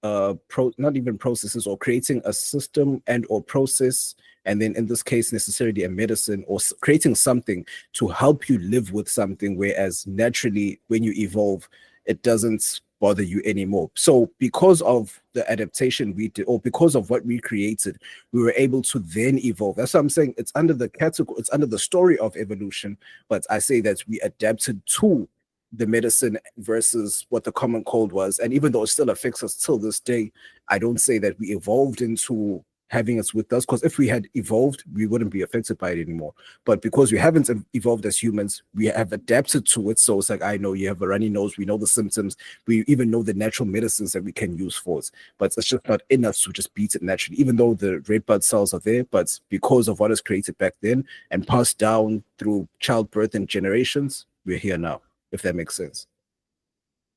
not even processes, or creating a system and or process, and then in this case necessarily a medicine, or creating something to help you live with something, whereas naturally when you evolve it doesn't bother you anymore. So because of the adaptation we did, or because of what we created, we were able to then evolve. That's what I'm saying. It's under the category, it's under the story of evolution, but I say that we adapted to the medicine versus what the common cold was. And even though it still affects us till this day, I don't say that we evolved into having it with us, because if we had evolved, we wouldn't be affected by it anymore. But because we haven't evolved as humans, we have adapted to it. So it's like, I know you have a runny nose, we know the symptoms, we even know the natural medicines that we can use for it, but it's just not in us to just beat it naturally, even though the red blood cells are there. But because of what is created back then and passed down through childbirth and generations, we're here now, if that makes sense.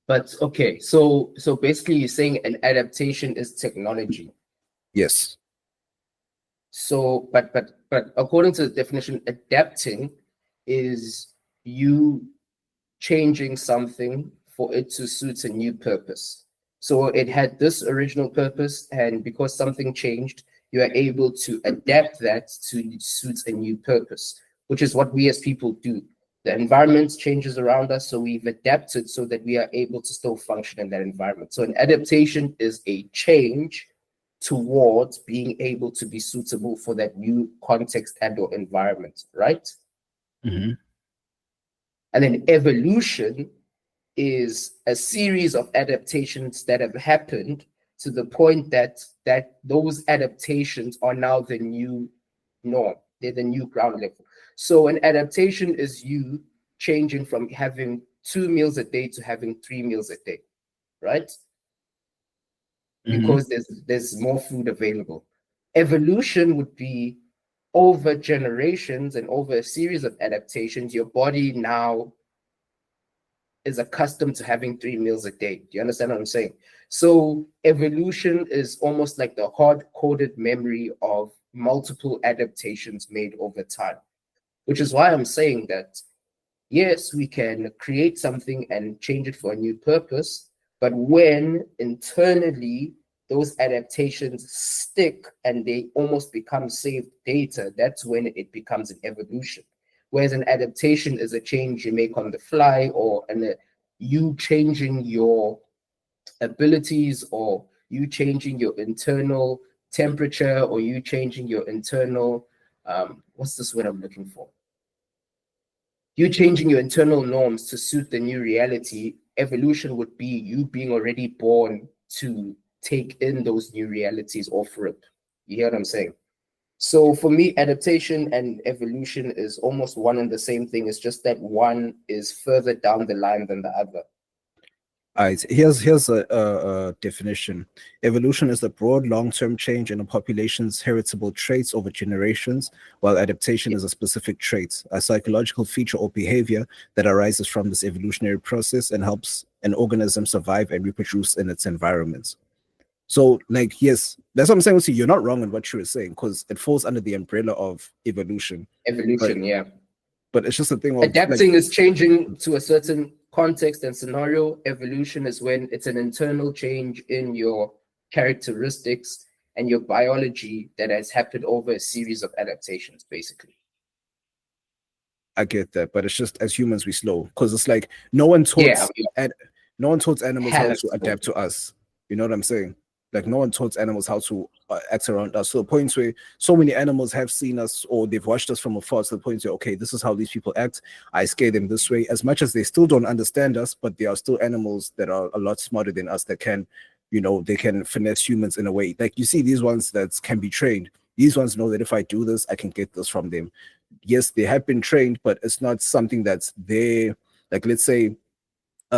But okay, so basically you're saying an adaptation is technology. Yes. So, but according to the definition, adapting is you changing something for it to suit a new purpose. So it had this original purpose, and because something changed, you are able to adapt that to suit a new purpose, which is what we as people do. The environment changes around us, so we've adapted so that we are able to still function in that environment. So an adaptation is a change towards being able to be suitable for that new context and or environment, right? Mm-hmm. And then evolution is a series of adaptations that have happened to the point that those adaptations are now the new norm. They're the new ground level. So an adaptation is you changing from having 2 meals a day to having 3 meals a day, right? Because there's more food available. Evolution would be over generations and over a series of adaptations. Your body now is accustomed to having 3 meals a day. Do you understand what I'm saying? So evolution is almost like the hard-coded memory of multiple adaptations made over time, which is why I'm saying that, yes, we can create something and change it for a new purpose, but when internally those adaptations stick and they almost become saved data, that's when it becomes an evolution. Whereas an adaptation is a change you make on the fly, or you changing your abilities, or you changing your internal temperature, or you changing your internal, what's this word I'm looking for? You changing your internal norms to suit the new reality. Evolution would be you being already born to take in those new realities off rip. You hear what I'm saying? So for me, adaptation and evolution is almost one and the same thing. It's just that one is further down the line than the other. All right, here's a definition. Evolution is the broad long-term change in a population's heritable traits over generations, while adaptation is a specific trait, a psychological feature or behavior that arises from this evolutionary process and helps an organism survive and reproduce in its environment. So, like, yes, that's what I'm saying. You're not wrong in what you were saying, because it falls under the umbrella of evolution. Yeah. But it's just a thing of adapting is changing to a certain context and scenario. Evolution is when it's an internal change in your characteristics and your biology that has happened over a series of adaptations, basically. I get that, but it's just as humans we slow, because it's like no one taught animals how to adapt to us. You know what I'm saying? Like no one taught animals how to act around us. So the point where so many animals have seen us or they've watched us from afar to the point where, okay, this is how these people act. I scare them this way. As much as they still don't understand us, but they are still animals that are a lot smarter than us that can, they can finesse humans in a way. Like you see these ones that can be trained. These ones know that if I do this, I can get this from them. Yes, they have been trained, but it's not something that's there. Like let's say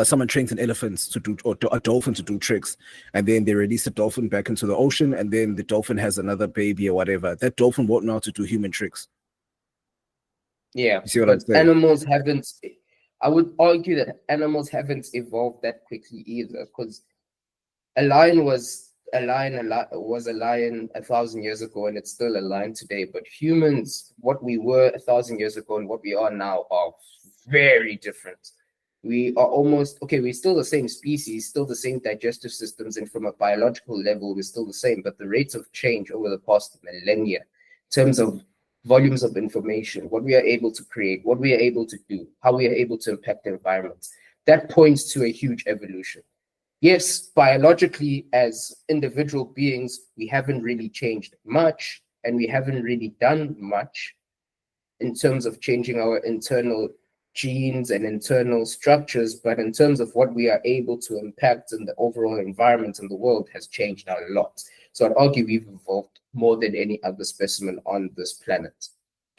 someone trains an elephant to do or a dolphin to do tricks, and then they release the dolphin back into the ocean, and then the dolphin has another baby or whatever. That dolphin won't know how to do human tricks. Yeah, you see what I'm saying? Animals haven't. I would argue that animals haven't evolved that quickly either, because a lion was a lion 1,000 years ago, and it's still a lion today. But humans, what we were 1,000 years ago and what we are now, are very different. We are almost, we're still the same species, still the same digestive systems, and from a biological level, we're still the same, but the rates of change over the past millennia, in terms of volumes of information, what we are able to create, what we are able to do, how we are able to impact the environment, that points to a huge evolution. Yes, biologically, as individual beings, we haven't really changed much, and we haven't really done much in terms of changing our internal genes and internal structures, but in terms of what we are able to impact in the overall environment in the world has changed a lot. So I'd argue we've evolved more than any other specimen on this planet,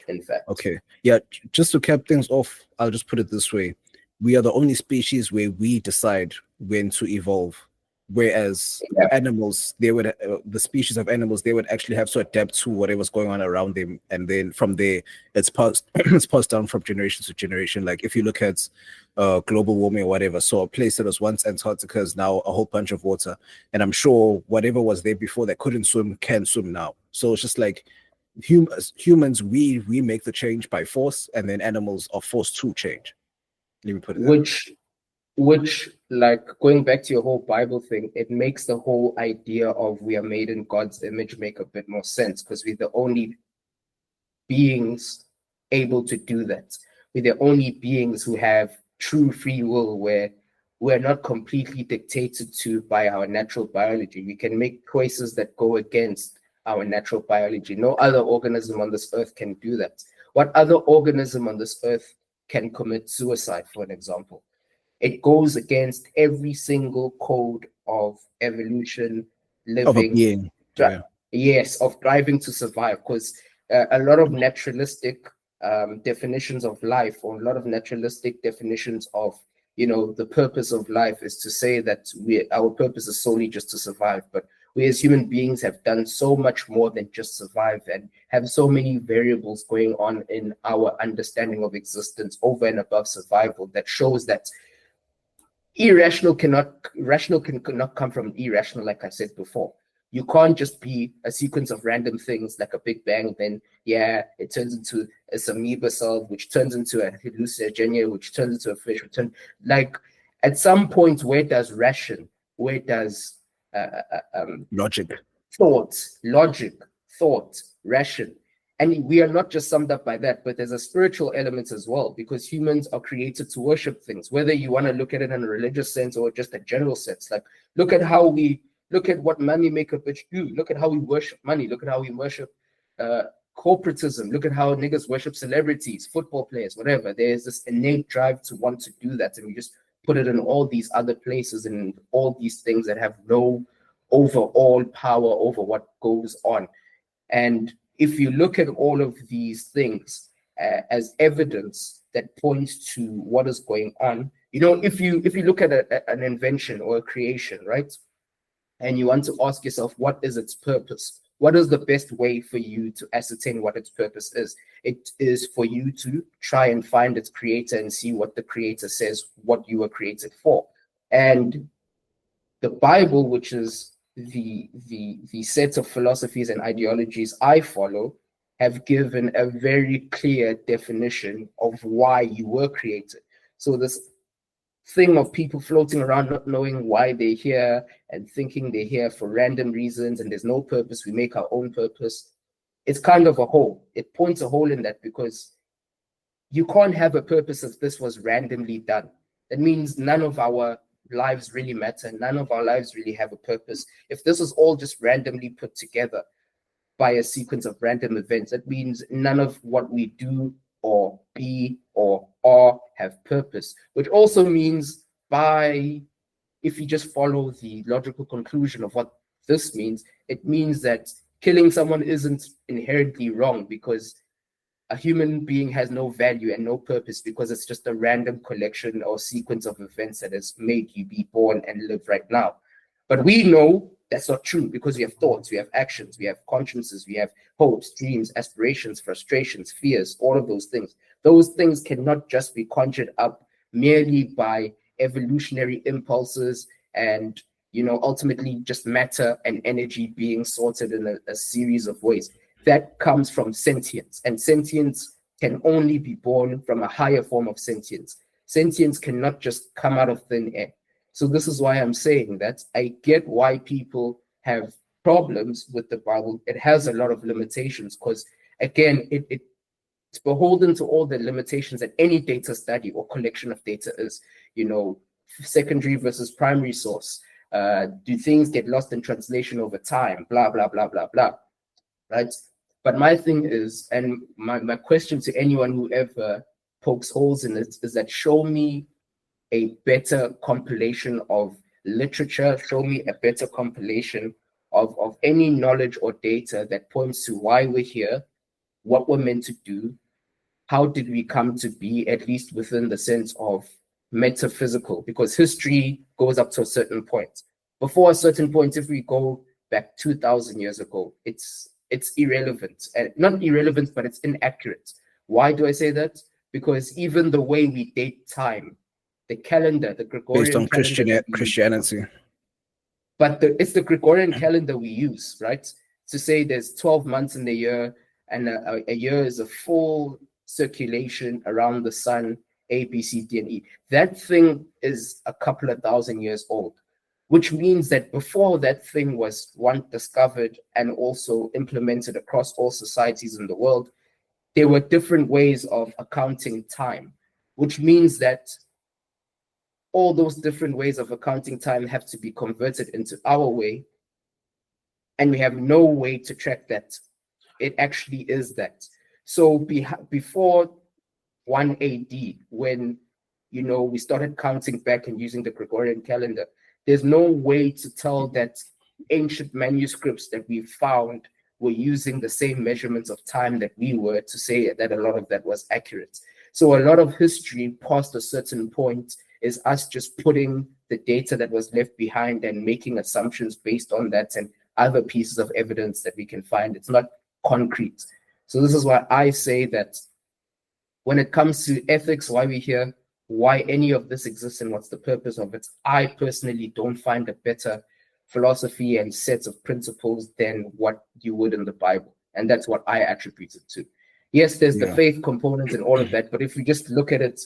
in fact. Okay. Yeah, just to cap things off, I'll just put it this way. We are the only species where we decide when to evolve. Whereas animals, the species of animals, they would actually have to adapt to whatever's going on around them, and then from there, it's passed down from generation to generation. Like if you look at global warming or whatever, so a place that was once Antarctica is now a whole bunch of water, and I'm sure whatever was there before that couldn't swim can swim now. So it's just like humans, we make the change by force, and then animals are forced to change. Let me put it which, like, going back to your whole Bible thing, it makes the whole idea of we are made in God's image make a bit more sense, because we're the only beings able to do that. We're the only beings who have true free will, where we're not completely dictated to by our natural biology. We can make choices that go against our natural biology. No other organism on this earth can do that. What other organism on this earth can commit suicide, for an example? It goes against every single code of evolution, living, of a being. Yes, of driving to survive. Because a lot of naturalistic definitions of life, or a lot of naturalistic definitions of, the purpose of life, is to say that our purpose is solely just to survive. But we as human beings have done so much more than just survive, and have so many variables going on in our understanding of existence over and above survival, that shows that rational cannot come from irrational, like I said before. You can't just be a sequence of random things like a Big Bang, then it turns into a amoeba cell, which turns into a hallucinogenia, which turns into a fish, like at some point, where does ration, where does logic, thought, ration? And we are not just summed up by that, but there's a spiritual element as well, because humans are created to worship things, whether you want to look at it in a religious sense or just a general sense. Like, look at what money make a bitch do. Look at how we worship money. Look at how we worship corporatism. Look at how niggas worship celebrities, football players, whatever. There's this innate drive to want to do that. And we just put it in all these other places and all these things that have no overall power over what goes on. And if you look at all of these things as evidence that points to what is going on, if you look at an invention or a creation, right, and you want to ask yourself, what is its purpose? What is the best way for you to ascertain what its purpose is? It is for you to try and find its creator and see what the creator says, what you were created for. And the Bible, which is the set of philosophies and ideologies I follow, have given a very clear definition of why you were created. So this thing of people floating around not knowing why they're here and thinking they're here for random reasons and there's no purpose, we make our own purpose, it's kind of a hole. It points a hole in that, because you can't have a purpose if this was randomly done. That means none of our lives really matter. None of our lives really have a purpose. If this is all just randomly put together by a sequence of random events, that means none of what we do or be or are have purpose, which also means if you just follow the logical conclusion of what this means, it means that killing someone isn't inherently wrong, because a human being has no value and no purpose, because it's just a random collection or sequence of events that has made you be born and live right now. But we know that's not true, because we have thoughts, we have actions, we have consciences, we have hopes, dreams, aspirations, frustrations, fears, all of those things. Those things cannot just be conjured up merely by evolutionary impulses and, ultimately just matter and energy being sorted in a series of ways. That comes from sentience, and sentience can only be born from a higher form of sentience. Sentience cannot just come out of thin air. So this is why I'm saying that I get why people have problems with the Bible. It has a lot of limitations because, again, it's beholden to all the limitations that any data study or collection of data is. Secondary versus primary source. Do things get lost in translation over time? Blah, blah, blah, blah, blah. Right? But my thing is, and my question to anyone who ever pokes holes in it is that show me a better compilation of literature, show me a better compilation of any knowledge or data that points to why we're here, what we're meant to do, how did we come to be, at least within the sense of metaphysical, because history goes up to a certain point. Before a certain point, if we go back 2,000 years ago, it's irrelevant. And not irrelevant, but it's inaccurate. Why do I say that? Because even the way we date time, the calendar, the Gregorian based on Christianity. But it's the Gregorian calendar we use, right? To say there's 12 months in the year, and a year is a full circulation around the sun, A, B, C, D, and E. That thing is a couple of thousand years old, which means that before that thing was discovered and also implemented across all societies in the world, there were different ways of accounting time, which means that all those different ways of accounting time have to be converted into our way, and we have no way to track that it actually is that. So before 1 AD, when we started counting back and using the Gregorian calendar, there's no way to tell that ancient manuscripts that we found were using the same measurements of time that we were, to say that a lot of that was accurate. So a lot of history past a certain point is us just putting the data that was left behind and making assumptions based on that and other pieces of evidence that we can find. It's not concrete. So this is why I say that when it comes to ethics, why we're here, why any of this exists and what's the purpose of it, I personally don't find a better philosophy and sets of principles than what you would in the Bible. And that's what I attribute it to. Yes, there's the faith component and all of that, but if we just look at it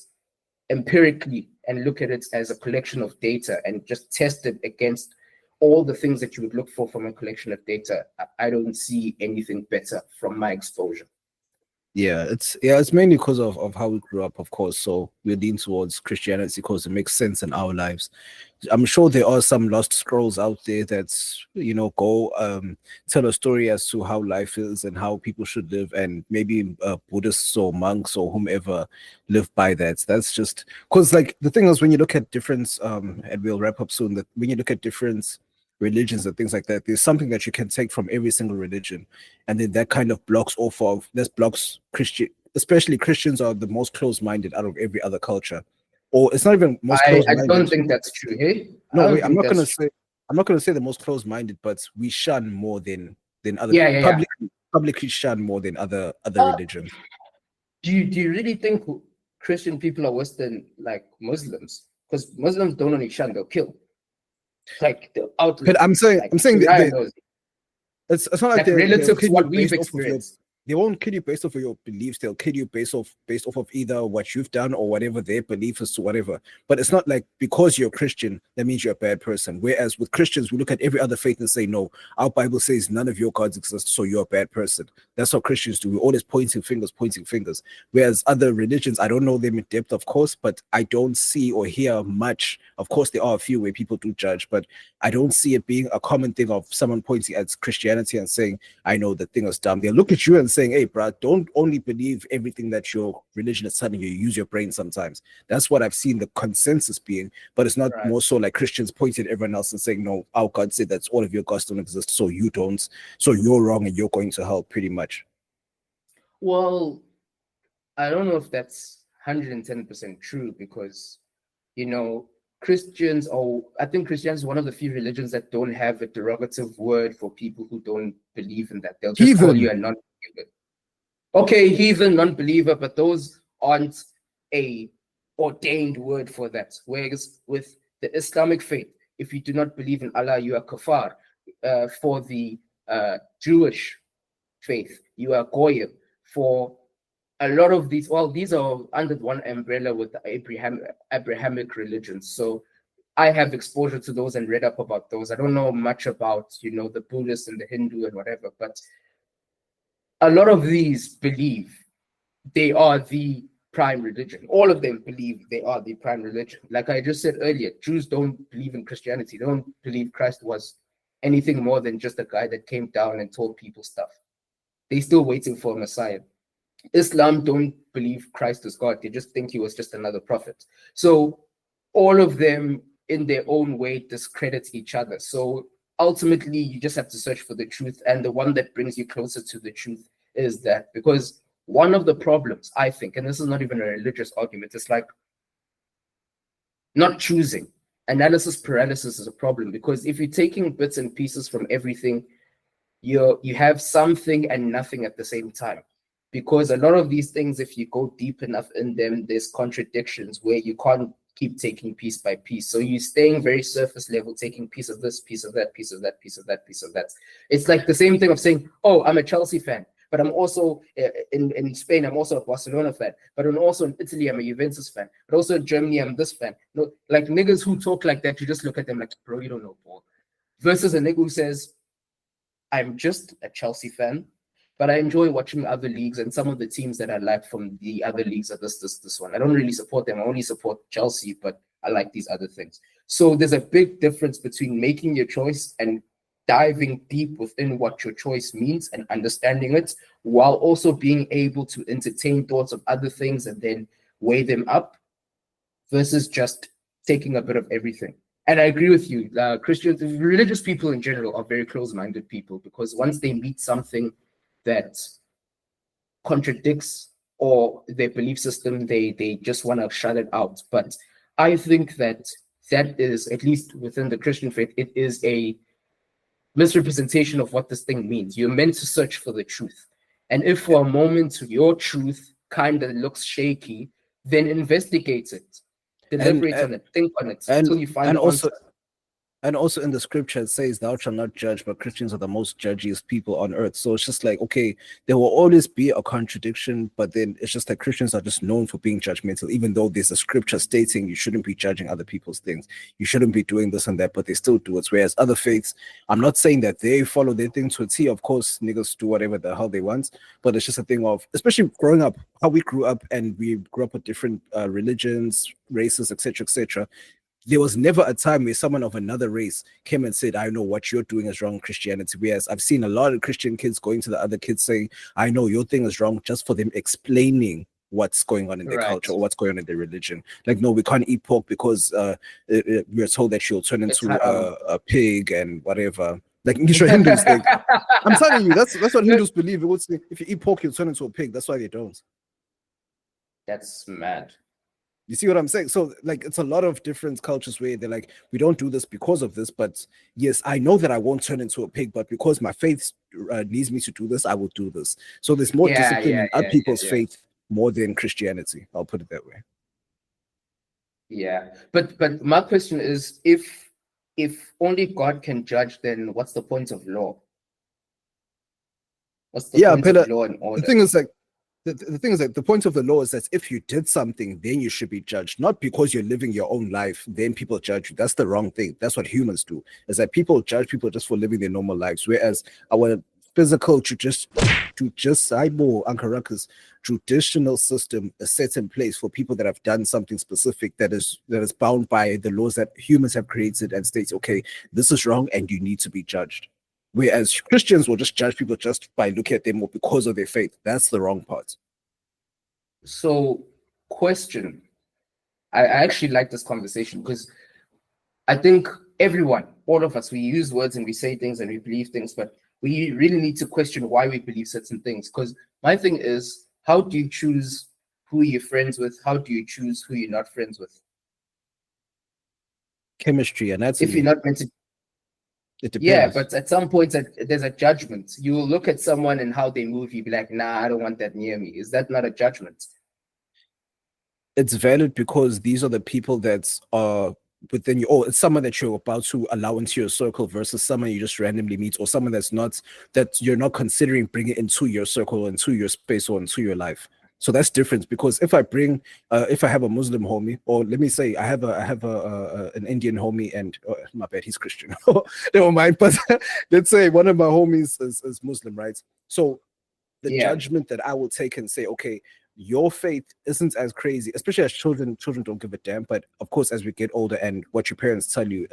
empirically and look at it as a collection of data and just test it against all the things that you would look for from a collection of data, I don't see anything better from my exposure. It's mainly because of how we grew up, of course. So we lean towards Christianity because it makes sense in our lives. I'm sure there are some lost scrolls out there that go tell a story as to how life is and how people should live, and maybe Buddhists or monks or whomever live by that. That's just because, like, the thing is, when you look at different and we'll wrap up soon, that when you look at different religions and things like that, there's something that you can take from every single religion, and then that kind of blocks off of this blocks Christian, especially Christians are the most closed-minded out of every other culture. Or it's not even most closed-minded. I don't think that's true. Hey, no, wait, I'm not going to say the most closed-minded, but we shun more than other publicly shun more than other religions. Do you really think Christian people are worse than like Muslims? Because Muslims don't only shun, they'll kill. Like the outlet. But I'm saying it's not like relative to what we've experienced. They won't kill you based off of your beliefs. They'll kill you based off of either what you've done or whatever their belief is to whatever. But it's not like because you're Christian, that means you're a bad person. Whereas with Christians, we look at every other faith and say, no, our Bible says none of your gods exist, so you're a bad person. That's what Christians do. We're always pointing fingers. Whereas other religions, I don't know them in depth, of course, but I don't see or hear much. Of course, there are a few where people do judge, but I don't see it being a common thing of someone pointing at Christianity and saying, I know the thing is dumb. They'll look at you and saying, hey, bro, don't only believe everything that your religion is telling you. Use your brain sometimes. That's what I've seen the consensus being, but it's not more so like Christians pointing at everyone else and saying, no, our God said that all of your gods don't exist, so you don't, so you're wrong and you're going to hell, pretty much. Well, I don't know if that's 110% true because, Christians, I think Christianity is one of the few religions that don't have a derogative word for people who don't believe in that. They'll just call you a non-believer. Okay, heathen, non-believer, but those aren't a ordained word for that. Whereas with the Islamic faith, if you do not believe in Allah, you are kafar. For the Jewish faith, you are goyim. For a lot of these, these are under one umbrella with the Abrahamic religions. So I have exposure to those and read up about those. I don't know much about, the Buddhist and the Hindu and whatever, but a lot of these believe they are the prime religion. All of them believe they are the prime religion. Like I just said earlier, Jews don't believe in Christianity. They don't believe Christ was anything more than just a guy that came down and told people stuff. They're still waiting for a Messiah. Islam don't believe Christ is God. They just think he was just another prophet. So all of them in their own way discredit each other. So ultimately, you just have to search for the truth. And the one that brings you closer to the truth is that, because one of the problems, I think, and this is not even a religious argument, it's like not choosing. Analysis paralysis is a problem, because if you're taking bits and pieces from everything, you have something and nothing at the same time. Because a lot of these things, if you go deep enough in them, there's contradictions where you can't keep taking piece by piece. So you're staying very surface level, taking piece of this, piece of that, piece of that, piece of that, piece of that. It's like the same thing of saying, oh, I'm a Chelsea fan, but I'm also in Spain, I'm also a Barcelona fan, but I'm also in Italy, I'm a Juventus fan, but also in Germany, I'm this fan. No, like niggas who talk like that, you just look at them like, bro, you don't know ball. Versus a nigga who says, I'm just a Chelsea fan, but I enjoy watching other leagues, and some of the teams that I like from the other leagues are this one. I don't really support them. I only support Chelsea, but I like these other things. So there's a big difference between making your choice and diving deep within what your choice means and understanding it, while also being able to entertain thoughts of other things and then weigh them up, versus just taking a bit of everything. And I agree with you. Christians, religious people in general are very close-minded people, because once they meet something that contradicts or their belief system, they just want to shut it out. But I think that is, at least within the Christian faith, it is a misrepresentation of what this thing means. You're meant to search for the truth. And if for a moment your truth kind of looks shaky, then investigate it, deliberate on it, think on it until you find the answer. And also in the scripture, it says, thou shalt not judge, but Christians are the most judgiest people on earth. So it's just like, okay, there will always be a contradiction, but then it's just that Christians are just known for being judgmental, even though there's a scripture stating you shouldn't be judging other people's things. You shouldn't be doing this and that, but they still do it. Whereas other faiths, I'm not saying that they follow their thing to a T. Of course, niggas do whatever the hell they want, but it's just a thing of, especially growing up, how we grew up, and we grew up with different religions, races, etc., etc. There was never a time where someone of another race came and said, I know what you're doing is wrong in Christianity. Whereas I've seen a lot of Christian kids going to the other kids saying, I know your thing is wrong, just for them explaining what's going on in their culture or what's going on in their religion. Like, no, we can't eat pork because we're told that she'll turn into a pig and whatever. Like Hindus, like, I'm telling you, that's what Hindus believe. It would say, if you eat pork, you'll turn into a pig. That's why they don't. That's mad. You see what I'm saying? So, like, it's a lot of different cultures where they're like, we don't do this because of this, but yes, I know that I won't turn into a pig, but because my faith needs me to do this, I will do this. So there's more discipline in other people's faith more than Christianity. I'll put it that way. Yeah, but my question is, if only God can judge, then what's the point of law? What's the Yeah, point but of law and order? the thing is like the thing is like the point of the law is that if you did something, then you should be judged, not because you're living your own life, then people judge you. That's the wrong thing. That's what humans do. Is that people judge people just for living their normal lives, whereas our physical traditional system is set in place for people that have done something specific that is bound by the laws that humans have created and states, okay, this is wrong and you need to be judged. Whereas Christians will just judge people just by looking at them or because of their faith. That's the wrong part. So, question. I actually like this conversation because I think everyone, all of us, we use words and we say things and we believe things, but we really need to question why we believe certain things. Because my thing is, how do you choose who you're friends with? How do you choose who you're not friends with? Chemistry, and that's if you're not meant to. It depends. Yeah, but at some point there's a judgment. You will look at someone and how they move, you be like, nah, I don't want that near me. Is that not a judgment? It's valid because these are the people that are within you, or it's someone that you're about to allow into your circle versus someone you just randomly meet, or someone that you're not considering bringing into your circle, into your space, or into your life. So that's different, because if I have a Muslim homie, or let me say I have an Indian homie, and my bad, he's Christian. Never mind. But let's say one of my homies is Muslim, right? So the judgment that I will take and say, okay, your faith isn't as crazy, especially as children. Children don't give a damn. But of course, as we get older and what your parents tell you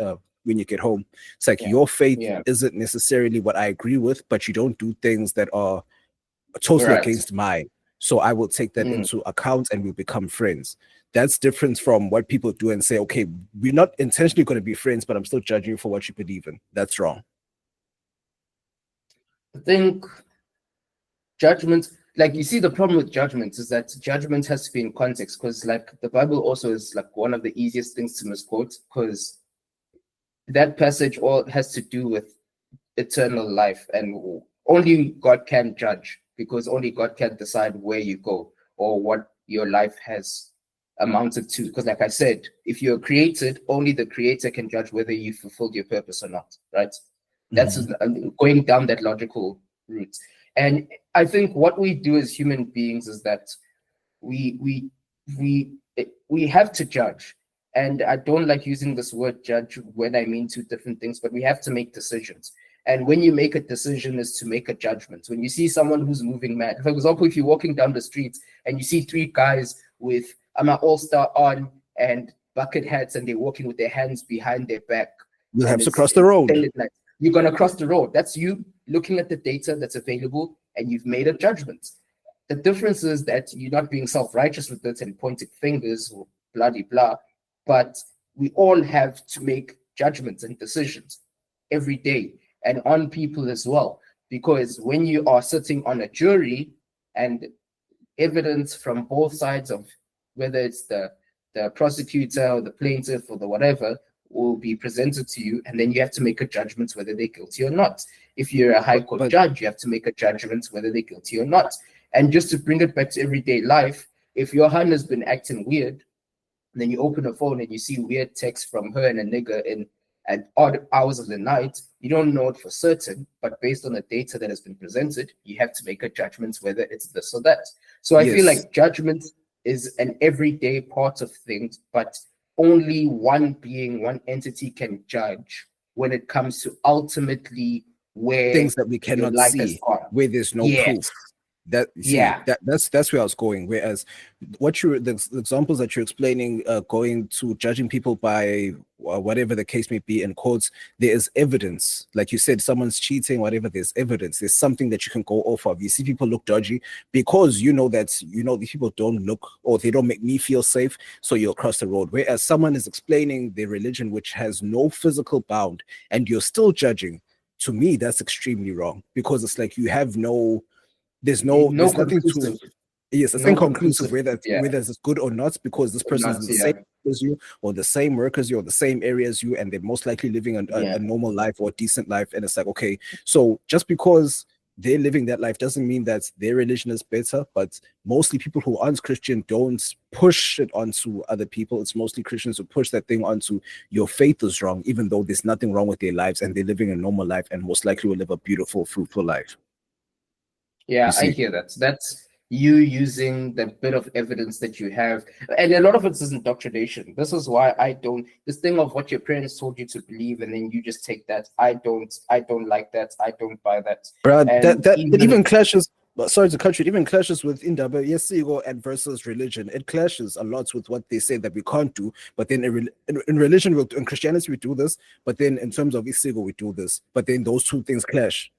when you get home, it's like your faith isn't necessarily what I agree with, but you don't do things that are totally against mine. So I will take that into account and we'll become friends. That's different from what people do and say, okay, we're not intentionally going to be friends, but I'm still judging you for what you believe in. That's wrong. I think judgment, like, you see, the problem with judgment is that judgment has to be in context, because like the Bible also is like one of the easiest things to misquote, because that passage all has to do with eternal life, and only God can judge, because only God can decide where you go or what your life has amounted to. Because like I said, if you're created, only the creator can judge whether you fulfilled your purpose or not, right? That's going down that logical route. And I think what we do as human beings is that we have to judge. And I don't like using this word judge when I mean two different things, but we have to make decisions. And when you make a decision is to make a judgment. When you see someone who's moving mad, for example, if you're walking down the street and you see three guys with an all-star on and bucket hats, and they're walking with their hands behind their back, you have to cross the road. You're going to cross the road. That's you looking at the data that's available, and you've made a judgment. The difference is that you're not being self-righteous with it and pointing fingers or blah, blah, blah. But we all have to make judgments and decisions every day, and on people as well. Because when you are sitting on a jury and evidence from both sides of whether it's the prosecutor or the plaintiff or the whatever will be presented to you, and then you have to make a judgment whether they're guilty or not. If you're a high court judge, you have to make a judgment whether they're guilty or not. And just to bring it back to everyday life, if your hun has been acting weird, and then you open a phone and you see weird texts from her and a nigga at odd hours of the night, you don't know it for certain, but based on the data that has been presented, you have to make a judgment whether it's this or that. So I feel like judgment is an everyday part of things, but only one being, one entity can judge when it comes to ultimately where things that we cannot see, where there's no proof. That's where I was going. Whereas the examples that you're explaining, going to judging people by whatever the case may be in courts, there is evidence. Like you said, someone's cheating, whatever, there's evidence. There's something that you can go off of. You see people look dodgy because you know these people don't look, or they don't make me feel safe, so you'll cross the road. Whereas someone is explaining their religion, which has no physical bound, and you're still judging. To me, that's extremely wrong, because it's like you have there's nothing to. Yes, it's inconclusive whether it's good or not, because this person is in the same as you, or the same work as you, or the same area as you, and they're most likely living a normal life or a decent life. And it's like, okay, so just because they're living that life doesn't mean that their religion is better. But mostly people who aren't Christian don't push it onto other people. It's mostly Christians who push that thing onto your faith is wrong, even though there's nothing wrong with their lives and they're living a normal life and most likely will live a beautiful, fruitful life. Yeah, You I see? hear that. That's you using the bit of evidence that you have. And a lot of it is indoctrination. This is why I don't this thing of what your parents told you to believe and then you just take that. I don't like that. I don't buy that. Bro, And it even clashes. Sorry to cut you. It even clashes with Indaba Yesiko and versus religion. It clashes a lot with what they say that we can't do. But then in religion, in Christianity, we do this. But then in terms of Isigo, we do this. But then those two things clash.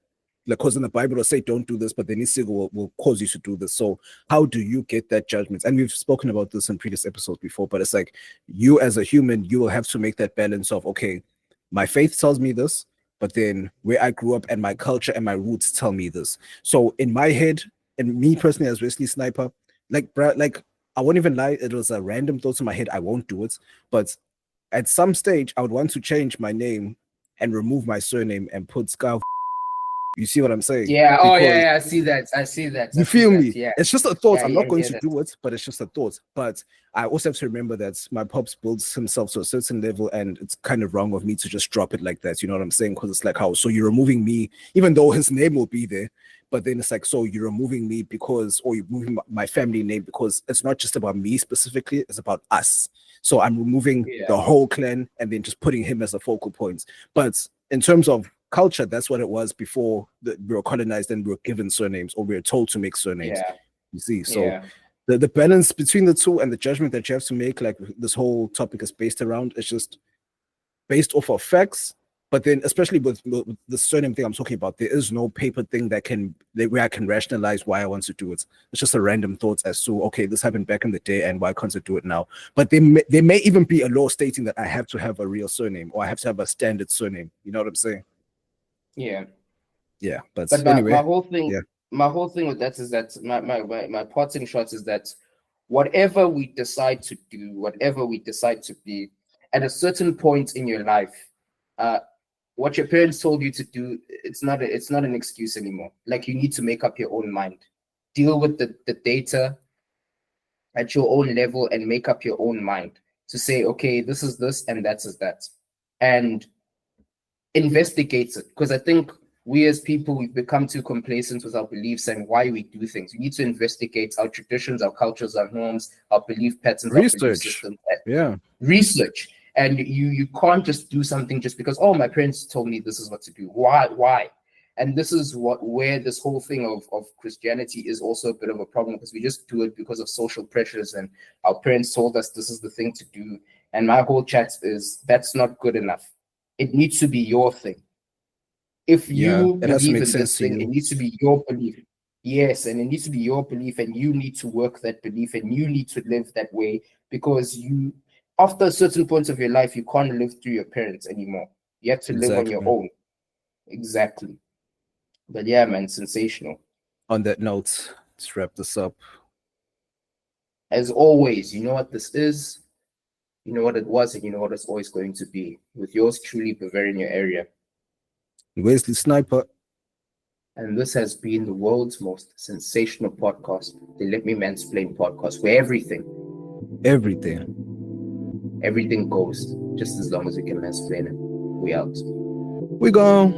Like, because in the Bible, will say don't do this, but then Isigo will cause you to do this. So how do you get that judgment? And we've spoken about this in previous episodes before. But it's like you as a human, you will have to make that balance of, okay, my faith tells me this, but then where I grew up and my culture and my roots tell me this. So in my head, and me personally as Wesley Sniper, like I won't even lie, it was a random thought in my head. I won't do it, but at some stage, I would want to change my name and remove my surname and put Scar. You see what I'm saying? yeah, Because yeah, I see that. I see that. you feel me? Yeah. It's just a thought. Yeah, I'm yeah, not going yeah, to that. do it, but it's just a thought. But I also have to remember that my pops builds himself to a certain level, and it's kind of wrong of me to just drop it like that. You know what I'm saying? Because it's like, how? So you're removing me, even though his name will be there, but then it's like, so you're removing me because, or you're moving my family name because it's not just about me specifically, it's about us. So I'm removing the whole clan and then just putting him as a focal point. But in terms of culture, that's what it was before we were colonized and we were given surnames or we were told to make surnames. You see, so the balance between the two and the judgment that you have to make, like this whole topic is based around, it's just based off of facts. But then, especially with the surname thing I'm talking about, there is no paper thing where I can rationalize why I want to do it. It's just a random thought as to, okay, this happened back in the day, and why can't I do it now? But there may even be a law stating that I have to have a real surname or I have to have a standard surname. You know what I'm saying? Yeah. But my, anyway, my whole thing with that is that my parting shot is that whatever we decide to do, whatever we decide to be, at a certain point in your life, what your parents told you to do, it's not an excuse anymore. Like, you need to make up your own mind, deal with the data at your own level, and make up your own mind to say, okay, this is this and that is that, and investigate it. Because I think we as people, we've become too complacent with our beliefs and why we do things. We need to investigate our traditions, our cultures, our norms, our belief patterns, our belief systems. Research. And you can't just do something just because, oh, my parents told me this is what to do. Why? And this is where this whole thing of Christianity is also a bit of a problem, because we just do it because of social pressures and our parents told us this is the thing to do. And my whole chat is, that's not good enough. It needs to be your thing. If you believe in this thing, it needs to be your belief. Yes, and it needs to be your belief, and you need to work that belief, and you need to live that way, because after a certain point of your life, you can't live through your parents anymore. You have to live on your own. Exactly. But yeah, man, sensational. On that note, let's wrap this up. As always, you know what this is, you know what it was, and you know what it's always going to be. With yours truly, Bavarian, your area. Wesley Sniper. And this has been the world's most sensational podcast, the Let Me Mansplain Podcast, where everything goes, just as long as we can mansplain it. We out. We gone.